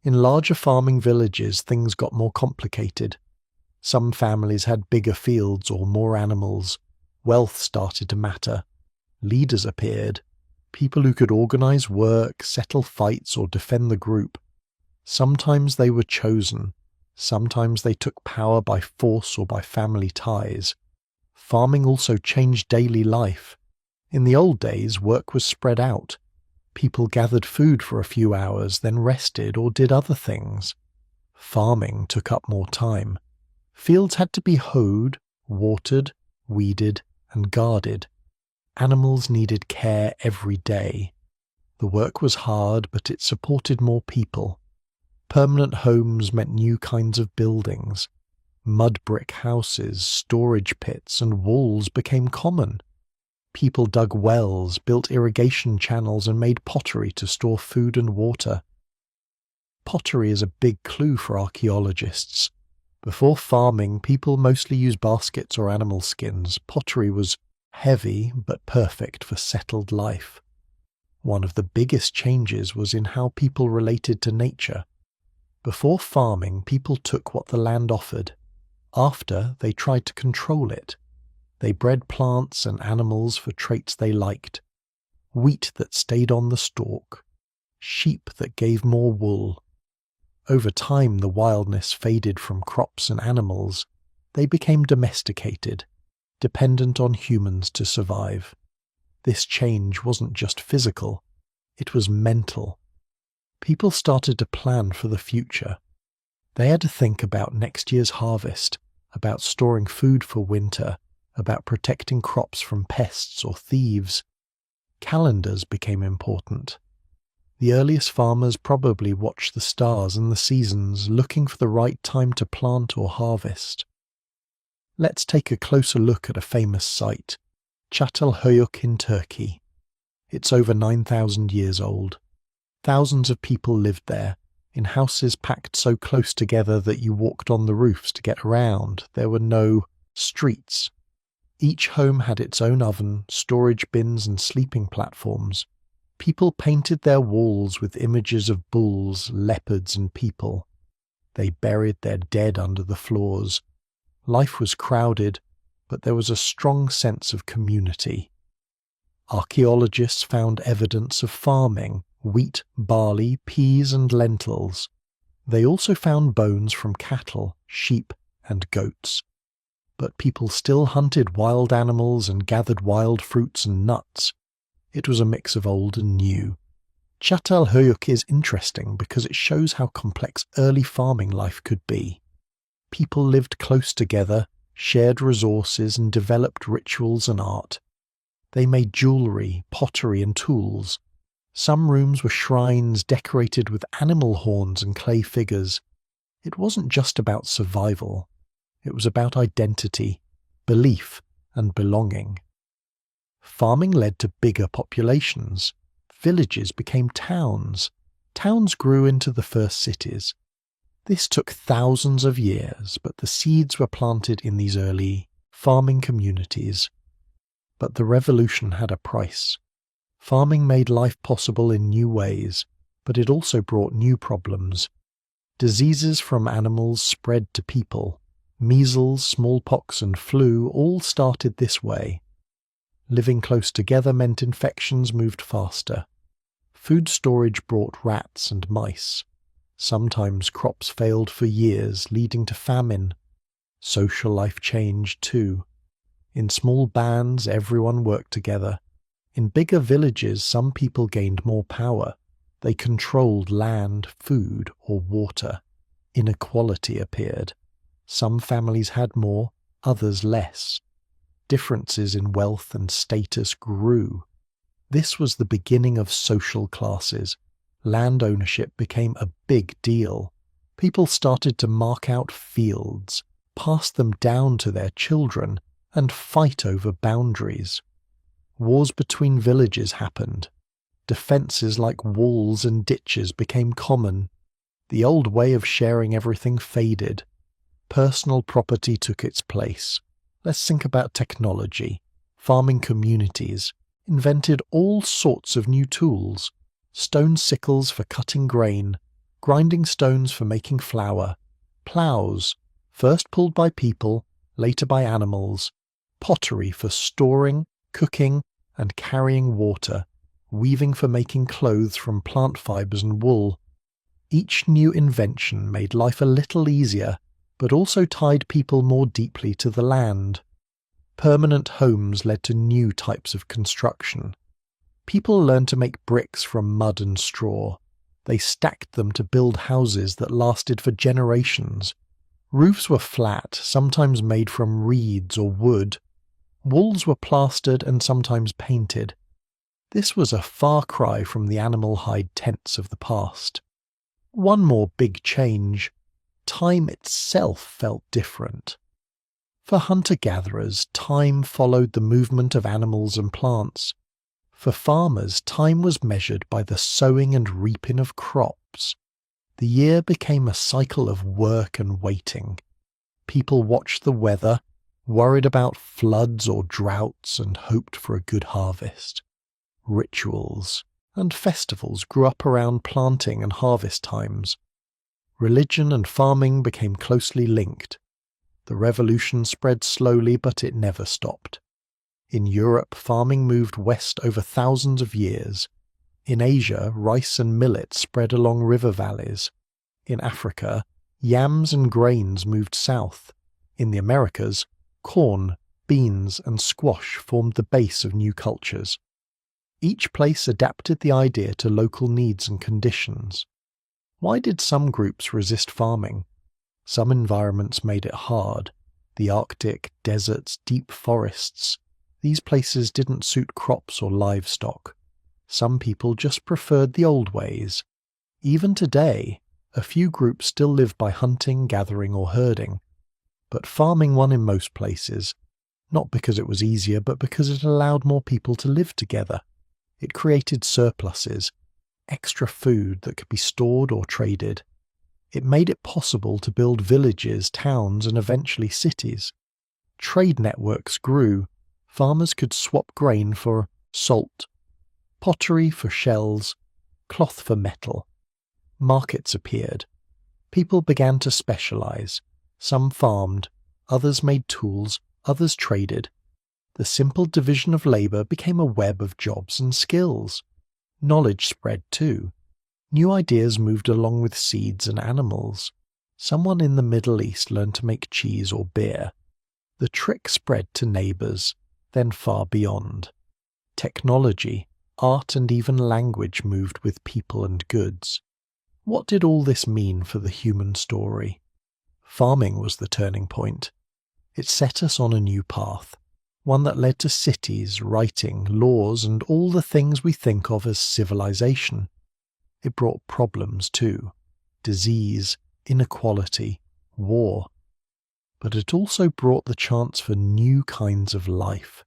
In larger farming villages, things got more complicated. Some families had bigger fields or more animals. Wealth started to matter. Leaders appeared. People who could organize work, settle fights, or defend the group. Sometimes they were chosen. Sometimes they took power by force or by family ties. Farming also changed daily life. In the old days, work was spread out. People gathered food for a few hours, then rested or did other things. Farming took up more time. Fields had to be hoed, watered, weeded, and guarded. Animals needed care every day. The work was hard, but it supported more people. Permanent homes meant new kinds of buildings. Mud brick houses, storage pits, and walls became common. People dug wells, built irrigation channels, and made pottery to store food and water. Pottery is a big clue for archaeologists. Before farming, people mostly used baskets or animal skins. Pottery was heavy but perfect for settled life. One of the biggest changes was in how people related to nature. Before farming, people took what the land offered. After, they tried to control it. They bred plants and animals for traits they liked. Wheat that stayed on the stalk. Sheep that gave more wool. Over time, the wildness faded from crops and animals. They became domesticated, dependent on humans to survive. This change wasn't just physical, it was mental. People started to plan for the future. They had to think about next year's harvest, about storing food for winter, about protecting crops from pests or thieves. Calendars became important. The earliest farmers probably watched the stars and the seasons, looking for the right time to plant or harvest. Let's take a closer look at a famous site, Çatalhöyük in Turkey. It's over 9,000 years old. Thousands of people lived there, in houses packed so close together that you walked on the roofs to get around. There were no streets. Each home had its own oven, storage bins and sleeping platforms. People painted their walls with images of bulls, leopards and people. They buried their dead under the floors. Life was crowded, but there was a strong sense of community. Archaeologists found evidence of farming, wheat, barley, peas and lentils. They also found bones from cattle, sheep and goats. But people still hunted wild animals and gathered wild fruits and nuts. It was a mix of old and new. Çatalhöyük is interesting because it shows how complex early farming life could be. People lived close together, shared resources and developed rituals and art. They made jewellery, pottery and tools. Some rooms were shrines decorated with animal horns and clay figures. It wasn't just about survival. It was about identity, belief and belonging. Farming led to bigger populations. Villages became towns. Towns grew into the first cities. This took thousands of years, but the seeds were planted in these early farming communities. But the revolution had a price. Farming made life possible in new ways, but it also brought new problems. Diseases from animals spread to people. Measles, smallpox and flu all started this way. Living close together meant infections moved faster. Food storage brought rats and mice. Sometimes crops failed for years, leading to famine. Social life changed too. In small bands, everyone worked together. In bigger villages, some people gained more power. They controlled land, food, or water. Inequality appeared. Some families had more, others less. Differences in wealth and status grew. This was the beginning of social classes. Land ownership became a big deal. People started to mark out fields, pass them down to their children, and fight over boundaries. Wars between villages happened. Defences like walls and ditches became common. The old way of sharing everything faded. Personal property took its place. Let's think about technology. Farming communities invented all sorts of new tools. Stone sickles for cutting grain, grinding stones for making flour, ploughs, first pulled by people, later by animals, pottery for storing, cooking, and carrying water, weaving for making clothes from plant fibres and wool. Each new invention made life a little easier, but also tied people more deeply to the land. Permanent homes led to new types of construction. People learned to make bricks from mud and straw. They stacked them to build houses that lasted for generations. Roofs were flat, sometimes made from reeds or wood. Walls were plastered and sometimes painted. This was a far cry from the animal hide tents of the past. One more big change. Time itself felt different. For hunter-gatherers, time followed the movement of animals and plants. For farmers, time was measured by the sowing and reaping of crops. The year became a cycle of work and waiting. People watched the weather, worried about floods or droughts, and hoped for a good harvest. Rituals and festivals grew up around planting and harvest times. Religion and farming became closely linked. The revolution spread slowly, but it never stopped. In Europe, farming moved west over thousands of years. In Asia, rice and millet spread along river valleys. In Africa, yams and grains moved south. In the Americas, corn, beans, and squash formed the base of new cultures. Each place adapted the idea to local needs and conditions. Why did some groups resist farming? Some environments made it hard. The Arctic, deserts, deep forests. These places didn't suit crops or livestock. Some people just preferred the old ways. Even today, a few groups still live by hunting, gathering, or herding. But farming won in most places, not because it was easier, but because it allowed more people to live together. It created surpluses, extra food that could be stored or traded. It made it possible to build villages, towns, and eventually cities. Trade networks grew. Farmers could swap grain for salt, pottery for shells, cloth for metal. Markets appeared. People began to specialize. Some farmed, others made tools, others traded. The simple division of labor became a web of jobs and skills. Knowledge spread too. New ideas moved along with seeds and animals. Someone in the Middle East learned to make cheese or beer. The trick spread to neighbors, then far beyond. Technology, art, and even language moved with people and goods. What did all this mean for the human story? Farming was the turning point. It set us on a new path, one that led to cities, writing, laws, and all the things we think of as civilization. It brought problems too: disease, inequality, war. But it also brought the chance for new kinds of life.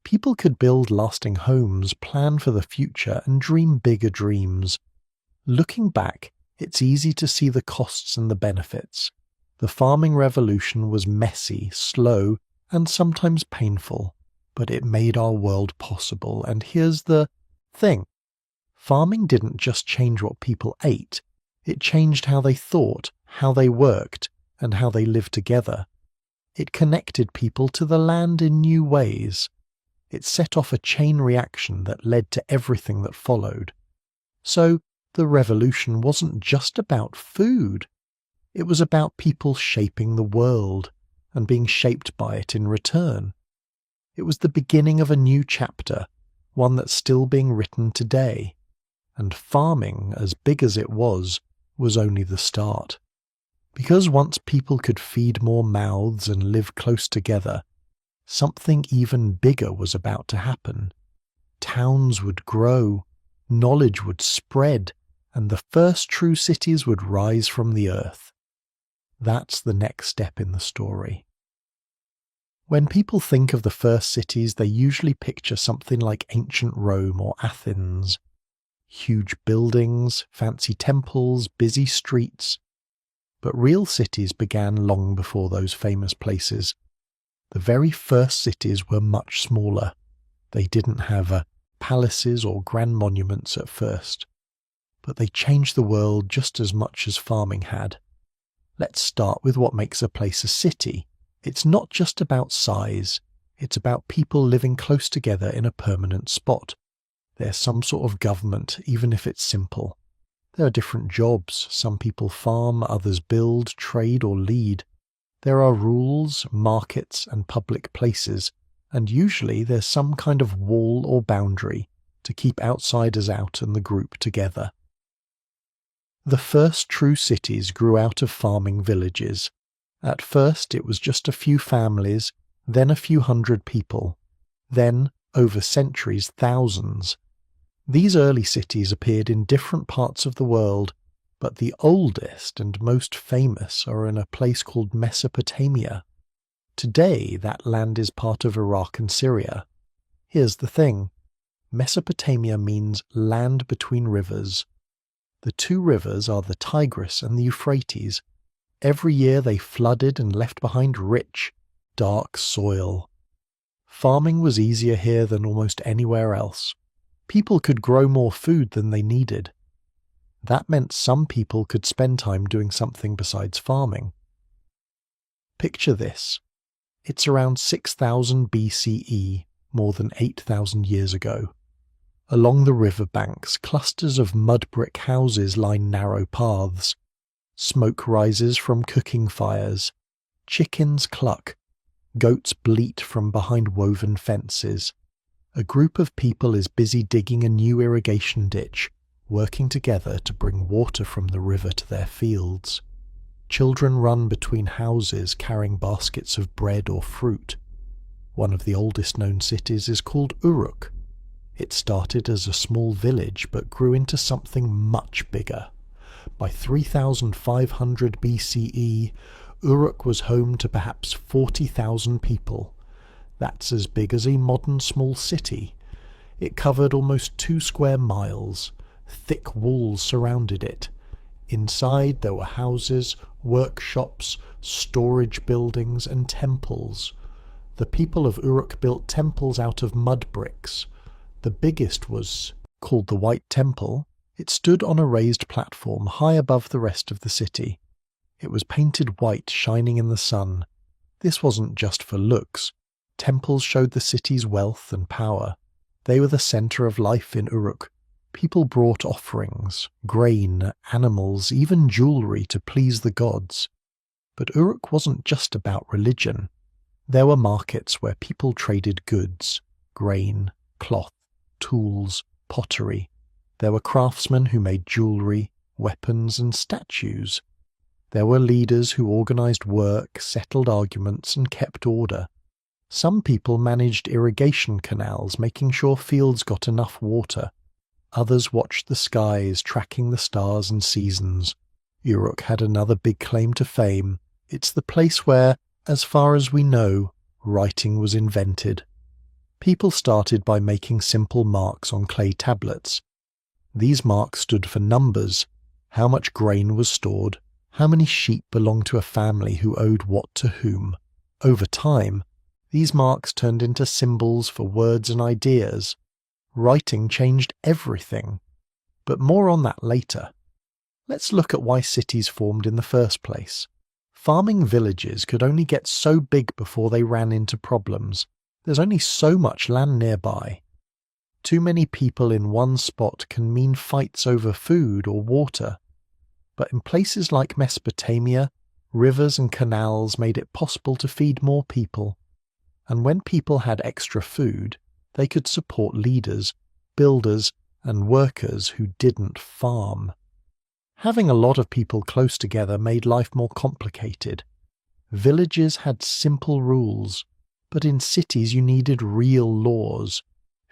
People could build lasting homes, plan for the future, and dream bigger dreams. Looking back, it's easy to see the costs and the benefits. The farming revolution was messy, slow, and sometimes painful, but it made our world possible. And here's the thing. Farming didn't just change what people ate, it changed how they thought, how they worked, and how they lived together. It connected people to the land in new ways. It set off a chain reaction that led to everything that followed. So, the revolution wasn't just about food. It was about people shaping the world, and being shaped by it in return. It was the beginning of a new chapter, one that's still being written today. And farming, as big as it was only the start. Because once people could feed more mouths and live close together, something even bigger was about to happen. Towns would grow, knowledge would spread, and the first true cities would rise from the earth. That's the next step in the story. When people think of the first cities, they usually picture something like ancient Rome or Athens. Huge buildings, fancy temples, busy streets. But real cities began long before those famous places. The very first cities were much smaller. They didn't have palaces or grand monuments at first. But they changed the world just as much as farming had. Let's start with what makes a place a city. It's not just about size. It's about people living close together in a permanent spot. There's some sort of government, even if it's simple. There are different jobs. Some people farm, others build, trade, or lead. There are rules, markets, and public places, and usually there's some kind of wall or boundary to keep outsiders out and the group together. The first true cities grew out of farming villages. At first it was just a few families, then a few hundred people, then, over centuries, thousands. These early cities appeared in different parts of the world, but the oldest and most famous are in a place called Mesopotamia. Today that land is part of Iraq and Syria. Here's the thing. Mesopotamia means land between rivers. The two rivers are the Tigris and the Euphrates. Every year they flooded and left behind rich, dark soil. Farming was easier here than almost anywhere else. People could grow more food than they needed. That meant some people could spend time doing something besides farming. Picture this. It's around 6000 BCE, more than 8,000 years ago. Along the river banks, clusters of mud brick houses line narrow paths. Smoke rises from cooking fires. Chickens cluck. Goats bleat from behind woven fences. A group of people is busy digging a new irrigation ditch, working together to bring water from the river to their fields. Children run between houses carrying baskets of bread or fruit. One of the oldest known cities is called Uruk. It started as a small village but grew into something much bigger. By 3500 BCE, Uruk was home to perhaps 40,000 people. That's as big as a modern small city. It covered almost 2 square miles. Thick walls surrounded it. Inside there were houses, workshops, storage buildings, and temples. The people of Uruk built temples out of mud bricks. The biggest was called the White Temple. It stood on a raised platform high above the rest of the city. It was painted white, shining in the sun. This wasn't just for looks. Temples showed the city's wealth and power. They were the center of life in Uruk. People brought offerings, grain, animals, even jewelry to please the gods. But Uruk wasn't just about religion. There were markets where people traded goods, grain, cloth, tools, pottery. There were craftsmen who made jewelry, weapons, and statues. There were leaders who organized work, settled arguments, and kept order. Some people managed irrigation canals, making sure fields got enough water. Others watched the skies, tracking the stars and seasons. Uruk had another big claim to fame. It's the place where, as far as we know, writing was invented. People started by making simple marks on clay tablets. These marks stood for numbers, how much grain was stored, how many sheep belonged to a family who owed what to whom. Over time, these marks turned into symbols for words and ideas. Writing changed everything. But more on that later. Let's look at why cities formed in the first place. Farming villages could only get so big before they ran into problems. There's only so much land nearby. Too many people in one spot can mean fights over food or water. But in places like Mesopotamia, rivers and canals made it possible to feed more people. And when people had extra food, they could support leaders, builders, and workers who didn't farm. Having a lot of people close together made life more complicated. Villages had simple rules, but in cities you needed real laws.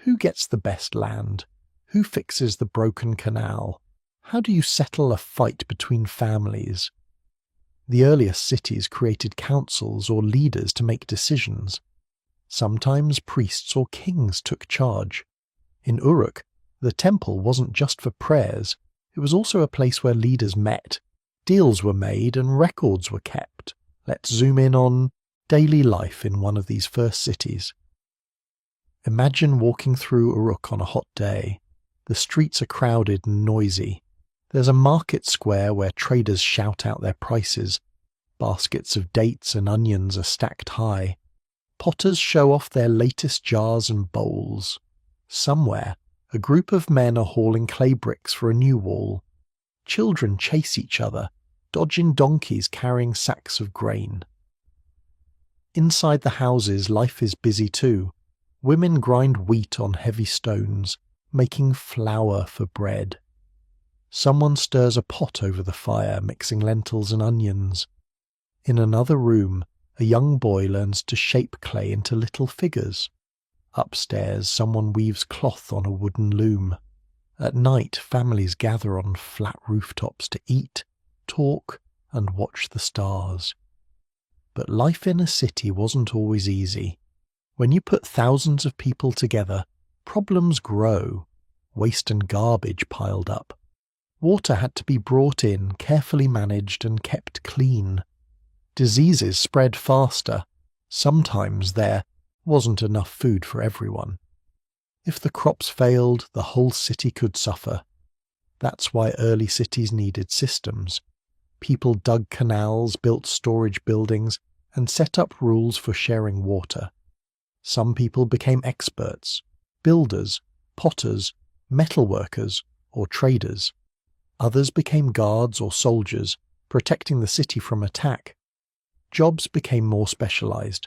Who gets the best land? Who fixes the broken canal? How do you settle a fight between families? The earliest cities created councils or leaders to make decisions. Sometimes priests or kings took charge. In Uruk, the temple wasn't just for prayers, it was also a place where leaders met. Deals were made and records were kept. Let's zoom in on daily life in one of these first cities. Imagine walking through Uruk on a hot day. The streets are crowded and noisy. There's a market square where traders shout out their prices. Baskets of dates and onions are stacked high. Potters show off their latest jars and bowls. Somewhere, a group of men are hauling clay bricks for a new wall. Children chase each other, dodging donkeys carrying sacks of grain. Inside the houses, life is busy too. Women grind wheat on heavy stones, making flour for bread. Someone stirs a pot over the fire, mixing lentils and onions. In another room, a young boy learns to shape clay into little figures. Upstairs, someone weaves cloth on a wooden loom. At night, families gather on flat rooftops to eat, talk, and watch the stars. But life in a city wasn't always easy. When you put thousands of people together, problems grow. Waste and garbage piled up. Water had to be brought in, carefully managed, and kept clean. Diseases spread faster. Sometimes there wasn't enough food for everyone. If the crops failed, the whole city could suffer. That's why early cities needed systems. People dug canals, built storage buildings, and set up rules for sharing water. Some people became experts, builders, potters, metalworkers, or traders. Others became guards or soldiers, protecting the city from attack. Jobs became more specialized.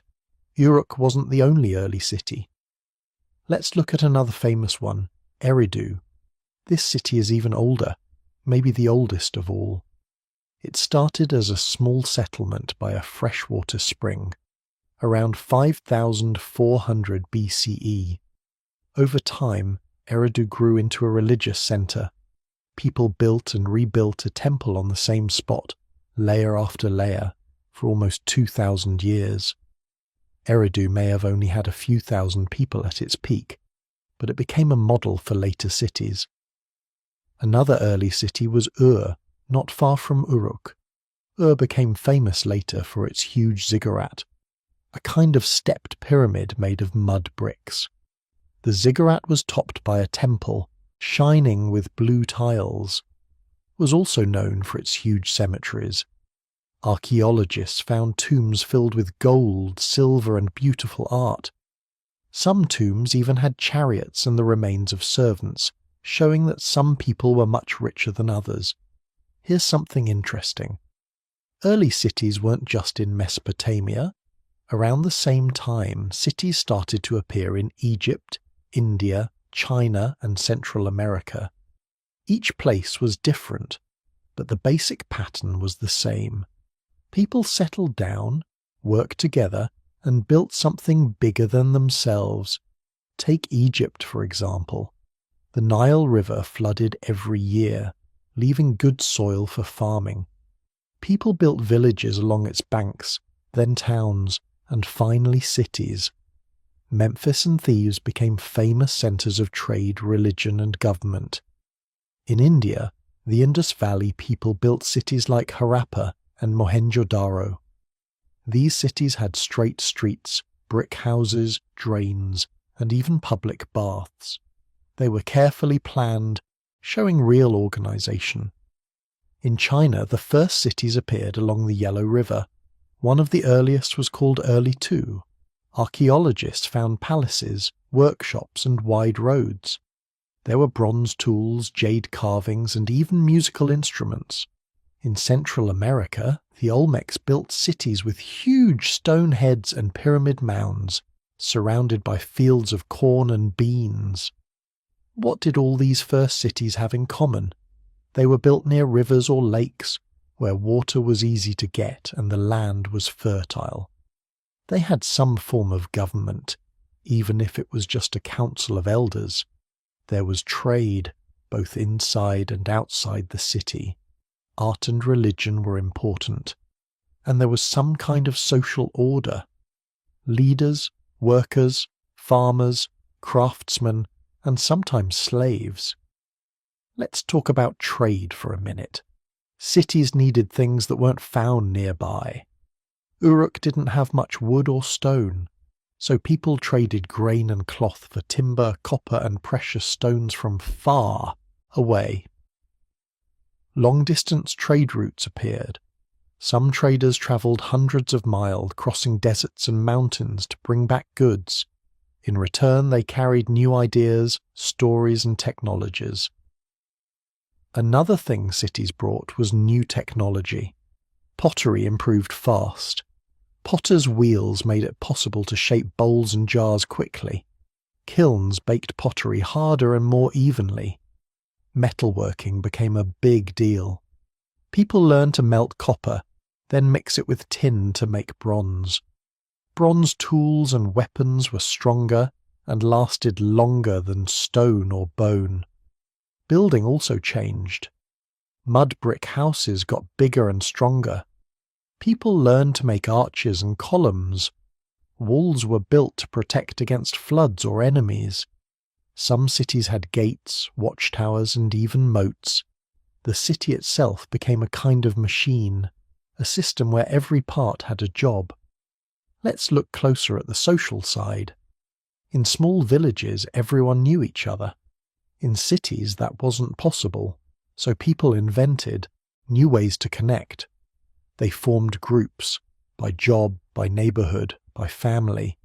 Uruk wasn't the only early city. Let's look at another famous one, Eridu. This city is even older, maybe the oldest of all. It started as a small settlement by a freshwater spring, around 5400 BCE. Over time, Eridu grew into a religious centre. People built and rebuilt a temple on the same spot, layer after layer, for almost 2,000 years. Eridu may have only had a few thousand people at its peak, but it became a model for later cities. Another early city was Ur, not far from Uruk. Ur became famous later for its huge ziggurat, a kind of stepped pyramid made of mud bricks. The ziggurat was topped by a temple, shining with blue tiles. It was also known for its huge cemeteries. Archaeologists found tombs filled with gold, silver, and beautiful art. Some tombs even had chariots and the remains of servants, showing that some people were much richer than others. Here's something interesting. Early cities weren't just in Mesopotamia. Around the same time, cities started to appear in Egypt, India, China, and Central America. Each place was different, but the basic pattern was the same. People settled down, worked together, and built something bigger than themselves. Take Egypt, for example. The Nile River flooded every year, leaving good soil for farming. People built villages along its banks, then towns, and finally cities. Memphis and Thebes became famous centres of trade, religion, and government. In India, the Indus Valley people built cities like Harappa and Mohenjo-daro. These cities had straight streets, brick houses, drains, and even public baths. They were carefully planned, showing real organisation. In China, the first cities appeared along the Yellow River. One of the earliest was called Early Tu. Archaeologists found palaces, workshops, and wide roads. There were bronze tools, jade carvings, and even musical instruments. In Central America, the Olmecs built cities with huge stone heads and pyramid mounds, surrounded by fields of corn and beans. What did all these first cities have in common? They were built near rivers or lakes, where water was easy to get and the land was fertile. They had some form of government, even if it was just a council of elders. There was trade, both inside and outside the city. Art and religion were important. And there was some kind of social order. Leaders, workers, farmers, craftsmen, and sometimes slaves. Let's talk about trade for a minute. Cities needed things that weren't found nearby. Uruk didn't have much wood or stone, so people traded grain and cloth for timber, copper, and precious stones from far away. Long-distance trade routes appeared. Some traders travelled hundreds of miles, crossing deserts and mountains to bring back goods. In return, they carried new ideas, stories, and technologies. Another thing cities brought was new technology. Pottery improved fast. Potters' wheels made it possible to shape bowls and jars quickly. Kilns baked pottery harder and more evenly. Metalworking became a big deal. People learned to melt copper, then mix it with tin to make bronze. Bronze tools and weapons were stronger and lasted longer than stone or bone. Building also changed. Mud brick houses got bigger and stronger. People learned to make arches and columns. Walls were built to protect against floods or enemies. Some cities had gates, watchtowers, and even moats. The city itself became a kind of machine, a system where every part had a job. Let's look closer at the social side. In small villages, everyone knew each other. In cities, that wasn't possible, so people invented new ways to connect. They formed groups, by job, by neighbourhood, by family.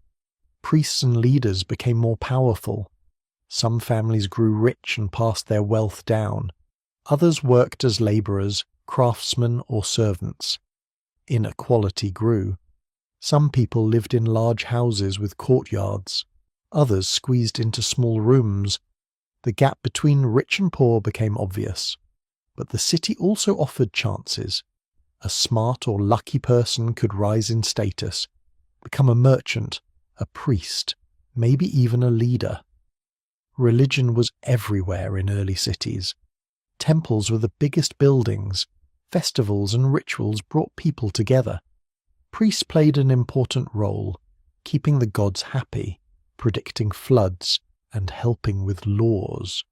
Priests and leaders became more powerful. Some families grew rich and passed their wealth down. Others worked as labourers, craftsmen, or servants. Inequality grew. Some people lived in large houses with courtyards. Others squeezed into small rooms. The gap between rich and poor became obvious. But the city also offered chances. A smart or lucky person could rise in status, become a merchant, a priest, maybe even a leader. Religion was everywhere in early cities. Temples were the biggest buildings. Festivals and rituals brought people together. Priests played an important role, keeping the gods happy, predicting floods, and helping with laws.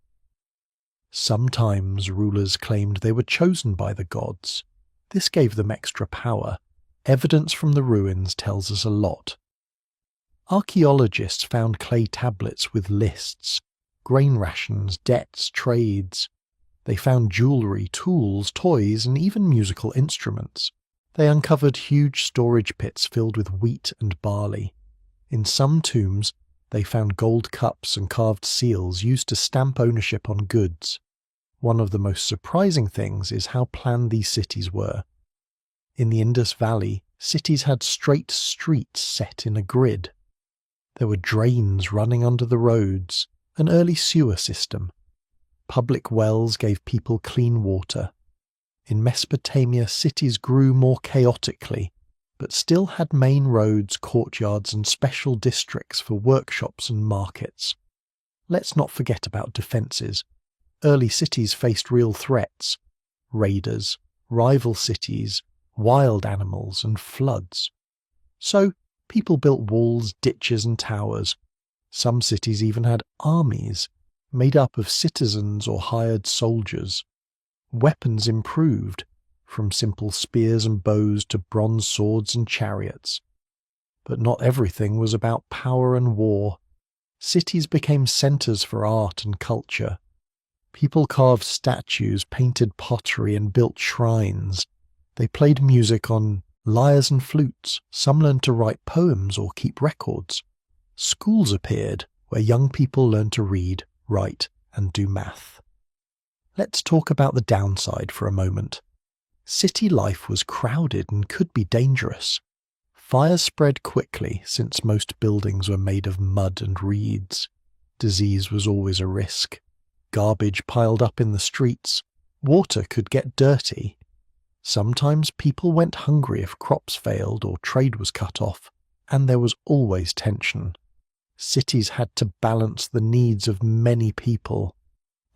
Sometimes rulers claimed they were chosen by the gods. This gave them extra power. Evidence from the ruins tells us a lot. Archaeologists found clay tablets with lists, grain rations, debts, trades. They found jewellery, tools, toys, and even musical instruments. They uncovered huge storage pits filled with wheat and barley. In some tombs, they found gold cups and carved seals used to stamp ownership on goods. One of the most surprising things is how planned these cities were. In the Indus Valley, cities had straight streets set in a grid. There were drains running under the roads, an early sewer system. Public wells gave people clean water. In Mesopotamia, cities grew more chaotically, but still had main roads, courtyards, and special districts for workshops and markets. Let's not forget about defences. Early cities faced real threats: raiders, rival cities, wild animals, and floods. So, people built walls, ditches, and towers. Some cities even had armies, made up of citizens or hired soldiers. Weapons improved, from simple spears and bows to bronze swords and chariots. But not everything was about power and war. Cities became centres for art and culture. People carved statues, painted pottery, and built shrines. They played music on lyres and flutes. Some learned to write poems or keep records. Schools appeared, where young people learned to read, write, and do math. Let's talk about the downside for a moment. City life was crowded and could be dangerous. Fires spread quickly since most buildings were made of mud and reeds. Disease was always a risk. Garbage piled up in the streets. Water could get dirty. Sometimes people went hungry if crops failed or trade was cut off, and there was always tension. Cities had to balance the needs of many people.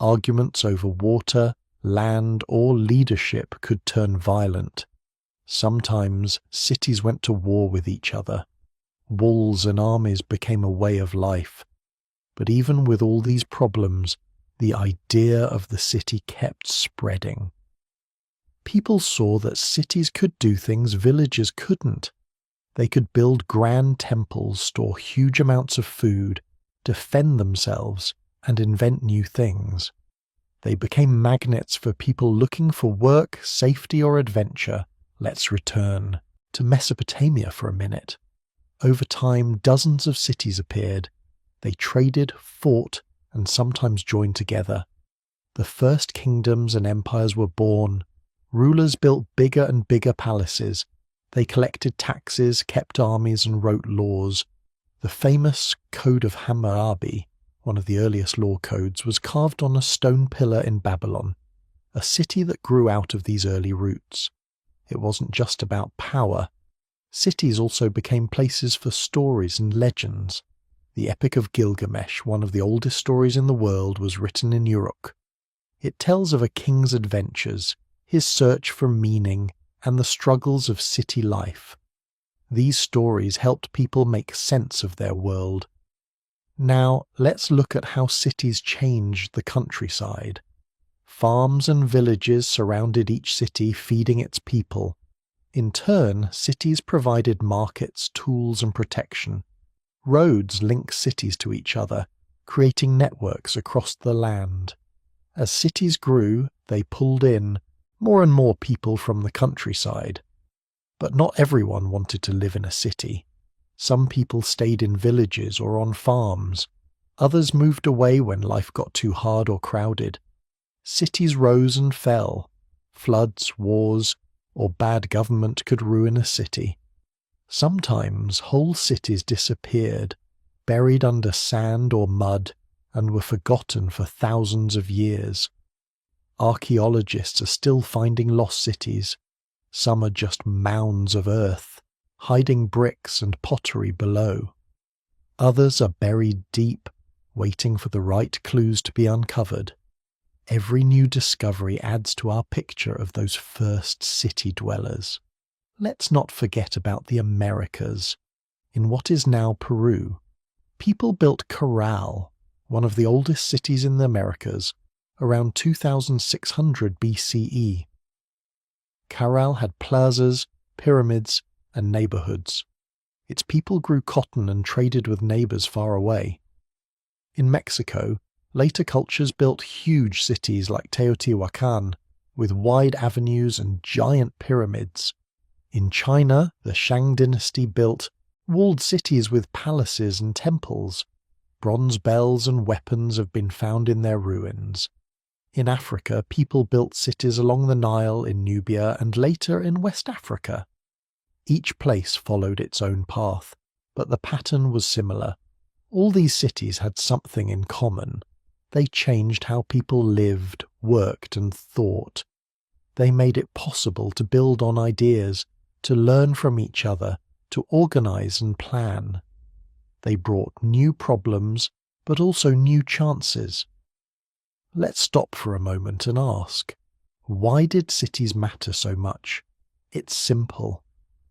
Arguments over water, land, or leadership could turn violent. Sometimes cities went to war with each other. Walls and armies became a way of life. But even with all these problems, the idea of the city kept spreading. People saw that cities could do things villages couldn't. They could build grand temples, store huge amounts of food, defend themselves, and invent new things. They became magnets for people looking for work, safety, or adventure. Let's return to Mesopotamia for a minute. Over time, dozens of cities appeared. They traded, fought, and sometimes joined together. The first kingdoms and empires were born. Rulers built bigger and bigger palaces. They collected taxes, kept armies, and wrote laws. The famous Code of Hammurabi, one of the earliest law codes, was carved on a stone pillar in Babylon, a city that grew out of these early roots. It wasn't just about power. Cities also became places for stories and legends. The Epic of Gilgamesh, one of the oldest stories in the world, was written in Uruk. It tells of a king's adventures, his search for meaning, and the struggles of city life. These stories helped people make sense of their world. Now, let's look at how cities changed the countryside. Farms and villages surrounded each city, feeding its people. In turn, cities provided markets, tools, and protection. Roads linked cities to each other, creating networks across the land. As cities grew, they pulled in more and more people from the countryside. But not everyone wanted to live in a city. Some people stayed in villages or on farms. Others moved away when life got too hard or crowded. Cities rose and fell. Floods, wars, or bad government could ruin a city. Sometimes whole cities disappeared, buried under sand or mud, and were forgotten for thousands of years. Archaeologists are still finding lost cities. Some are just mounds of earth, hiding bricks and pottery below. Others are buried deep, waiting for the right clues to be uncovered. Every new discovery adds to our picture of those first city dwellers. Let's not forget about the Americas. In what is now Peru, people built Corral, one of the oldest cities in the Americas, around 2600 BCE. Corral had plazas, pyramids, and neighborhoods. Its people grew cotton and traded with neighbors far away. In Mexico, later cultures built huge cities like Teotihuacan, with wide avenues and giant pyramids. In China, the Shang dynasty built walled cities with palaces and temples. Bronze bells and weapons have been found in their ruins. In Africa, people built cities along the Nile in Nubia and later in West Africa. Each place followed its own path, but the pattern was similar. All these cities had something in common. They changed how people lived, worked, and thought. They made it possible to build on ideas, to learn from each other, to organize and plan. They brought new problems, but also new chances. Let's stop for a moment and ask, why did cities matter so much? It's simple.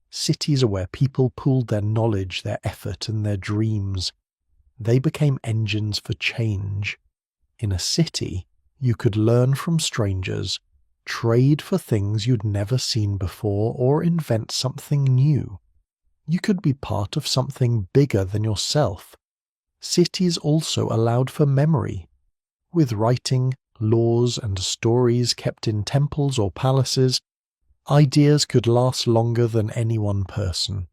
Cities are where people pooled their knowledge, their effort, and their dreams. They became engines for change. In a city, you could learn from strangers, trade for things you'd never seen before, or invent something new. You could be part of something bigger than yourself. Cities also allowed for memory. With writing, laws, and stories kept in temples or palaces, ideas could last longer than any one person.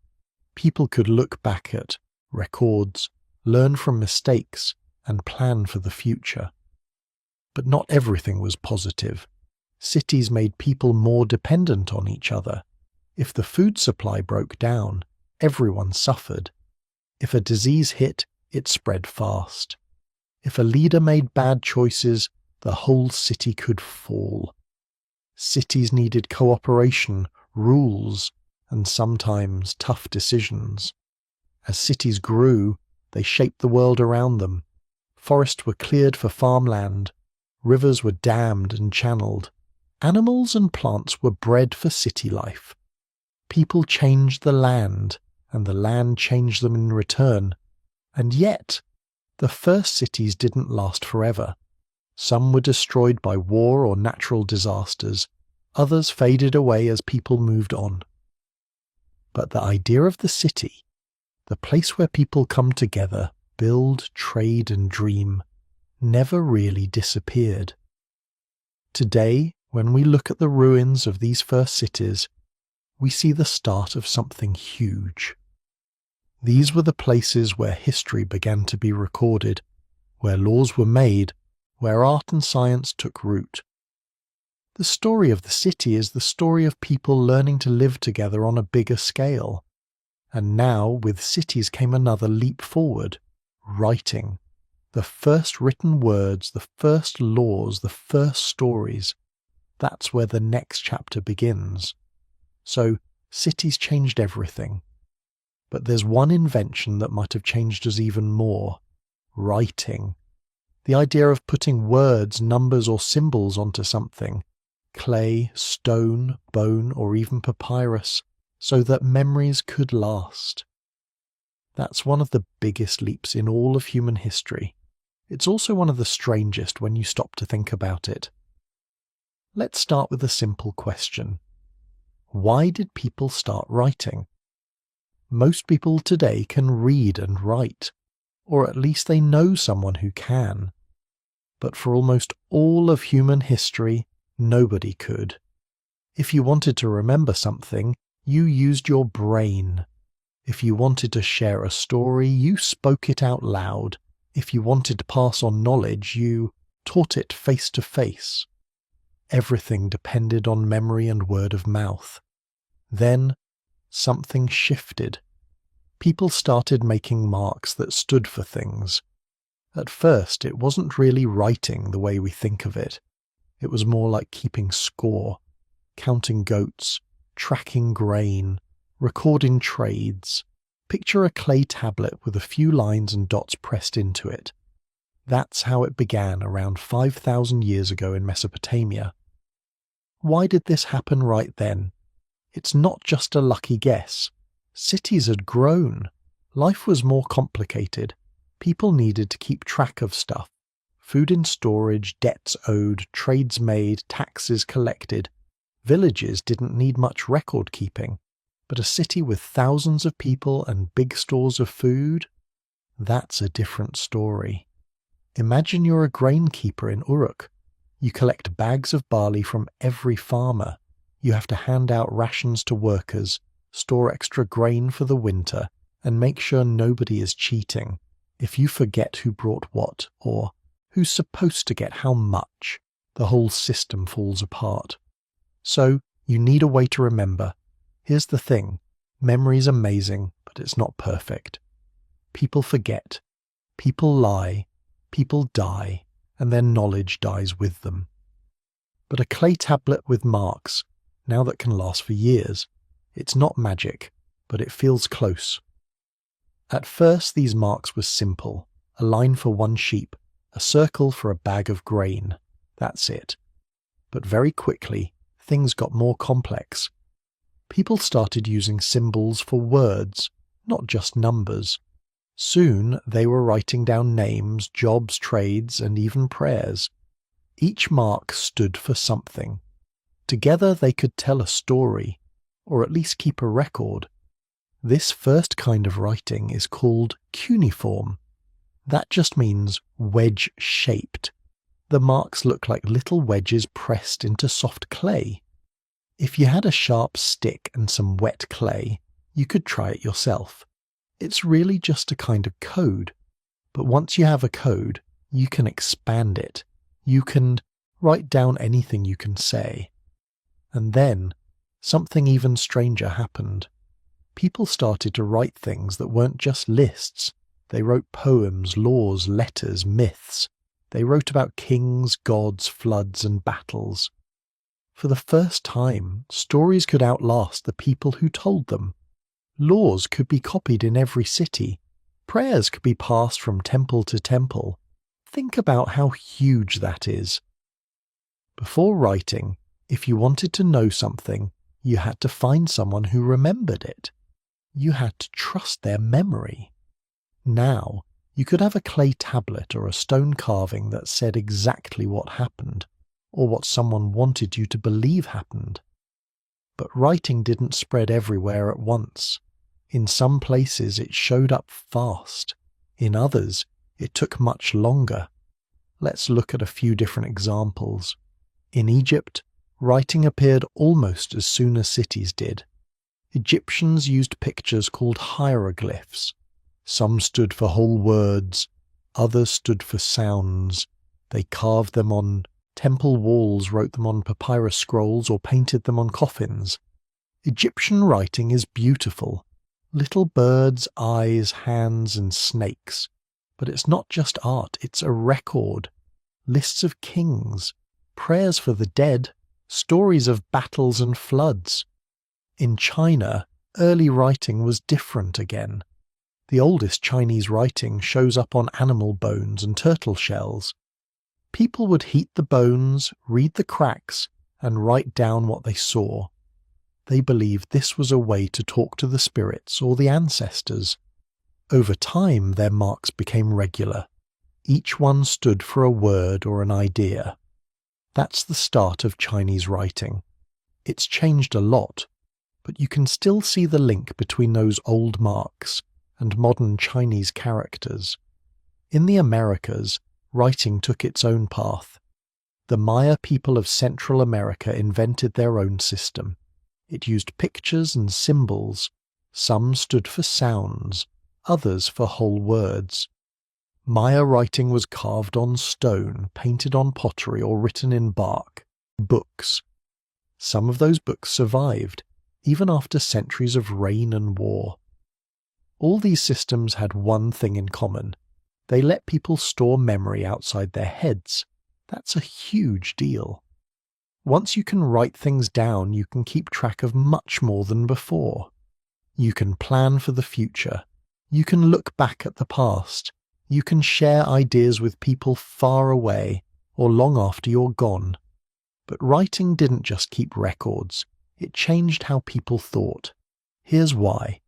People could look back at records, learn from mistakes, and plan for the future. But not everything was positive. Cities made people more dependent on each other. If the food supply broke down, everyone suffered. If a disease hit, it spread fast. If a leader made bad choices, the whole city could fall. Cities needed cooperation, rules, and sometimes tough decisions. As cities grew, they shaped the world around them. Forests were cleared for farmland. Rivers were dammed and channeled. Animals and plants were bred for city life. People changed the land, and the land changed them in return. And yet, the first cities didn't last forever. Some were destroyed by war or natural disasters. Others faded away as people moved on. But the idea of the city, the place where people come together, build, trade, and dream, never really disappeared. Today, when we look at the ruins of these first cities, we see the start of something huge. These were the places where history began to be recorded, where laws were made, where art and science took root. The story of the city is the story of people learning to live together on a bigger scale. And now, with cities came another leap forward, writing. The first written words, the first laws, the first stories. That's where the next chapter begins. So, cities changed everything. But there's one invention that might have changed us even more. Writing. The idea of putting words, numbers, or symbols onto something. Clay, stone, bone, or even papyrus, so that memories could last. That's one of the biggest leaps in all of human history. It's also one of the strangest when you stop to think about it. Let's start with a simple question. Why did people start writing? Most people today can read and write, or at least they know someone who can. But for almost all of human history, nobody could. If you wanted to remember something, you used your brain. If you wanted to share a story, you spoke it out loud. If you wanted to pass on knowledge, you taught it face to face. Everything depended on memory and word of mouth. Then, something shifted. People started making marks that stood for things. At first, it wasn't really writing the way we think of it. It was more like keeping score, counting goats, tracking grain, recording trades. Picture a clay tablet with a few lines and dots pressed into it. That's how it began around 5,000 years ago in Mesopotamia. Why did this happen right then? It's not just a lucky guess. Cities had grown. Life was more complicated. People needed to keep track of stuff. Food in storage, debts owed, trades made, taxes collected. Villages didn't need much record keeping. But a city with thousands of people and big stores of food? That's a different story. Imagine you're a grain keeper in Uruk. You collect bags of barley from every farmer. You have to hand out rations to workers, store extra grain for the winter, and make sure nobody is cheating. If you forget who brought what, or who's supposed to get how much, the whole system falls apart. So, you need a way to remember. Here's the thing, memory's amazing, but it's not perfect. People forget, people lie, people die, and their knowledge dies with them. But a clay tablet with marks, now that can last for years, it's not magic, but it feels close. At first these marks were simple, a line for one sheep, a circle for a bag of grain, that's it. But very quickly, things got more complex. People started using symbols for words, not just numbers. Soon they were writing down names, jobs, trades, and even prayers. Each mark stood for something. Together they could tell a story, or at least keep a record. This first kind of writing is called cuneiform. That just means wedge-shaped. The marks look like little wedges pressed into soft clay. If you had a sharp stick and some wet clay, you could try it yourself. It's really just a kind of code. But once you have a code, you can expand it. You can write down anything you can say. And then, something even stranger happened. People started to write things that weren't just lists. They wrote poems, laws, letters, myths. They wrote about kings, gods, floods, and battles. For the first time, stories could outlast the people who told them. Laws could be copied in every city. Prayers could be passed from temple to temple. Think about how huge that is. Before writing, if you wanted to know something, you had to find someone who remembered it. You had to trust their memory. Now, you could have a clay tablet or a stone carving that said exactly what happened, or what someone wanted you to believe happened. But writing didn't spread everywhere at once. In some places it showed up fast. In others, it took much longer. Let's look at a few different examples. In Egypt, writing appeared almost as soon as cities did. Egyptians used pictures called hieroglyphs. Some stood for whole words, others stood for sounds. They carved them on temple walls, wrote them on papyrus scrolls, or painted them on coffins. Egyptian writing is beautiful. Little birds, eyes, hands, and snakes. But it's not just art, it's a record. Lists of kings, prayers for the dead, stories of battles and floods. In China, early writing was different again. The oldest Chinese writing shows up on animal bones and turtle shells. People would heat the bones, read the cracks, and write down what they saw. They believed this was a way to talk to the spirits or the ancestors. Over time, their marks became regular. Each one stood for a word or an idea. That's the start of Chinese writing. It's changed a lot, but you can still see the link between those old marks and modern Chinese characters. In the Americas, writing took its own path. The Maya people of Central America invented their own system. It used pictures and symbols. Some stood for sounds, others for whole words. Maya writing was carved on stone, painted on pottery, or written in bark. Books. Some of those books survived, even after centuries of rain and war. All these systems had one thing in common. They let people store memory outside their heads. That's a huge deal. Once you can write things down, you can keep track of much more than before. You can plan for the future. You can look back at the past. You can share ideas with people far away or long after you're gone. But writing didn't just keep records. It changed how people thought. Here's why.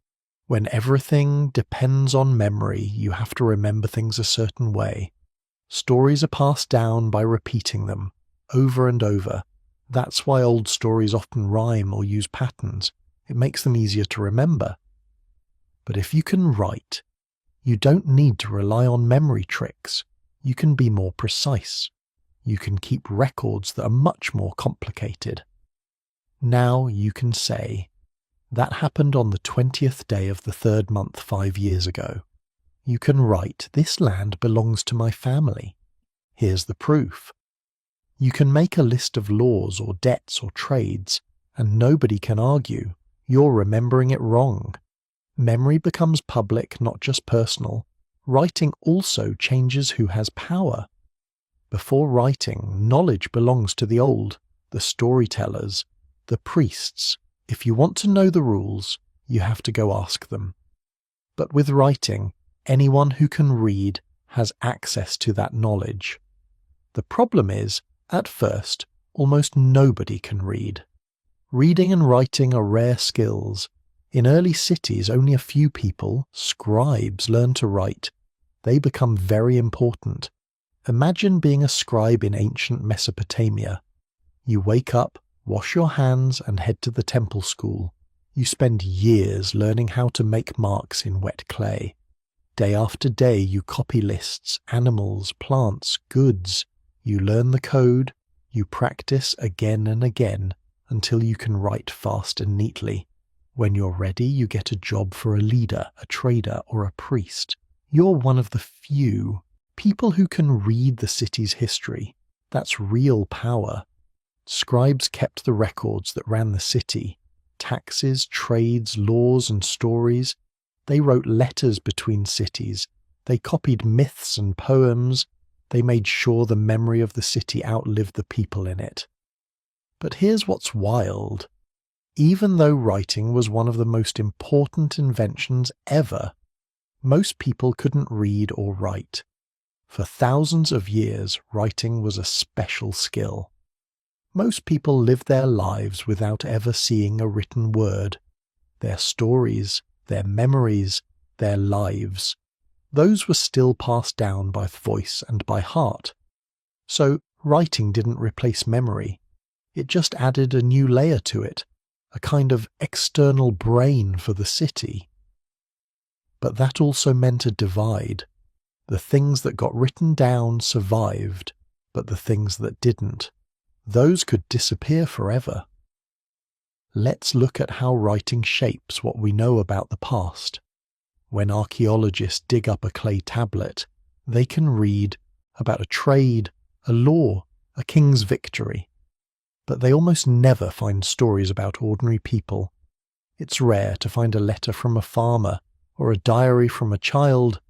When everything depends on memory, you have to remember things a certain way. Stories are passed down by repeating them, over and over. That's why old stories often rhyme or use patterns. It makes them easier to remember. But if you can write, you don't need to rely on memory tricks. You can be more precise. You can keep records that are much more complicated. Now you can say, that happened on the 20th day of the 3rd month 5 years ago. You can write, this land belongs to my family. Here's the proof. You can make a list of laws or debts or trades, and nobody can argue. You're remembering it wrong. Memory becomes public, not just personal. Writing also changes who has power. Before writing, knowledge belongs to the old, the storytellers, the priests. If you want to know the rules, you have to go ask them. But with writing, anyone who can read has access to that knowledge. The problem is, at first, almost nobody can read. Reading and writing are rare skills. In early cities, only a few people, scribes, learn to write. They become very important. Imagine being a scribe in ancient Mesopotamia. You wake up, wash your hands, and head to the temple school. You spend years learning how to make marks in wet clay. Day after day, you copy lists, animals, plants, goods. You learn the code. You practice again and again until you can write fast and neatly. When you're ready, you get a job for a leader, a trader, or a priest. You're one of the few people who can read the city's history. That's real power. Scribes kept the records that ran the city. Taxes, trades, laws, and stories. They wrote letters between cities. They copied myths and poems. They made sure the memory of the city outlived the people in it. But here's what's wild. Even though writing was one of the most important inventions ever, most people couldn't read or write. For thousands of years, writing was a special skill. Most people lived their lives without ever seeing a written word. Their stories, their memories, their lives, those were still passed down by voice and by heart. So writing didn't replace memory. It just added a new layer to it, a kind of external brain for the city. But that also meant a divide. The things that got written down survived, but the things that didn't, those could disappear forever. Let's look at how writing shapes what we know about the past. When archaeologists dig up a clay tablet, they can read about a trade, a law, a king's victory. But they almost never find stories about ordinary people. It's rare to find a letter from a farmer or a diary from a child.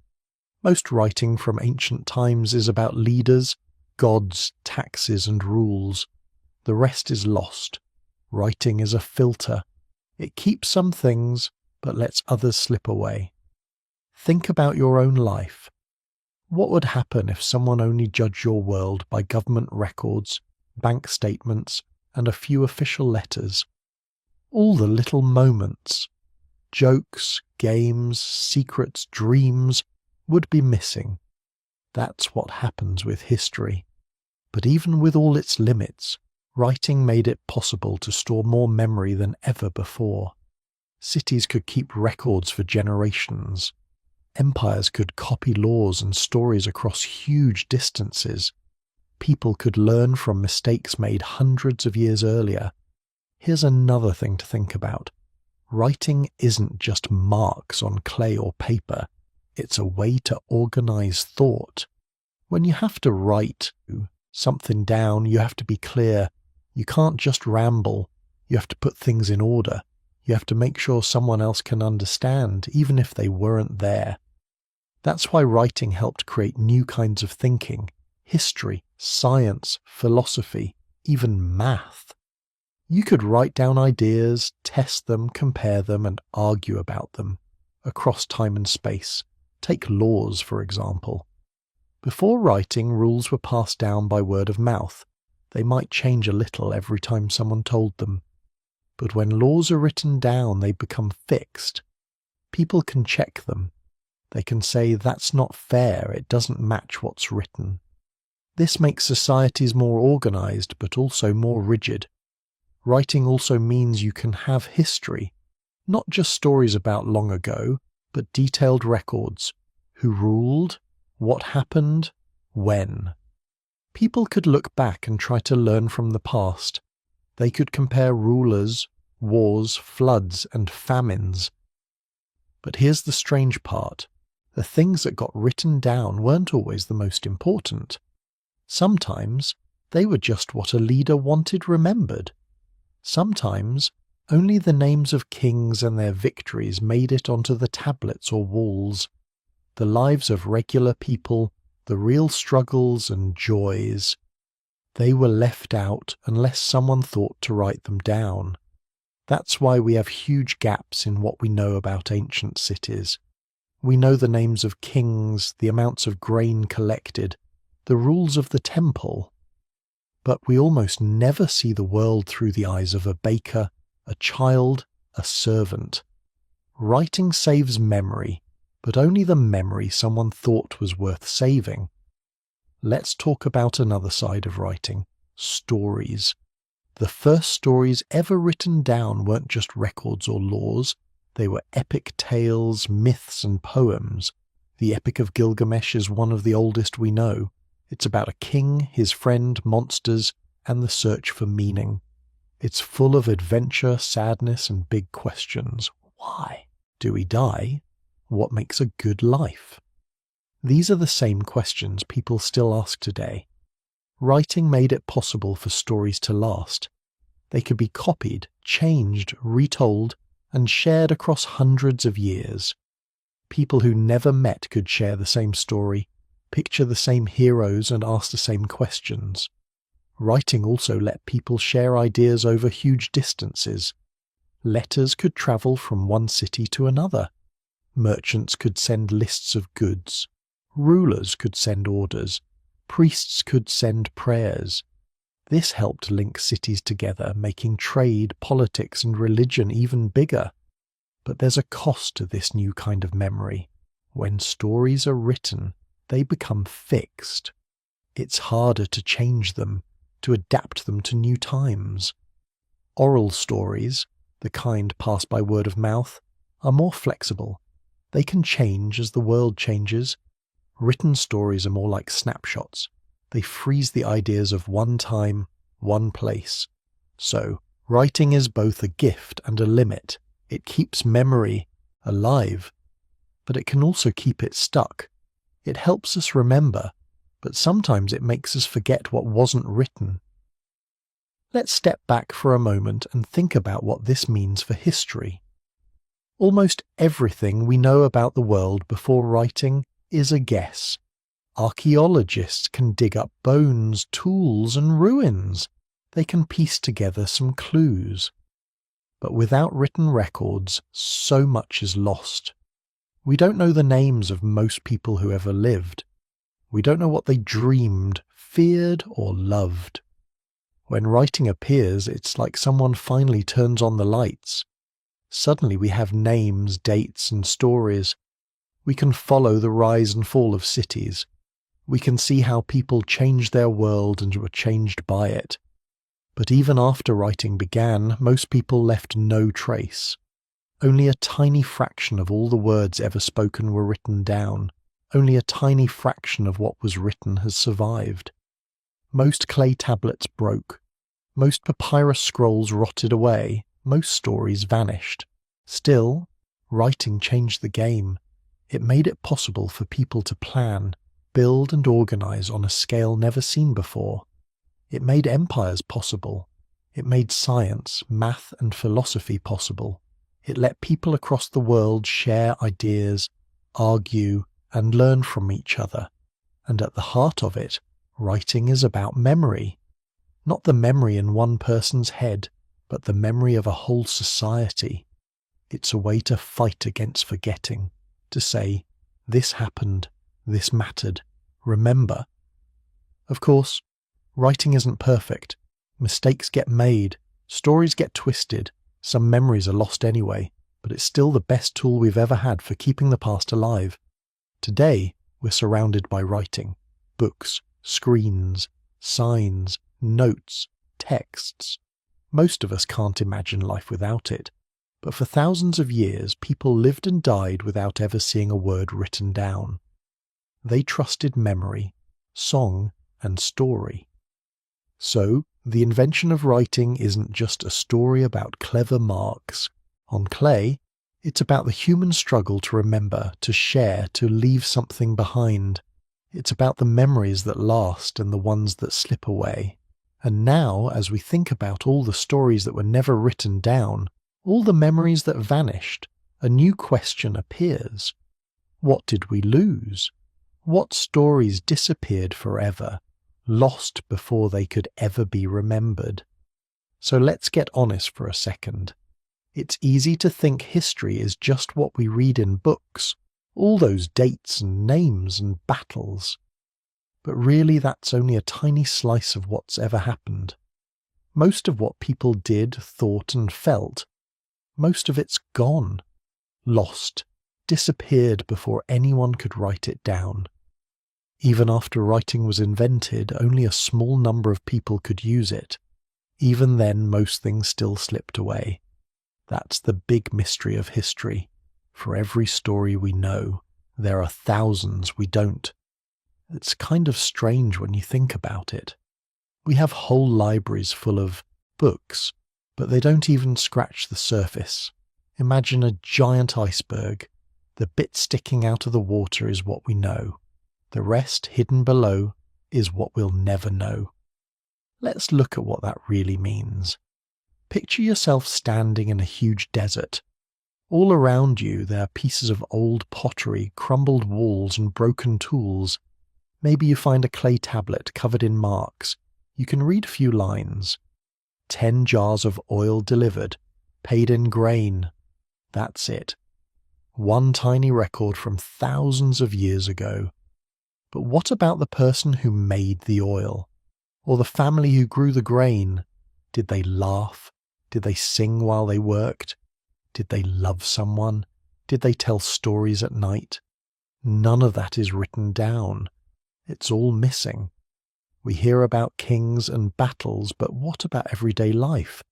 Most writing from ancient times is about leaders, gods, taxes, and rules. The rest is lost. Writing is a filter. It keeps some things, but lets others slip away. Think about your own life. What would happen if someone only judged your world by government records, bank statements, and a few official letters? All the little moments, jokes, games, secrets, dreams, would be missing. That's what happens with history. But even with all its limits, writing made it possible to store more memory than ever before. Cities could keep records for generations. Empires could copy laws and stories across huge distances. People could learn from mistakes made hundreds of years earlier. Here's another thing to think about. Writing isn't just marks on clay or paper. It's a way to organize thought. When you have to write something down, you have to be clear. You can't just ramble. You have to put things in order. You have to make sure someone else can understand, even if they weren't there. That's why writing helped create new kinds of thinking, history, science, philosophy. even math. You could write down ideas, test them, compare them, and argue about them across time and space. Take laws, for example. Before writing, rules were passed down by word of mouth. They might change a little every time someone told them. But when laws are written down, they become fixed. People can check them. They can say, that's not fair, it doesn't match what's written. This makes societies more organized, but also more rigid. Writing also means you can have history, not just stories about long ago, but detailed records. Who ruled? What happened? When? People could look back and try to learn from the past. They could compare rulers, wars, floods, and famines. But here's the strange part. The things that got written down weren't always the most important. Sometimes they were just what a leader wanted remembered. Sometimes only the names of kings and their victories made it onto the tablets or walls. The lives of regular people, the real struggles and joys, they were left out unless someone thought to write them down. That's why we have huge gaps in what we know about ancient cities. We know the names of kings, the amounts of grain collected, the rules of the temple. But we almost never see the world through the eyes of a baker, a child, a servant. Writing saves memory, but only the memory someone thought was worth saving. Let's talk about another side of writing, stories. The first stories ever written down weren't just records or laws, they were epic tales, myths and poems. The Epic of Gilgamesh is one of the oldest we know. It's about a king, his friend, monsters, and the search for meaning. It's full of adventure, sadness, and big questions. Why? Do we die? What makes a good life? These are the same questions people still ask today. Writing made it possible for stories to last. They could be copied, changed, retold, and shared across hundreds of years. People who never met could share the same story, picture the same heroes, and ask the same questions. Writing also let people share ideas over huge distances. Letters could travel from one city to another. Merchants could send lists of goods. Rulers could send orders. Priests could send prayers. This helped link cities together, making trade, politics, and religion even bigger. But there's a cost to this new kind of memory. When stories are written, they become fixed. It's harder to change them, to adapt them to new times. Oral stories, the kind passed by word of mouth, are more flexible. They can change as the world changes. Written stories are more like snapshots. They freeze the ideas of one time, one place. So, writing is both a gift and a limit. It keeps memory alive, but it can also keep it stuck. It helps us remember, but sometimes it makes us forget what wasn't written. Let's step back for a moment and think about what this means for history. Almost everything we know about the world before writing is a guess. Archaeologists can dig up bones, tools, and ruins. They can piece together some clues. But without written records, so much is lost. We don't know the names of most people who ever lived. We don't know what they dreamed, feared, or loved. When writing appears, it's like someone finally turns on the lights. Suddenly we have names, dates, and stories. We can follow the rise and fall of cities. We can see how people changed their world and were changed by it. But even after writing began, most people left no trace. Only a tiny fraction of all the words ever spoken were written down. Only a tiny fraction of what was written has survived. Most clay tablets broke. Most papyrus scrolls rotted away. Most stories vanished. Still, writing changed the game. It made it possible for people to plan, build and organize on a scale never seen before. It made empires possible. It made science, math, and philosophy possible. It let people across the world share ideas, argue, and learn from each other. And at the heart of it, writing is about memory. Not the memory in one person's head, but the memory of a whole society. It's a way to fight against forgetting, to say, this happened, this mattered, remember. Of course, writing isn't perfect. Mistakes get made, stories get twisted, some memories are lost anyway, but it's still the best tool we've ever had for keeping the past alive. Today, we're surrounded by writing, books, screens, signs, notes, texts. Most of us can't imagine life without it, but for thousands of years people lived and died without ever seeing a word written down. They trusted memory, song, and story. So, the invention of writing isn't just a story about clever marks on clay, it's about the human struggle to remember, to share, to leave something behind. It's about the memories that last and the ones that slip away. And now, as we think about all the stories that were never written down, all the memories that vanished, a new question appears. What did we lose? What stories disappeared forever, lost before they could ever be remembered? So let's get honest for a second. It's easy to think history is just what we read in books, all those dates and names and battles. But really that's only a tiny slice of what's ever happened. Most of what people did, thought and felt, most of it's gone, lost, disappeared before anyone could write it down. Even after writing was invented, only a small number of people could use it. Even then, most things still slipped away. That's the big mystery of history. For every story we know, there are thousands we don't. It's kind of strange when you think about it. We have whole libraries full of books, but they don't even scratch the surface. Imagine a giant iceberg. The bit sticking out of the water is what we know. The rest, hidden below, is what we'll never know. Let's look at what that really means. Picture yourself standing in a huge desert. All around you there are pieces of old pottery, crumbled walls and broken tools. Maybe you find a clay tablet covered in marks. You can read a few lines. 10 jars of oil delivered, paid in grain. That's it. One tiny record from thousands of years ago. But what about the person who made the oil? Or the family who grew the grain? Did they laugh? Did they sing while they worked? Did they love someone? Did they tell stories at night? None of that is written down. It's all missing. We hear about kings and battles, but what about everyday life?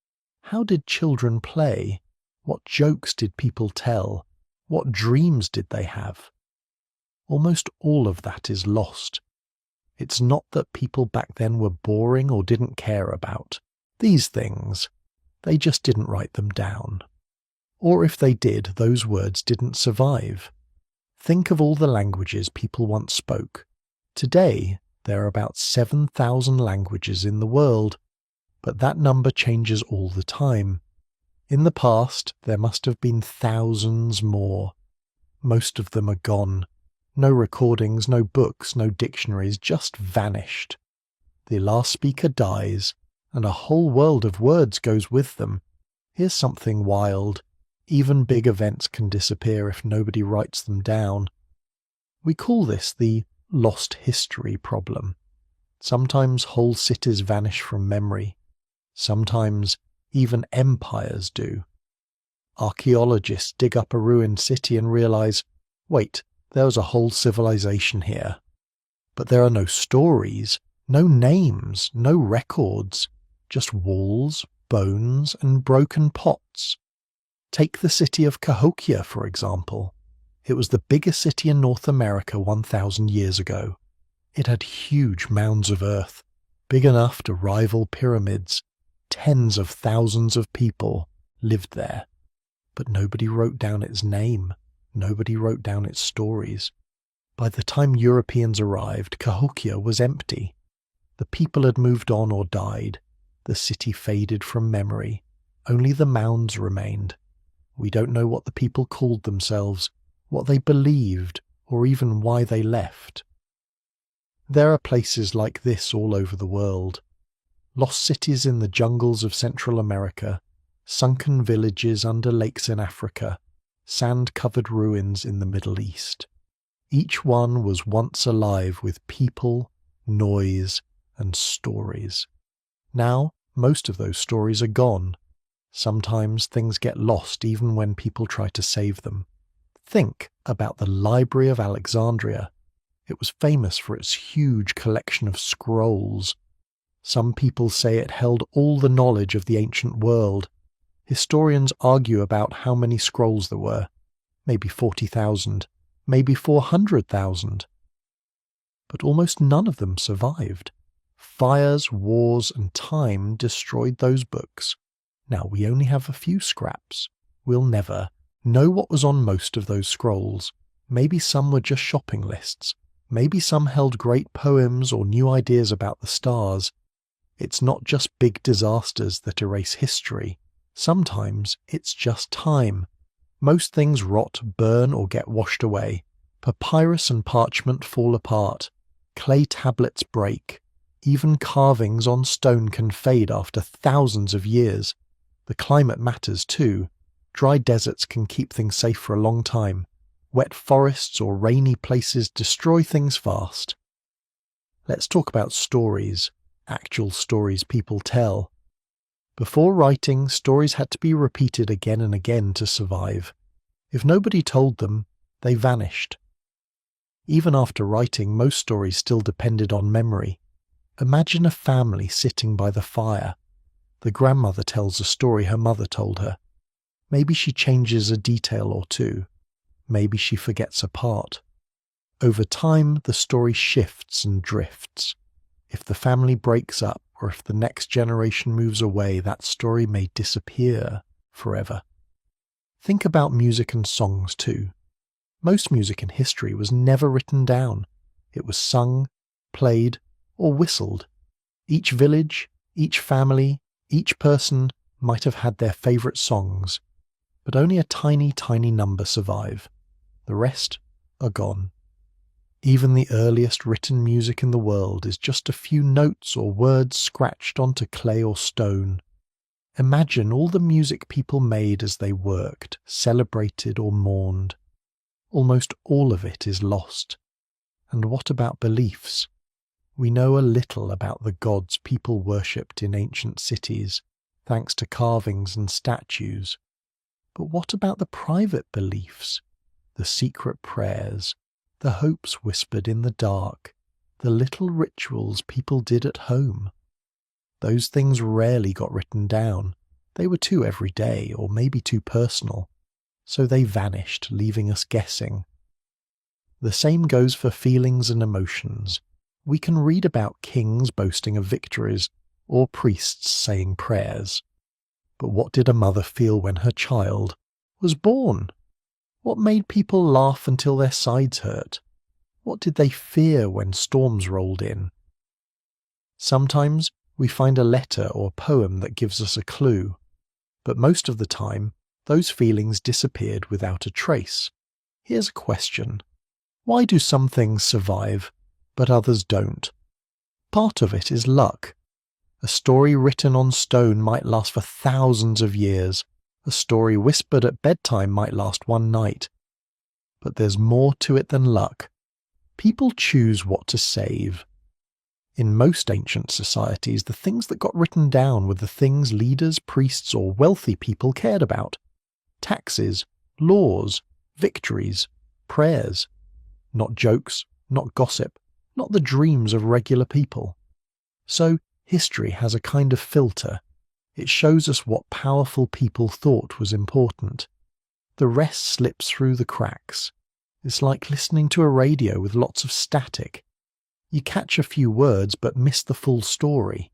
How did children play? What jokes did people tell? What dreams did they have? Almost all of that is lost. It's not that people back then were boring or didn't care about these things. They just didn't write them down. Or if they did, those words didn't survive. Think of all the languages people once spoke. Today, there are about 7,000 languages in the world, but that number changes all the time. In the past, there must have been thousands more. Most of them are gone. No recordings, no books, no dictionaries, just vanished. The last speaker dies, and a whole world of words goes with them. Here's something wild. Even big events can disappear if nobody writes them down. We call this the lost history problem. Sometimes whole cities vanish from memory. Sometimes even empires do. Archaeologists dig up a ruined city and realize, wait, there was a whole civilization here. But there are no stories, no names, no records, just walls, bones, and broken pots. Take the city of Cahokia, for example. It was the biggest city in North America 1,000 years ago. It had huge mounds of earth, big enough to rival pyramids. Tens of thousands of people lived there. But nobody wrote down its name. Nobody wrote down its stories. By the time Europeans arrived, Cahokia was empty. The people had moved on or died. The city faded from memory. Only the mounds remained. We don't know what the people called themselves, what they believed, or even why they left. There are places like this all over the world. lost cities in the jungles of Central America, sunken villages under lakes in Africa, sand-covered ruins in the Middle East. Each one was once alive with people, noise, and stories. Now, most of those stories are gone. Sometimes things get lost even when people try to save them. Think about the Library of Alexandria. It was famous for its huge collection of scrolls. Some people say it held all the knowledge of the ancient world. Historians argue about how many scrolls there were. Maybe 40,000, maybe 400,000. But almost none of them survived. Fires, wars, and time destroyed those books. Now we only have a few scraps. We'll never know what was on most of those scrolls. Maybe some were just shopping lists. Maybe some held great poems or new ideas about the stars. It's not just big disasters that erase history. Sometimes it's just time. Most things rot, burn, or get washed away. Papyrus and parchment fall apart. Clay tablets break. Even carvings on stone can fade after thousands of years. The climate matters too. Dry deserts can keep things safe for a long time. Wet forests or rainy places destroy things fast. Let's talk about stories, actual stories people tell. Before writing, stories had to be repeated again and again to survive. If nobody told them, they vanished. Even after writing, most stories still depended on memory. Imagine a family sitting by the fire. The grandmother tells a story her mother told her. Maybe she changes a detail or two. Maybe she forgets a part. Over time, the story shifts and drifts. If the family breaks up, or if the next generation moves away, that story may disappear forever. Think about music and songs too. Most music in history was never written down. It was sung, played, or whistled. Each village, each family, each person might have had their favourite songs, but only a tiny, tiny number survive. The rest are gone. Even the earliest written music in the world is just a few notes or words scratched onto clay or stone. Imagine all the music people made as they worked, celebrated or mourned. Almost all of it is lost. And what about beliefs? We know a little about the gods people worshipped in ancient cities, thanks to carvings and statues. But what about the private beliefs? The secret prayers, the hopes whispered in the dark, the little rituals people did at home. Those things rarely got written down. They were too everyday, or maybe too personal. So they vanished, leaving us guessing. The same goes for feelings and emotions. We can read about kings boasting of victories, or priests saying prayers. But what did a mother feel when her child was born? What made people laugh until their sides hurt? What did they fear when storms rolled in? Sometimes we find a letter or poem that gives us a clue, but most of the time, those feelings disappeared without a trace. Here's a question. Why do some things survive, but others don't? Part of it is luck. A story written on stone might last for thousands of years. A story whispered at bedtime might last one night. But there's more to it than luck. People choose what to save. In most ancient societies, the things that got written down were the things leaders, priests, or wealthy people cared about. Taxes, laws, victories, prayers. Not jokes, not gossip, not the dreams of regular people. So, history has a kind of filter. It shows us what powerful people thought was important. The rest slips through the cracks. It's like listening to a radio with lots of static. You catch a few words but miss the full story.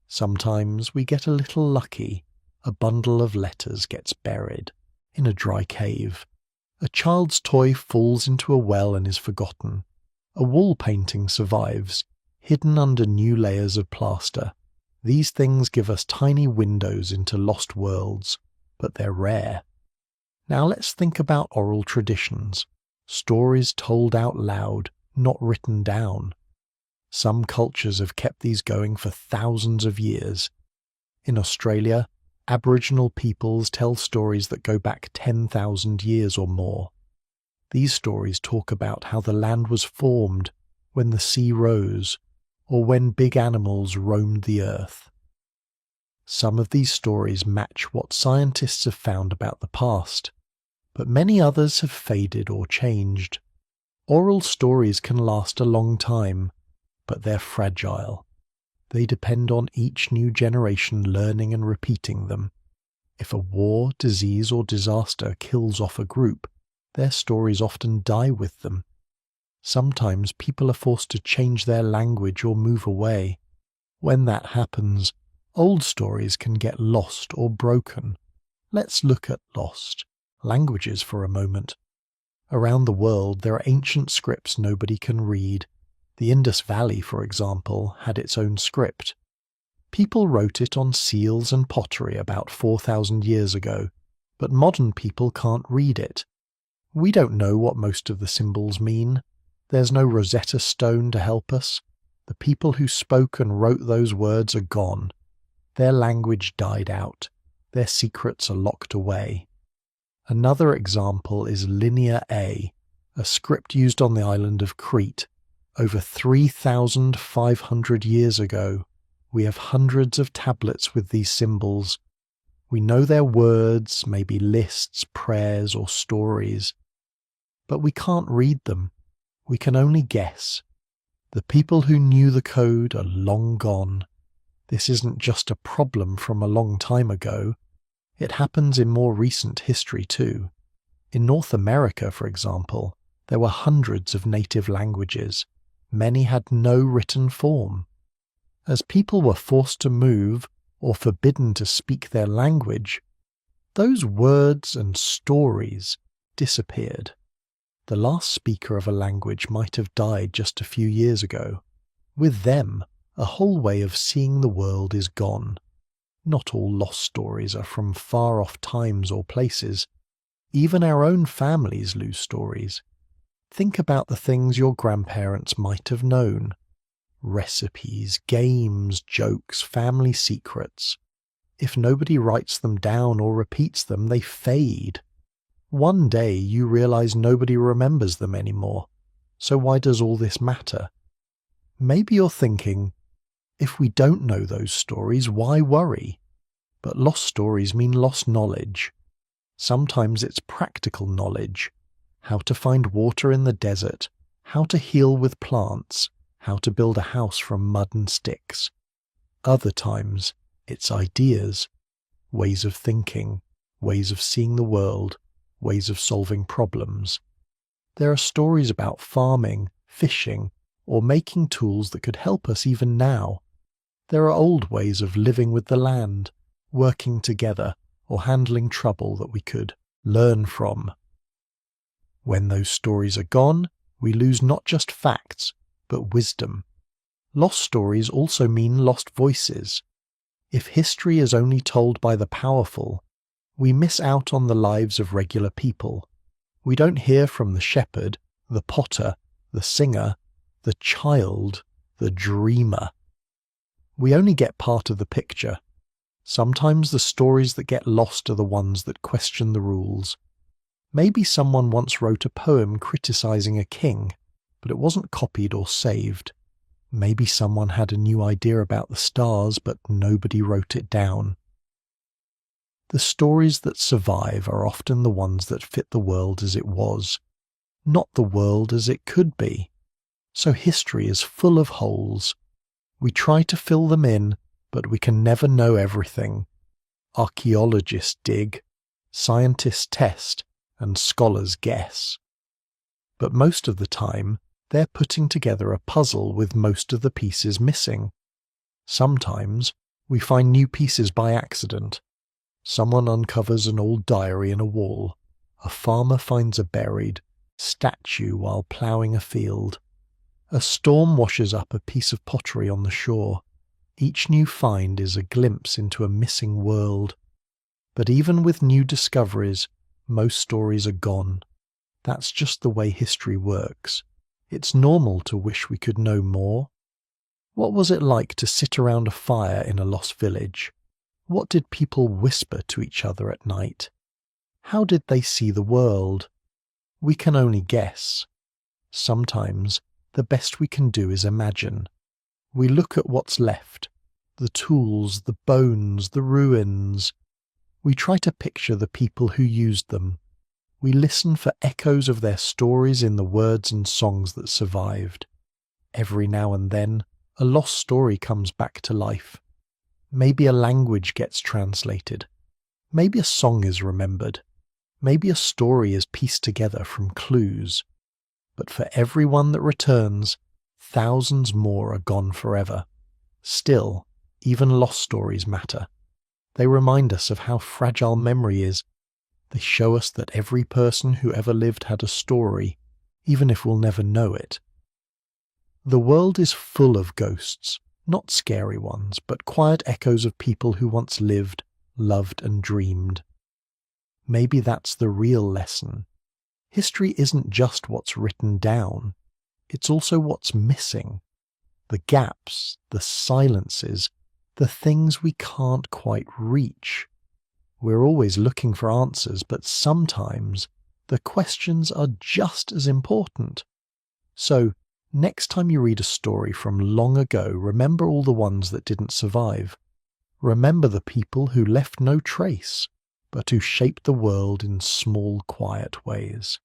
Sometimes we get a little lucky. A bundle of letters gets buried in a dry cave. A child's toy falls into a well and is forgotten. A wall painting survives, hidden under new layers of plaster. These things give us tiny windows into lost worlds, but they're rare. Now let's think about oral traditions. Stories told out loud, not written down. Some cultures have kept these going for thousands of years. In Australia, Aboriginal peoples tell stories that go back 10,000 years or more. These stories talk about how the land was formed, when the sea rose, or when big animals roamed the earth. Some of these stories match what scientists have found about the past, but many others have faded or changed. Oral stories can last a long time, but they're fragile. They depend on each new generation learning and repeating them. If a war, disease, or disaster kills off a group, their stories often die with them. Sometimes people are forced to change their language or move away. When that happens, old stories can get lost or broken. Let's look at lost languages for a moment. Around the world, there are ancient scripts nobody can read. The Indus Valley, for example, had its own script. People wrote it on seals and pottery about 4,000 years ago, but modern people can't read it. We don't know what most of the symbols mean. There's no Rosetta Stone to help us. The people who spoke and wrote those words are gone. Their language died out. Their secrets are locked away. Another example is Linear A, a script used on the island of Crete. Over 3,500 years ago, we have hundreds of tablets with these symbols. We know their words, maybe lists, prayers, or stories. But we can't read them. We can only guess. The people who knew the code are long gone. This isn't just a problem from a long time ago. It happens in more recent history too. In North America, for example, there were hundreds of native languages. Many had no written form. As people were forced to move or forbidden to speak their language, those words and stories disappeared. The last speaker of a language might have died just a few years ago. With them, a whole way of seeing the world is gone. Not all lost stories are from far-off times or places. Even our own families lose stories. Think about the things your grandparents might have known. Recipes, games, jokes, family secrets. If nobody writes them down or repeats them, they fade. One day you realize nobody remembers them anymore. So why does all this matter? Maybe you're thinking, if we don't know those stories, why worry? But lost stories mean lost knowledge. Sometimes it's practical knowledge. How to find water in the desert, how to heal with plants, how to build a house from mud and sticks. Other times, it's ideas, ways of thinking, ways of seeing the world, ways of solving problems. There are stories about farming, fishing, or making tools that could help us even now. There are old ways of living with the land, working together, or handling trouble that we could learn from. When those stories are gone, we lose not just facts, but wisdom. Lost stories also mean lost voices. If history is only told by the powerful, we miss out on the lives of regular people. We don't hear from the shepherd, the potter, the singer, the child, the dreamer. We only get part of the picture. Sometimes the stories that get lost are the ones that question the rules. Maybe someone once wrote a poem criticizing a king, but it wasn't copied or saved. Maybe someone had a new idea about the stars, but nobody wrote it down. The stories that survive are often the ones that fit the world as it was, not the world as it could be. So history is full of holes. We try to fill them in, but we can never know everything. Archaeologists dig, scientists test, and scholars guess. But most of the time, they're putting together a puzzle with most of the pieces missing. Sometimes, we find new pieces by accident. Someone uncovers an old diary in a wall. A farmer finds a buried statue while ploughing a field. A storm washes up a piece of pottery on the shore. Each new find is a glimpse into a missing world. But even with new discoveries, most stories are gone. That's just the way history works. It's normal to wish we could know more. What was it like to sit around a fire in a lost village? What did people whisper to each other at night? How did they see the world? We can only guess. Sometimes the best we can do is imagine. We look at what's left, the tools, the bones, the ruins. We try to picture the people who used them. We listen for echoes of their stories in the words and songs that survived. Every now and then, a lost story comes back to life. Maybe a language gets translated. Maybe a song is remembered. Maybe a story is pieced together from clues. But for every one that returns, thousands more are gone forever. Still, even lost stories matter. They remind us of how fragile memory is. They show us that every person who ever lived had a story, even if we'll never know it. The world is full of ghosts, not scary ones, but quiet echoes of people who once lived, loved, and dreamed. Maybe that's the real lesson. History isn't just what's written down, it's also what's missing. The gaps, the silences, the things we can't quite reach. We're always looking for answers, but sometimes the questions are just as important. So, next time you read a story from long ago, remember all the ones that didn't survive. Remember the people who left no trace, but who shaped the world in small, quiet ways.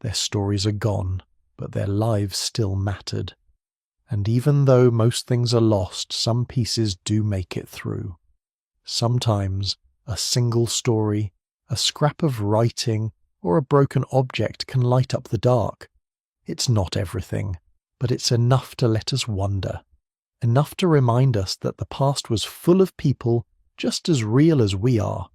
Their stories are gone, but their lives still mattered. And even though most things are lost, some pieces do make it through. Sometimes a single story, a scrap of writing, or a broken object can light up the dark. It's not everything, but it's enough to let us wonder, enough to remind us that the past was full of people just as real as we are.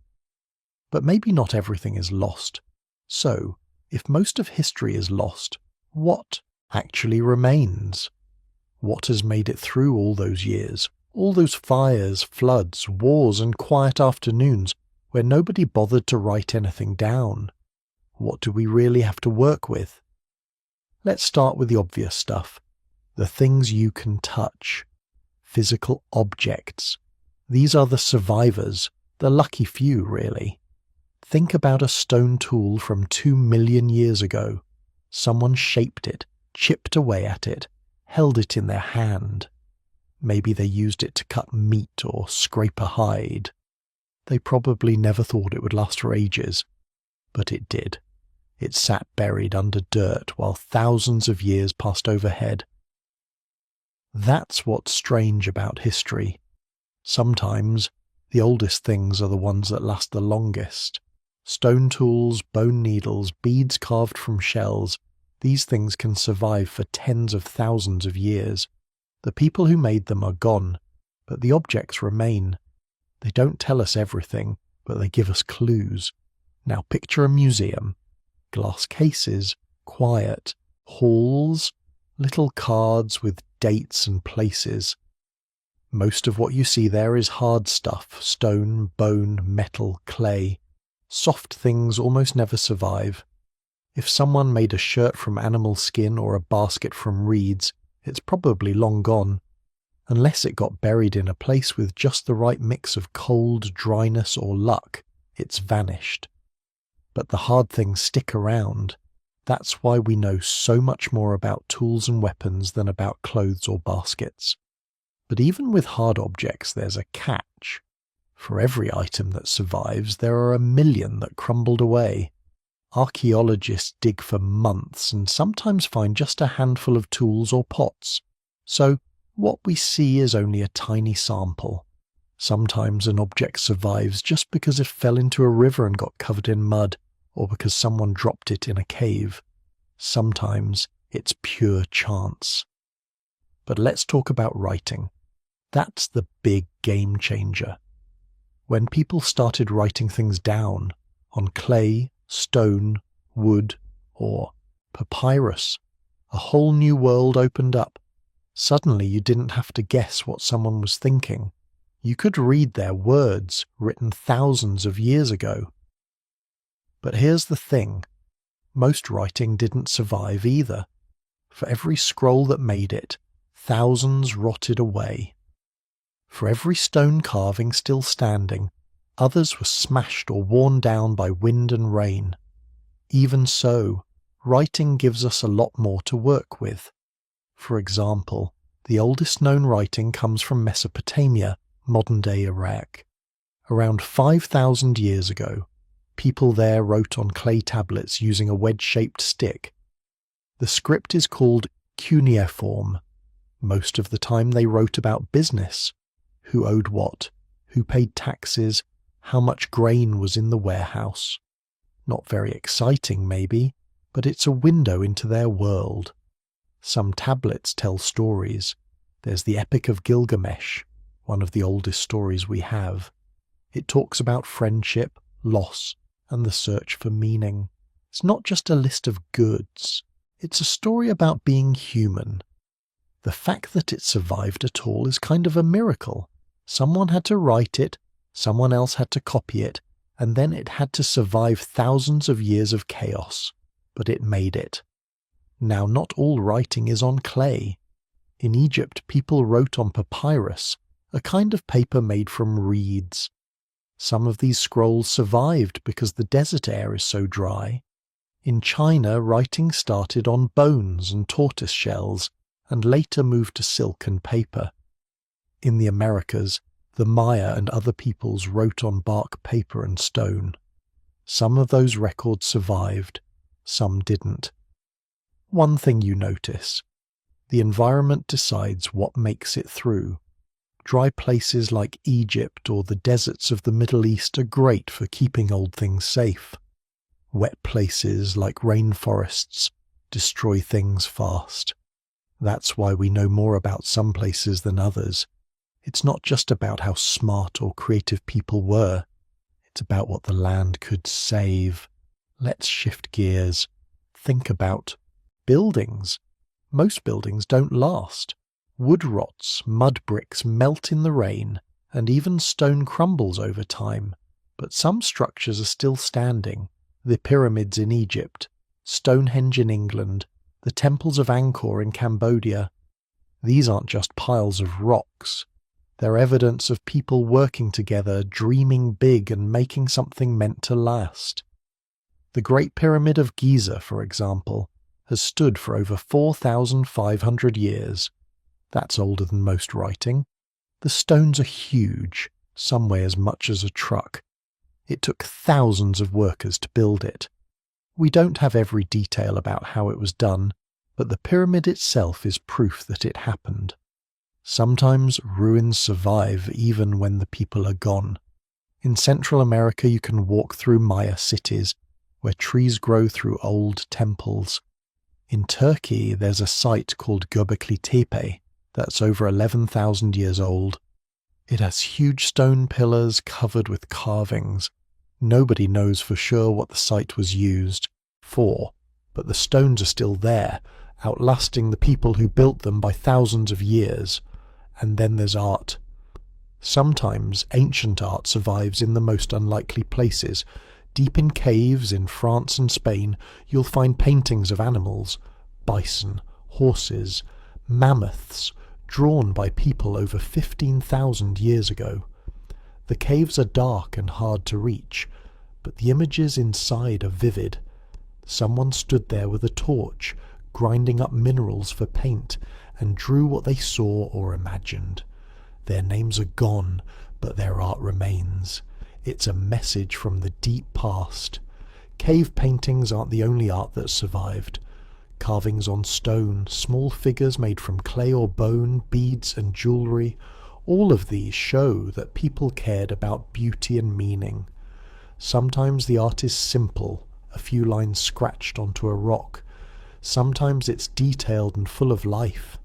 But maybe not everything is lost. So, if most of history is lost, what actually remains? What has made it through all those years, all those fires, floods, wars, and quiet afternoons where nobody bothered to write anything down? What do we really have to work with? Let's start with the obvious stuff. The things you can touch. Physical objects. These are the survivors, the lucky few, really. Think about a stone tool from 2 million years ago. Someone shaped it, chipped away at it, held it in their hand. Maybe they used it to cut meat or scrape a hide. They probably never thought it would last for ages, but it did. It sat buried under dirt while thousands of years passed overhead. That's what's strange about history. Sometimes the oldest things are the ones that last the longest. Stone tools, bone needles, beads carved from shells, these things can survive for tens of thousands of years. The people who made them are gone, but the objects remain. They don't tell us everything, but they give us clues. Now picture a museum. Glass cases, quiet, halls, little cards with dates and places. Most of what you see there is hard stuff, stone, bone, metal, clay. Soft things almost never survive. If someone made a shirt from animal skin or a basket from reeds, it's probably long gone. Unless it got buried in a place with just the right mix of cold, dryness, or luck, it's vanished. But the hard things stick around. That's why we know so much more about tools and weapons than about clothes or baskets. But even with hard objects, there's a catch. For every item that survives, there are 1 million that crumbled away. Archaeologists dig for months and sometimes find just a handful of tools or pots. So, what we see is only a tiny sample. Sometimes an object survives just because it fell into a river and got covered in mud, or because someone dropped it in a cave. Sometimes it's pure chance. But let's talk about writing. That's the big game changer. When people started writing things down on clay, stone, wood, or papyrus, a whole new world opened up. Suddenly you didn't have to guess what someone was thinking. You could read their words written thousands of years ago. But here's the thing. Most writing didn't survive either. For every scroll that made it, thousands rotted away. For every stone carving still standing, others were smashed or worn down by wind and rain. Even so, writing gives us a lot more to work with. For example, the oldest known writing comes from Mesopotamia, modern-day Iraq. Around 5,000 years ago, people there wrote on clay tablets using a wedge-shaped stick. The script is called cuneiform. Most of the time they wrote about business, who owed what, who paid taxes, how much grain was in the warehouse. Not very exciting, maybe, but it's a window into their world. Some tablets tell stories. There's the Epic of Gilgamesh, one of the oldest stories we have. It talks about friendship, loss, and the search for meaning. It's not just a list of goods. It's a story about being human. The fact that it survived at all is kind of a miracle. Someone had to write it, someone else had to copy it, and then it had to survive thousands of years of chaos. But it made it. Now, not all writing is on clay. In Egypt, people wrote on papyrus, a kind of paper made from reeds. Some of these scrolls survived because the desert air is so dry. In China, writing started on bones and tortoise shells, and later moved to silk and paper. In the Americas, the Maya and other peoples wrote on bark, paper, and stone. Some of those records survived, some didn't. One thing you notice: the environment decides what makes it through. Dry places like Egypt or the deserts of the Middle East are great for keeping old things safe. Wet places like rainforests destroy things fast. That's why we know more about some places than others. It's not just about how smart or creative people were. It's about what the land could save. Let's shift gears. Think about buildings. Most buildings don't last. Wood rots, mud bricks melt in the rain, and even stone crumbles over time. But some structures are still standing. The pyramids in Egypt, Stonehenge in England, the temples of Angkor in Cambodia. These aren't just piles of rocks. They're evidence of people working together, dreaming big and making something meant to last. The Great Pyramid of Giza, for example, has stood for over 4,500 years. That's older than most writing. The stones are huge, some weigh as much as a truck. It took thousands of workers to build it. We don't have every detail about how it was done, but the pyramid itself is proof that it happened. Sometimes ruins survive even when the people are gone. In Central America you can walk through Maya cities, where trees grow through old temples. In Turkey there's a site called Göbekli Tepe that's over 11,000 years old. It has huge stone pillars covered with carvings. Nobody knows for sure what the site was used for, but the stones are still there, outlasting the people who built them by thousands of years. And then there's art. Sometimes ancient art survives in the most unlikely places. Deep in caves in France and Spain, you'll find paintings of animals, bison, horses, mammoths, drawn by people over 15,000 years ago. The caves are dark and hard to reach, but the images inside are vivid. Someone stood there with a torch, grinding up minerals for paint, and drew what they saw or imagined. Their names are gone, but their art remains. It's a message from the deep past. Cave paintings aren't the only art that survived. Carvings on stone, small figures made from clay or bone, beads and jewellery, all of these show that people cared about beauty and meaning. Sometimes the art is simple, a few lines scratched onto a rock. Sometimes it's detailed and full of life.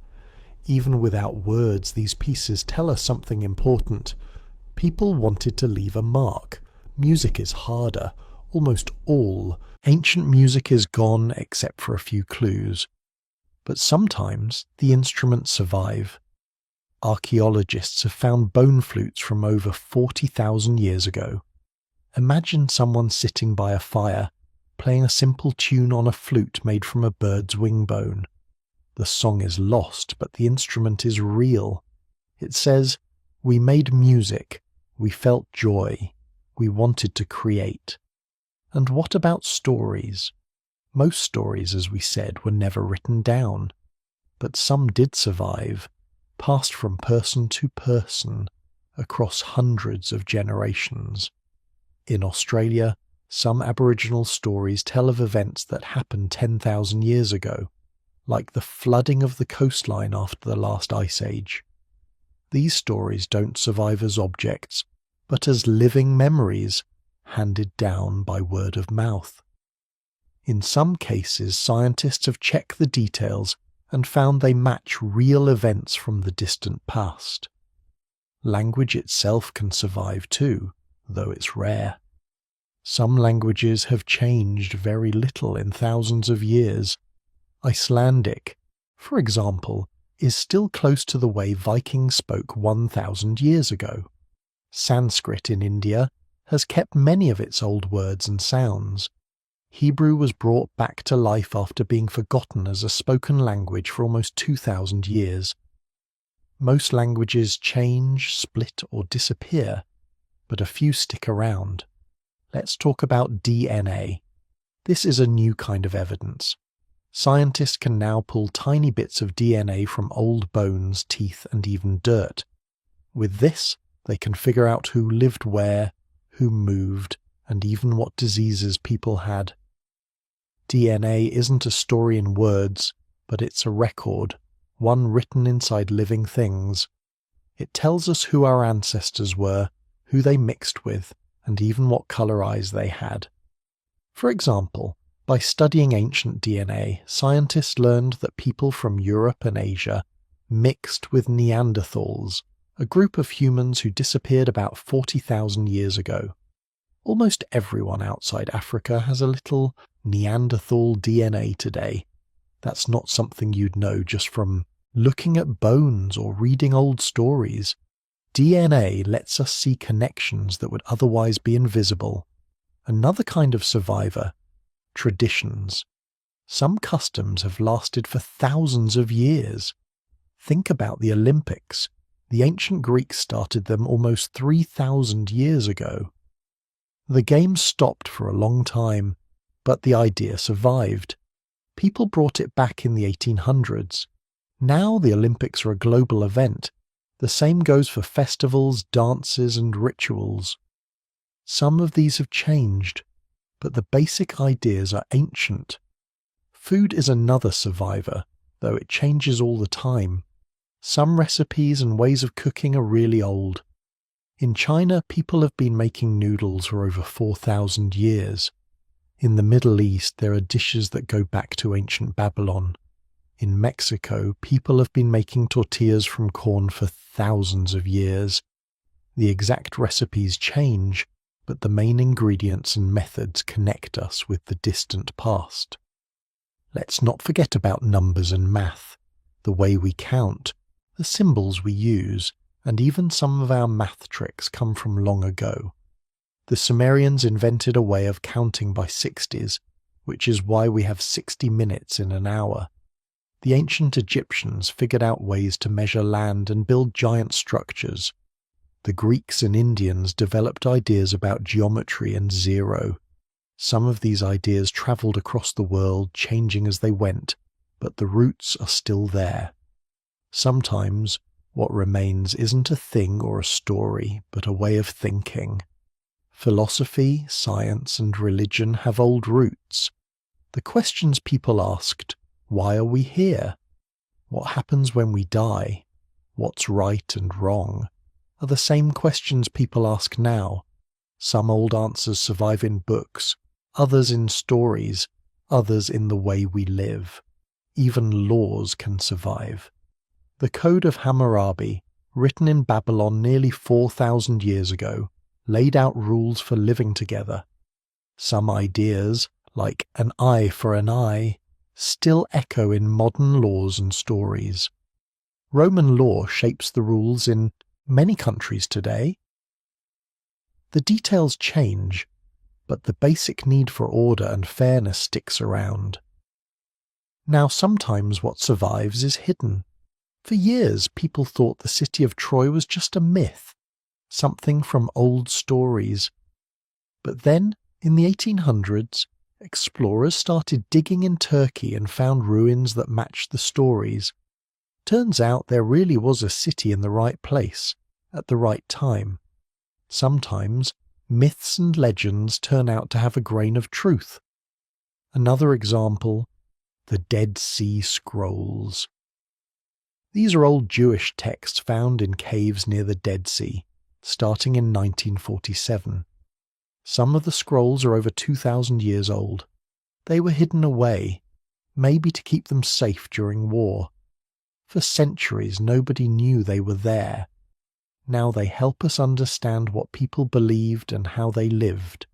Even without words, these pieces tell us something important. People wanted to leave a mark. Music is harder. Almost all ancient music is gone except for a few clues. But sometimes the instruments survive. Archaeologists have found bone flutes from over 40,000 years ago. Imagine someone sitting by a fire, playing a simple tune on a flute made from a bird's wing bone. The song is lost, but the instrument is real. It says, "We made music, we felt joy, we wanted to create." And what about stories? Most stories, as we said, were never written down, but some did survive, passed from person to person across hundreds of generations. In Australia, some Aboriginal stories tell of events that happened 10,000 years ago, like the flooding of the coastline after the last ice age. These stories don't survive as objects, but as living memories handed down by word of mouth. In some cases, scientists have checked the details and found they match real events from the distant past. Language itself can survive too, though it's rare. Some languages have changed very little in thousands of years. Icelandic, for example, is still close to the way Vikings spoke 1,000 years ago. Sanskrit in India has kept many of its old words and sounds. Hebrew was brought back to life after being forgotten as a spoken language for almost 2,000 years. Most languages change, split, or disappear, but a few stick around. Let's talk about DNA. This is a new kind of evidence. Scientists can now pull tiny bits of DNA from old bones, teeth, and even dirt. With this, they can figure out who lived where, who moved, and even what diseases people had. DNA isn't a story in words, but it's a record, one written inside living things. It tells us who our ancestors were, who they mixed with, and even what colour eyes they had. For example, by studying ancient DNA, scientists learned that people from Europe and Asia mixed with Neanderthals, a group of humans who disappeared about 40,000 years ago. Almost everyone outside Africa has a little Neanderthal DNA today. That's not something you'd know just from looking at bones or reading old stories. DNA lets us see connections that would otherwise be invisible. Another kind of survivor, traditions. Some customs have lasted for thousands of years. Think about the Olympics. The ancient Greeks started them almost 3,000 years ago. The game stopped for a long time, but the idea survived. People brought it back in the 1800s. Now the Olympics are a global event. The same goes for festivals, dances, and rituals. Some of these have changed, but the basic ideas are ancient. Food is another survivor, though it changes all the time. Some recipes and ways of cooking are really old. In China, people have been making noodles for over 4,000 years. In the Middle East, there are dishes that go back to ancient Babylon. In Mexico, people have been making tortillas from corn for thousands of years. The exact recipes change, but the main ingredients and methods connect us with the distant past. Let's not forget about numbers and math, the way we count, the symbols we use, and even some of our math tricks come from long ago. The Sumerians invented a way of counting by 60s, which is why we have 60 minutes in an hour. The ancient Egyptians figured out ways to measure land and build giant structures. The Greeks and Indians developed ideas about geometry and zero. Some of these ideas travelled across the world, changing as they went, but the roots are still there. Sometimes, what remains isn't a thing or a story, but a way of thinking. Philosophy, science, and religion have old roots. The questions people asked, why are we here? What happens when we die? What's right and wrong? Are the same questions people ask now. Some old answers survive in books, others in stories, others in the way we live. Even laws can survive. The Code of Hammurabi, written in Babylon nearly 4,000 years ago, laid out rules for living together. Some ideas, like an eye for an eye, still echo in modern laws and stories. Roman law shapes the rules in many countries today. The details change, but the basic need for order and fairness sticks around. Now sometimes what survives is hidden. For years people thought the city of Troy was just a myth, something from old stories. But then, in the 1800s, explorers started digging in Turkey and found ruins that matched the stories. Turns out there really was a city in the right place, at the right time. Sometimes, myths and legends turn out to have a grain of truth. Another example, the Dead Sea Scrolls. These are old Jewish texts found in caves near the Dead Sea, starting in 1947. Some of the scrolls are over 2,000 years old. They were hidden away, maybe to keep them safe during war. For centuries nobody knew they were there. Now they help us understand what people believed and how they lived.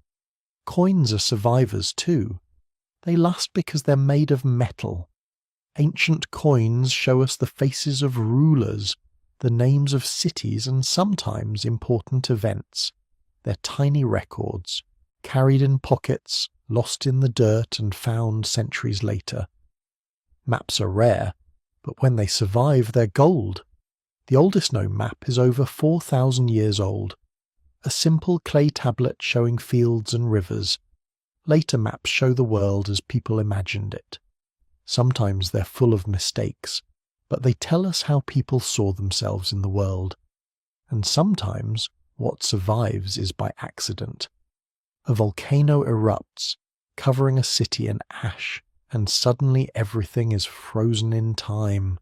Coins are survivors too. They last because they're made of metal. Ancient coins show us the faces of rulers, the names of cities, and sometimes important events. They're tiny records, carried in pockets, lost in the dirt and found centuries later. Maps are rare, but when they survive, they're gold. The oldest known map is over 4,000 years old. A simple clay tablet showing fields and rivers. Later maps show the world as people imagined it. Sometimes they're full of mistakes, but they tell us how people saw themselves in the world. And sometimes what survives is by accident. A volcano erupts, covering a city in ash, and suddenly everything is frozen in time.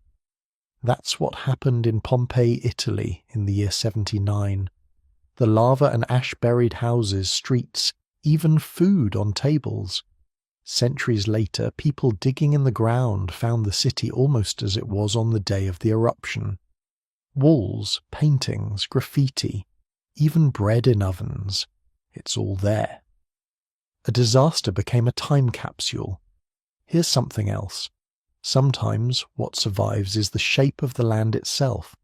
That's what happened in Pompeii, Italy, in the year 79. The lava and ash buried houses, streets, even food on tables. Centuries later, people digging in the ground found the city almost as it was on the day of the eruption. Walls, paintings, graffiti, even bread in ovens. It's all there. A disaster became a time capsule. Here's something else. Sometimes what survives is the shape of the land itself.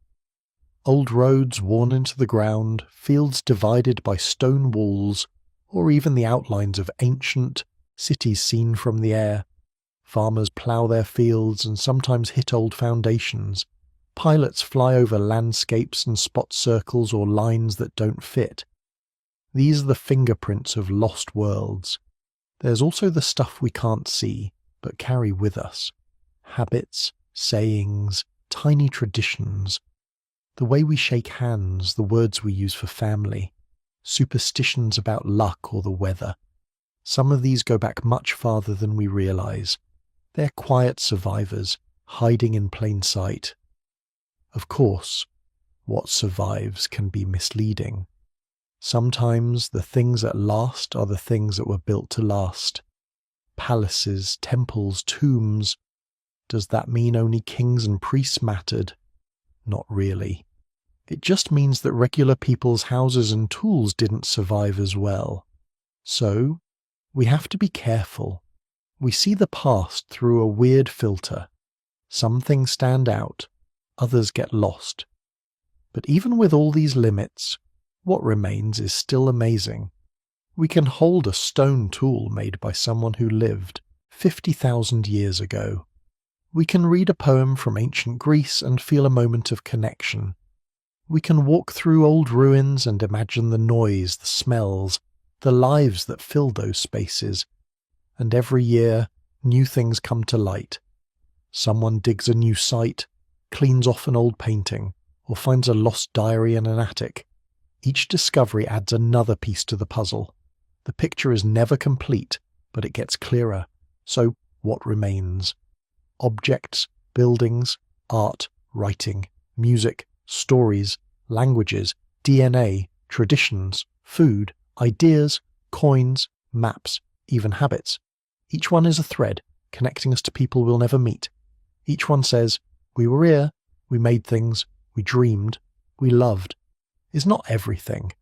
Old roads worn into the ground, fields divided by stone walls, or even the outlines of ancient cities seen from the air. Farmers plough their fields and sometimes hit old foundations. Pilots fly over landscapes and spot circles or lines that don't fit. These are the fingerprints of lost worlds. There's also the stuff we can't see, but carry with us. Habits, sayings, tiny traditions. The way we shake hands, the words we use for family. Superstitions about luck or the weather. Some of these go back much farther than we realize. They're quiet survivors, hiding in plain sight. Of course, what survives can be misleading. Sometimes the things that last are the things that were built to last. Palaces, temples, tombs. Does that mean only kings and priests mattered? Not really. It just means that regular people's houses and tools didn't survive as well. So, we have to be careful. We see the past through a weird filter. Some things stand out, others get lost. But even with all these limits, what remains is still amazing. We can hold a stone tool made by someone who lived 50,000 years ago. We can read a poem from ancient Greece and feel a moment of connection. We can walk through old ruins and imagine the noise, the smells, the lives that filled those spaces. And every year, new things come to light. Someone digs a new site, cleans off an old painting, or finds a lost diary in an attic. Each discovery adds another piece to the puzzle. The picture is never complete, but it gets clearer. So, what remains? Objects, buildings, art, writing, music, stories, languages, DNA, traditions, food, ideas, coins, maps, even habits. Each one is a thread, connecting us to people we'll never meet. Each one says, we were here, we made things, we dreamed, we loved. It's not everything,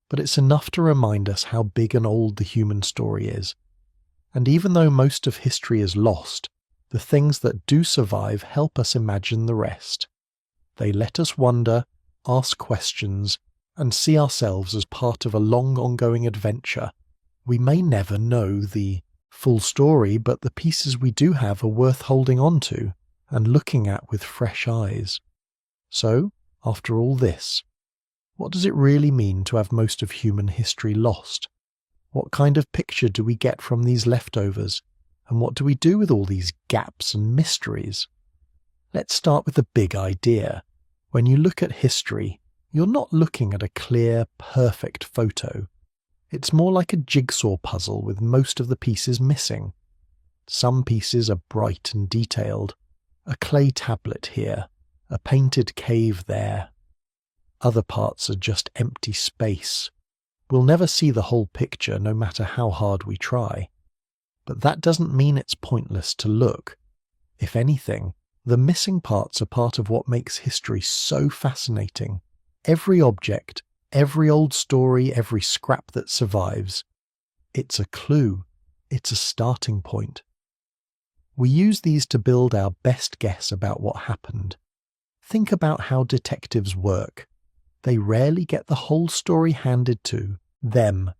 but it's enough to remind us how big and old the human story is. And even though most of history is lost, the things that do survive help us imagine the rest. They let us wonder, ask questions, and see ourselves as part of a long ongoing adventure. We may never know the Full story, but the pieces we do have are worth holding on to and looking at with fresh eyes. So, after all this, what does it really mean to have most of human history lost? What kind of picture do we get from these leftovers? And what do we do with all these gaps and mysteries? Let's start with the big idea. When you look at history, you're not looking at a clear, perfect photo. It's more like a jigsaw puzzle with most of the pieces missing. Some pieces are bright and detailed. A clay tablet here, a painted cave there. Other parts are just empty space. We'll never see the whole picture no matter how hard we try. But that doesn't mean it's pointless to look. If anything, the missing parts are part of what makes history so fascinating. Every object, every old story, every scrap that survives, it's a clue, it's a starting point. We use these to build our best guess about what happened. Think about how detectives work. They rarely get the whole story handed to them.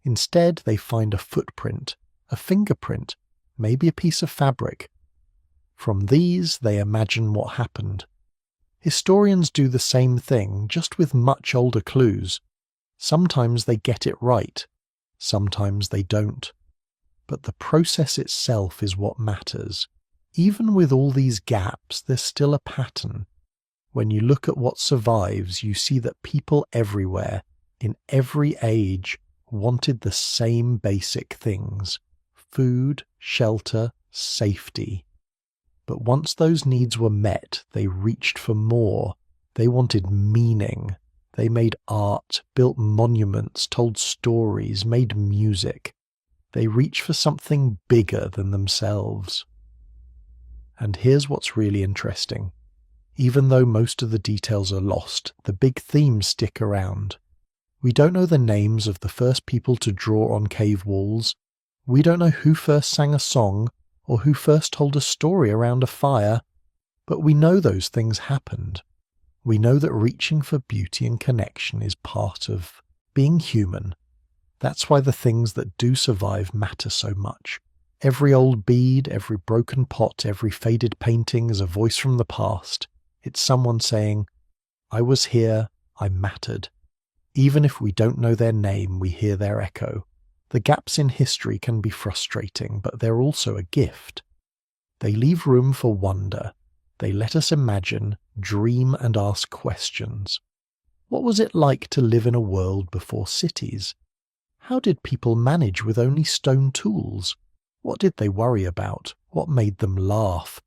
Instead, they find a footprint, a fingerprint, maybe a piece of fabric. From these, they imagine what happened. Historians do the same thing, just with much older clues. Sometimes they get it right, sometimes they don't. But the process itself is what matters. Even with all these gaps, there's still a pattern. When you look at what survives, you see that people everywhere, in every age, wanted the same basic things: food, shelter, safety. But once those needs were met, they reached for more. They wanted meaning. They made art, built monuments, told stories, made music. They reached for something bigger than themselves. And here's what's really interesting. Even though most of the details are lost, the big themes stick around. We don't know the names of the first people to draw on cave walls. We don't know who first sang a song or who first told a story around a fire, but we know those things happened. We know that reaching for beauty and connection is part of being human. That's why the things that do survive matter so much. Every old bead, every broken pot, every faded painting is a voice from the past. It's someone saying, "I was here, I mattered." Even if we don't know their name, we hear their echo. The gaps in history can be frustrating, but they're also a gift. They leave room for wonder. They let us imagine, dream, and ask questions. What was it like to live in a world before cities? How did people manage with only stone tools? What did they worry about? What made them laugh?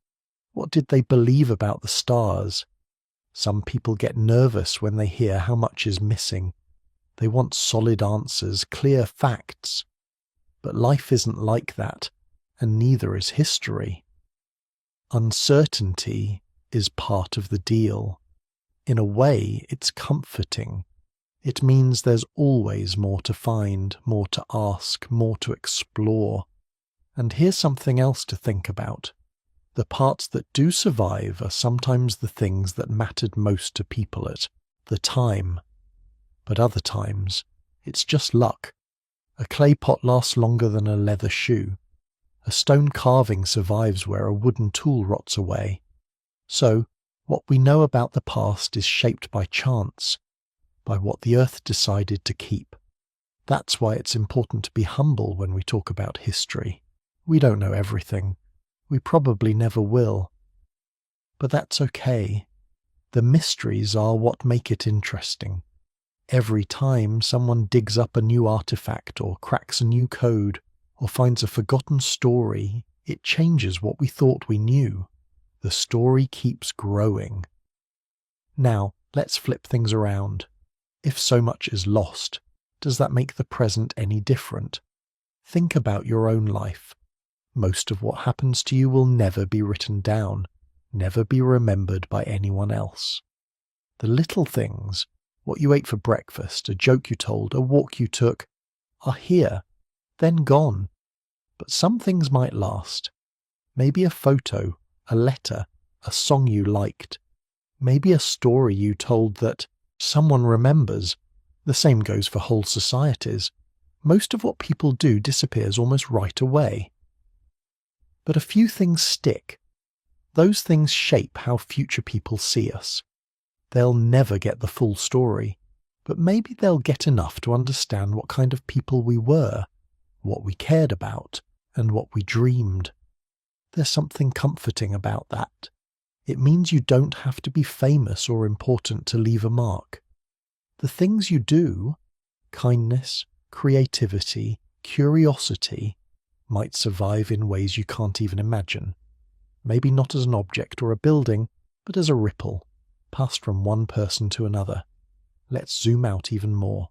What did they believe about the stars? Some people get nervous when they hear how much is missing. They want solid answers, clear facts. But life isn't like that, and neither is history. Uncertainty is part of the deal. In a way, it's comforting. It means there's always more to find, more to ask, more to explore. And here's something else to think about. The parts that do survive are sometimes the things that mattered most to people at the time. But other times, it's just luck. A clay pot lasts longer than a leather shoe. A stone carving survives where a wooden tool rots away. So, what we know about the past is shaped by chance, by what the earth decided to keep. That's why it's important to be humble when we talk about history. We don't know everything. We probably never will. But that's okay. The mysteries are what make it interesting. Every time someone digs up a new artifact or cracks a new code or finds a forgotten story, it changes what we thought we knew. The story keeps growing. Now, let's flip things around. If so much is lost, does that make the present any different? Think about your own life. Most of what happens to you will never be written down, never be remembered by anyone else. The little things, what you ate for breakfast, a joke you told, a walk you took, are here, then gone. But some things might last. Maybe a photo, a letter, a song you liked. Maybe a story you told that someone remembers. The same goes for whole societies. Most of what people do disappears almost right away. But a few things stick. Those things shape how future people see us. They'll never get the full story, but maybe they'll get enough to understand what kind of people we were, what we cared about, and what we dreamed. There's something comforting about that. It means you don't have to be famous or important to leave a mark. The things you do, kindness, creativity, curiosity, might survive in ways you can't even imagine. Maybe not as an object or a building, but as a ripple, passed from one person to another. Let's zoom out even more.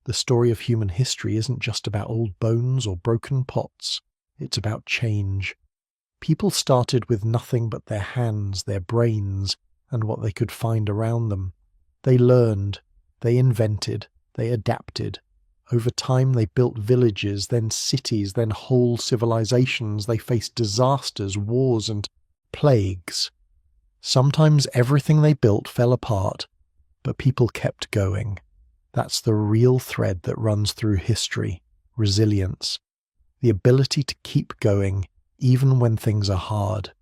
The story of human history isn't just about old bones or broken pots. It's about change. People started with nothing but their hands, their brains, and what they could find around them. They learned, they invented, they adapted. Over time they built villages, then cities, then whole civilizations. They faced disasters, wars, and plagues. Sometimes everything they built fell apart, but people kept going. That's the real thread that runs through history: resilience. The ability to keep going even when things are hard,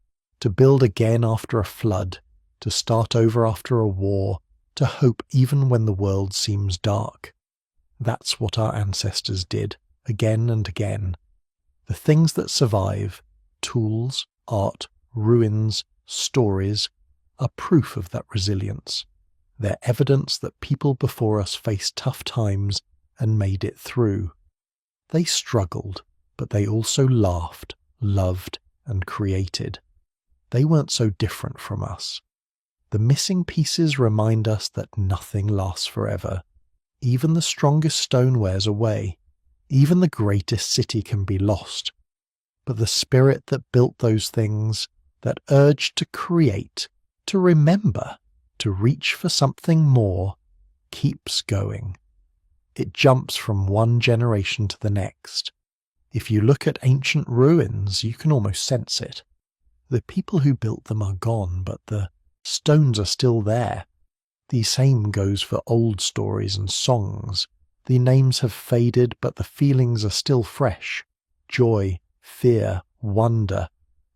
to build again after a flood, to start over after a war, to hope even when the world seems dark. That's what our ancestors did, again and again. The things that survive, tools, art, ruins, stories, are proof of that resilience. They're evidence that people before us faced tough times and made it through. They struggled, but they also laughed, loved, and created. They weren't so different from us. The missing pieces remind us that nothing lasts forever. Even the strongest stone wears away. Even the greatest city can be lost. But the spirit that built those things, that urge to create, to remember, to reach for something more, keeps going. It jumps from one generation to the next. If you look at ancient ruins, you can almost sense it. The people who built them are gone, but the stones are still there. The same goes for old stories and songs. The names have faded, but the feelings are still fresh. Joy, fear, wonder.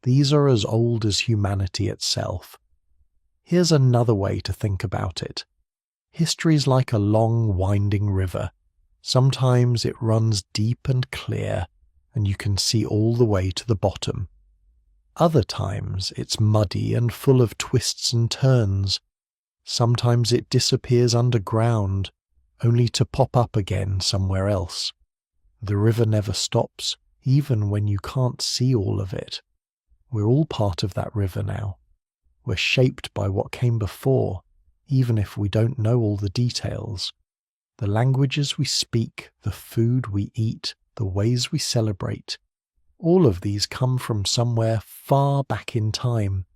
These are as old as humanity itself. Here's another way to think about it. History's like a long, winding river. Sometimes it runs deep and clear, and you can see all the way to the bottom. Other times it's muddy and full of twists and turns. Sometimes it disappears underground, only to pop up again somewhere else. The river never stops, even when you can't see all of it. We're all part of that river now. We're shaped by what came before, even if we don't know all the details. The languages we speak, the food we eat, the ways we celebrate, all of these come from somewhere far back in time.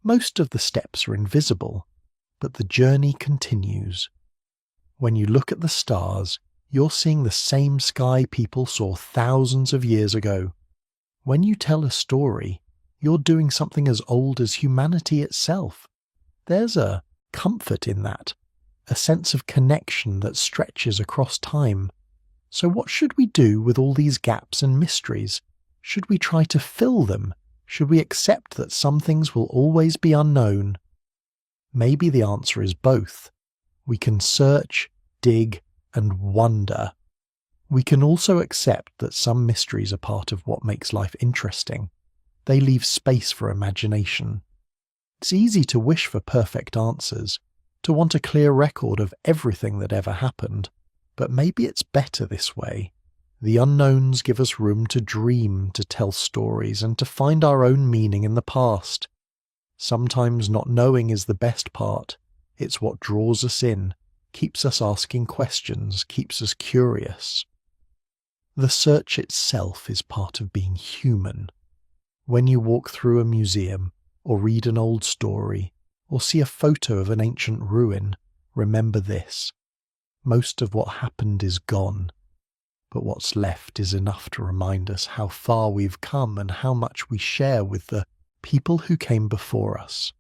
Most of the steps are invisible, but the journey continues. When you look at the stars, you're seeing the same sky people saw thousands of years ago. When you tell a story, you're doing something as old as humanity itself. There's a comfort in that, a sense of connection that stretches across time. So what should we do with all these gaps and mysteries? Should we try to fill them? Should we accept that some things will always be unknown? Maybe the answer is both. We can search, dig, and wonder. We can also accept that some mysteries are part of what makes life interesting. They leave space for imagination. It's easy to wish for perfect answers, to want a clear record of everything that ever happened, but maybe it's better this way. The unknowns give us room to dream, to tell stories, and to find our own meaning in the past. Sometimes not knowing is the best part. It's what draws us in, keeps us asking questions, keeps us curious. The search itself is part of being human. When you walk through a museum, or read an old story, or see a photo of an ancient ruin, remember this. Most of what happened is gone, but what's left is enough to remind us how far we've come and how much we share with the people who came before us.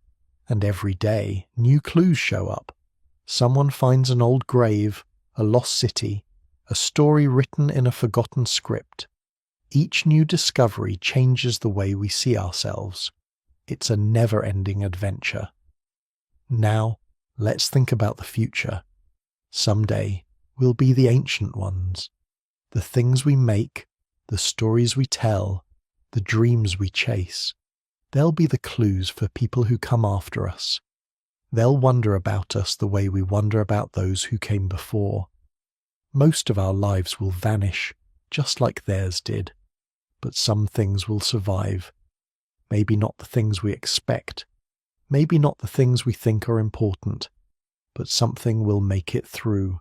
And every day, new clues show up. Someone finds an old grave, a lost city, a story written in a forgotten script. Each new discovery changes the way we see ourselves. It's a never-ending adventure. Now, let's think about the future. Someday, we'll be the ancient ones. The things we make, the stories we tell, the dreams we chase, they'll be the clues for people who come after us. They'll wonder about us the way we wonder about those who came before. Most of our lives will vanish, just like theirs did. But some things will survive. Maybe not the things we expect. Maybe not the things we think are important. But something will make it through.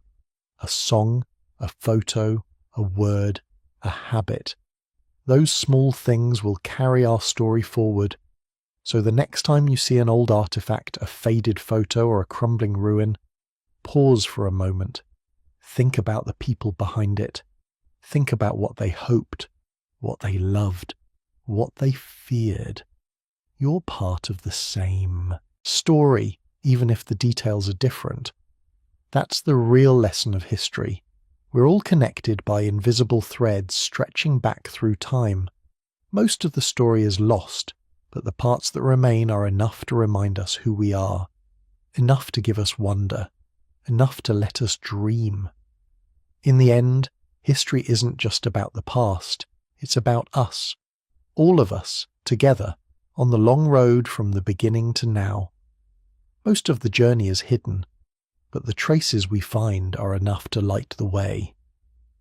A song, a photo, a word, a habit. Those small things will carry our story forward. So the next time you see an old artifact, a faded photo, or a crumbling ruin, pause for a moment. Think about the people behind it. Think about what they hoped, what they loved, what they feared. You're part of the same story, even if the details are different. That's the real lesson of history. We're all connected by invisible threads stretching back through time. Most of the story is lost, but the parts that remain are enough to remind us who we are, enough to give us wonder, enough to let us dream. In the end, history isn't just about the past. It's about us, all of us, together, on the long road from the beginning to now. Most of the journey is hidden, but the traces we find are enough to light the way.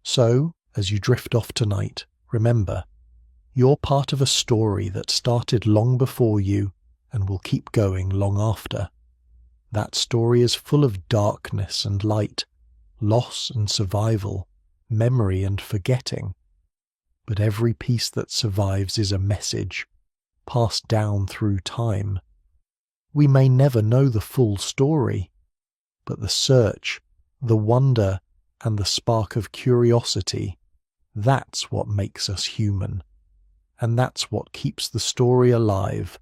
So, as you drift off tonight, remember, you're part of a story that started long before you and will keep going long after. That story is full of darkness and light, loss and survival, memory and forgetting. But every piece that survives is a message, passed down through time. We may never know the full story, but the search, the wonder, and the spark of curiosity, that's what makes us human. And that's what keeps the story alive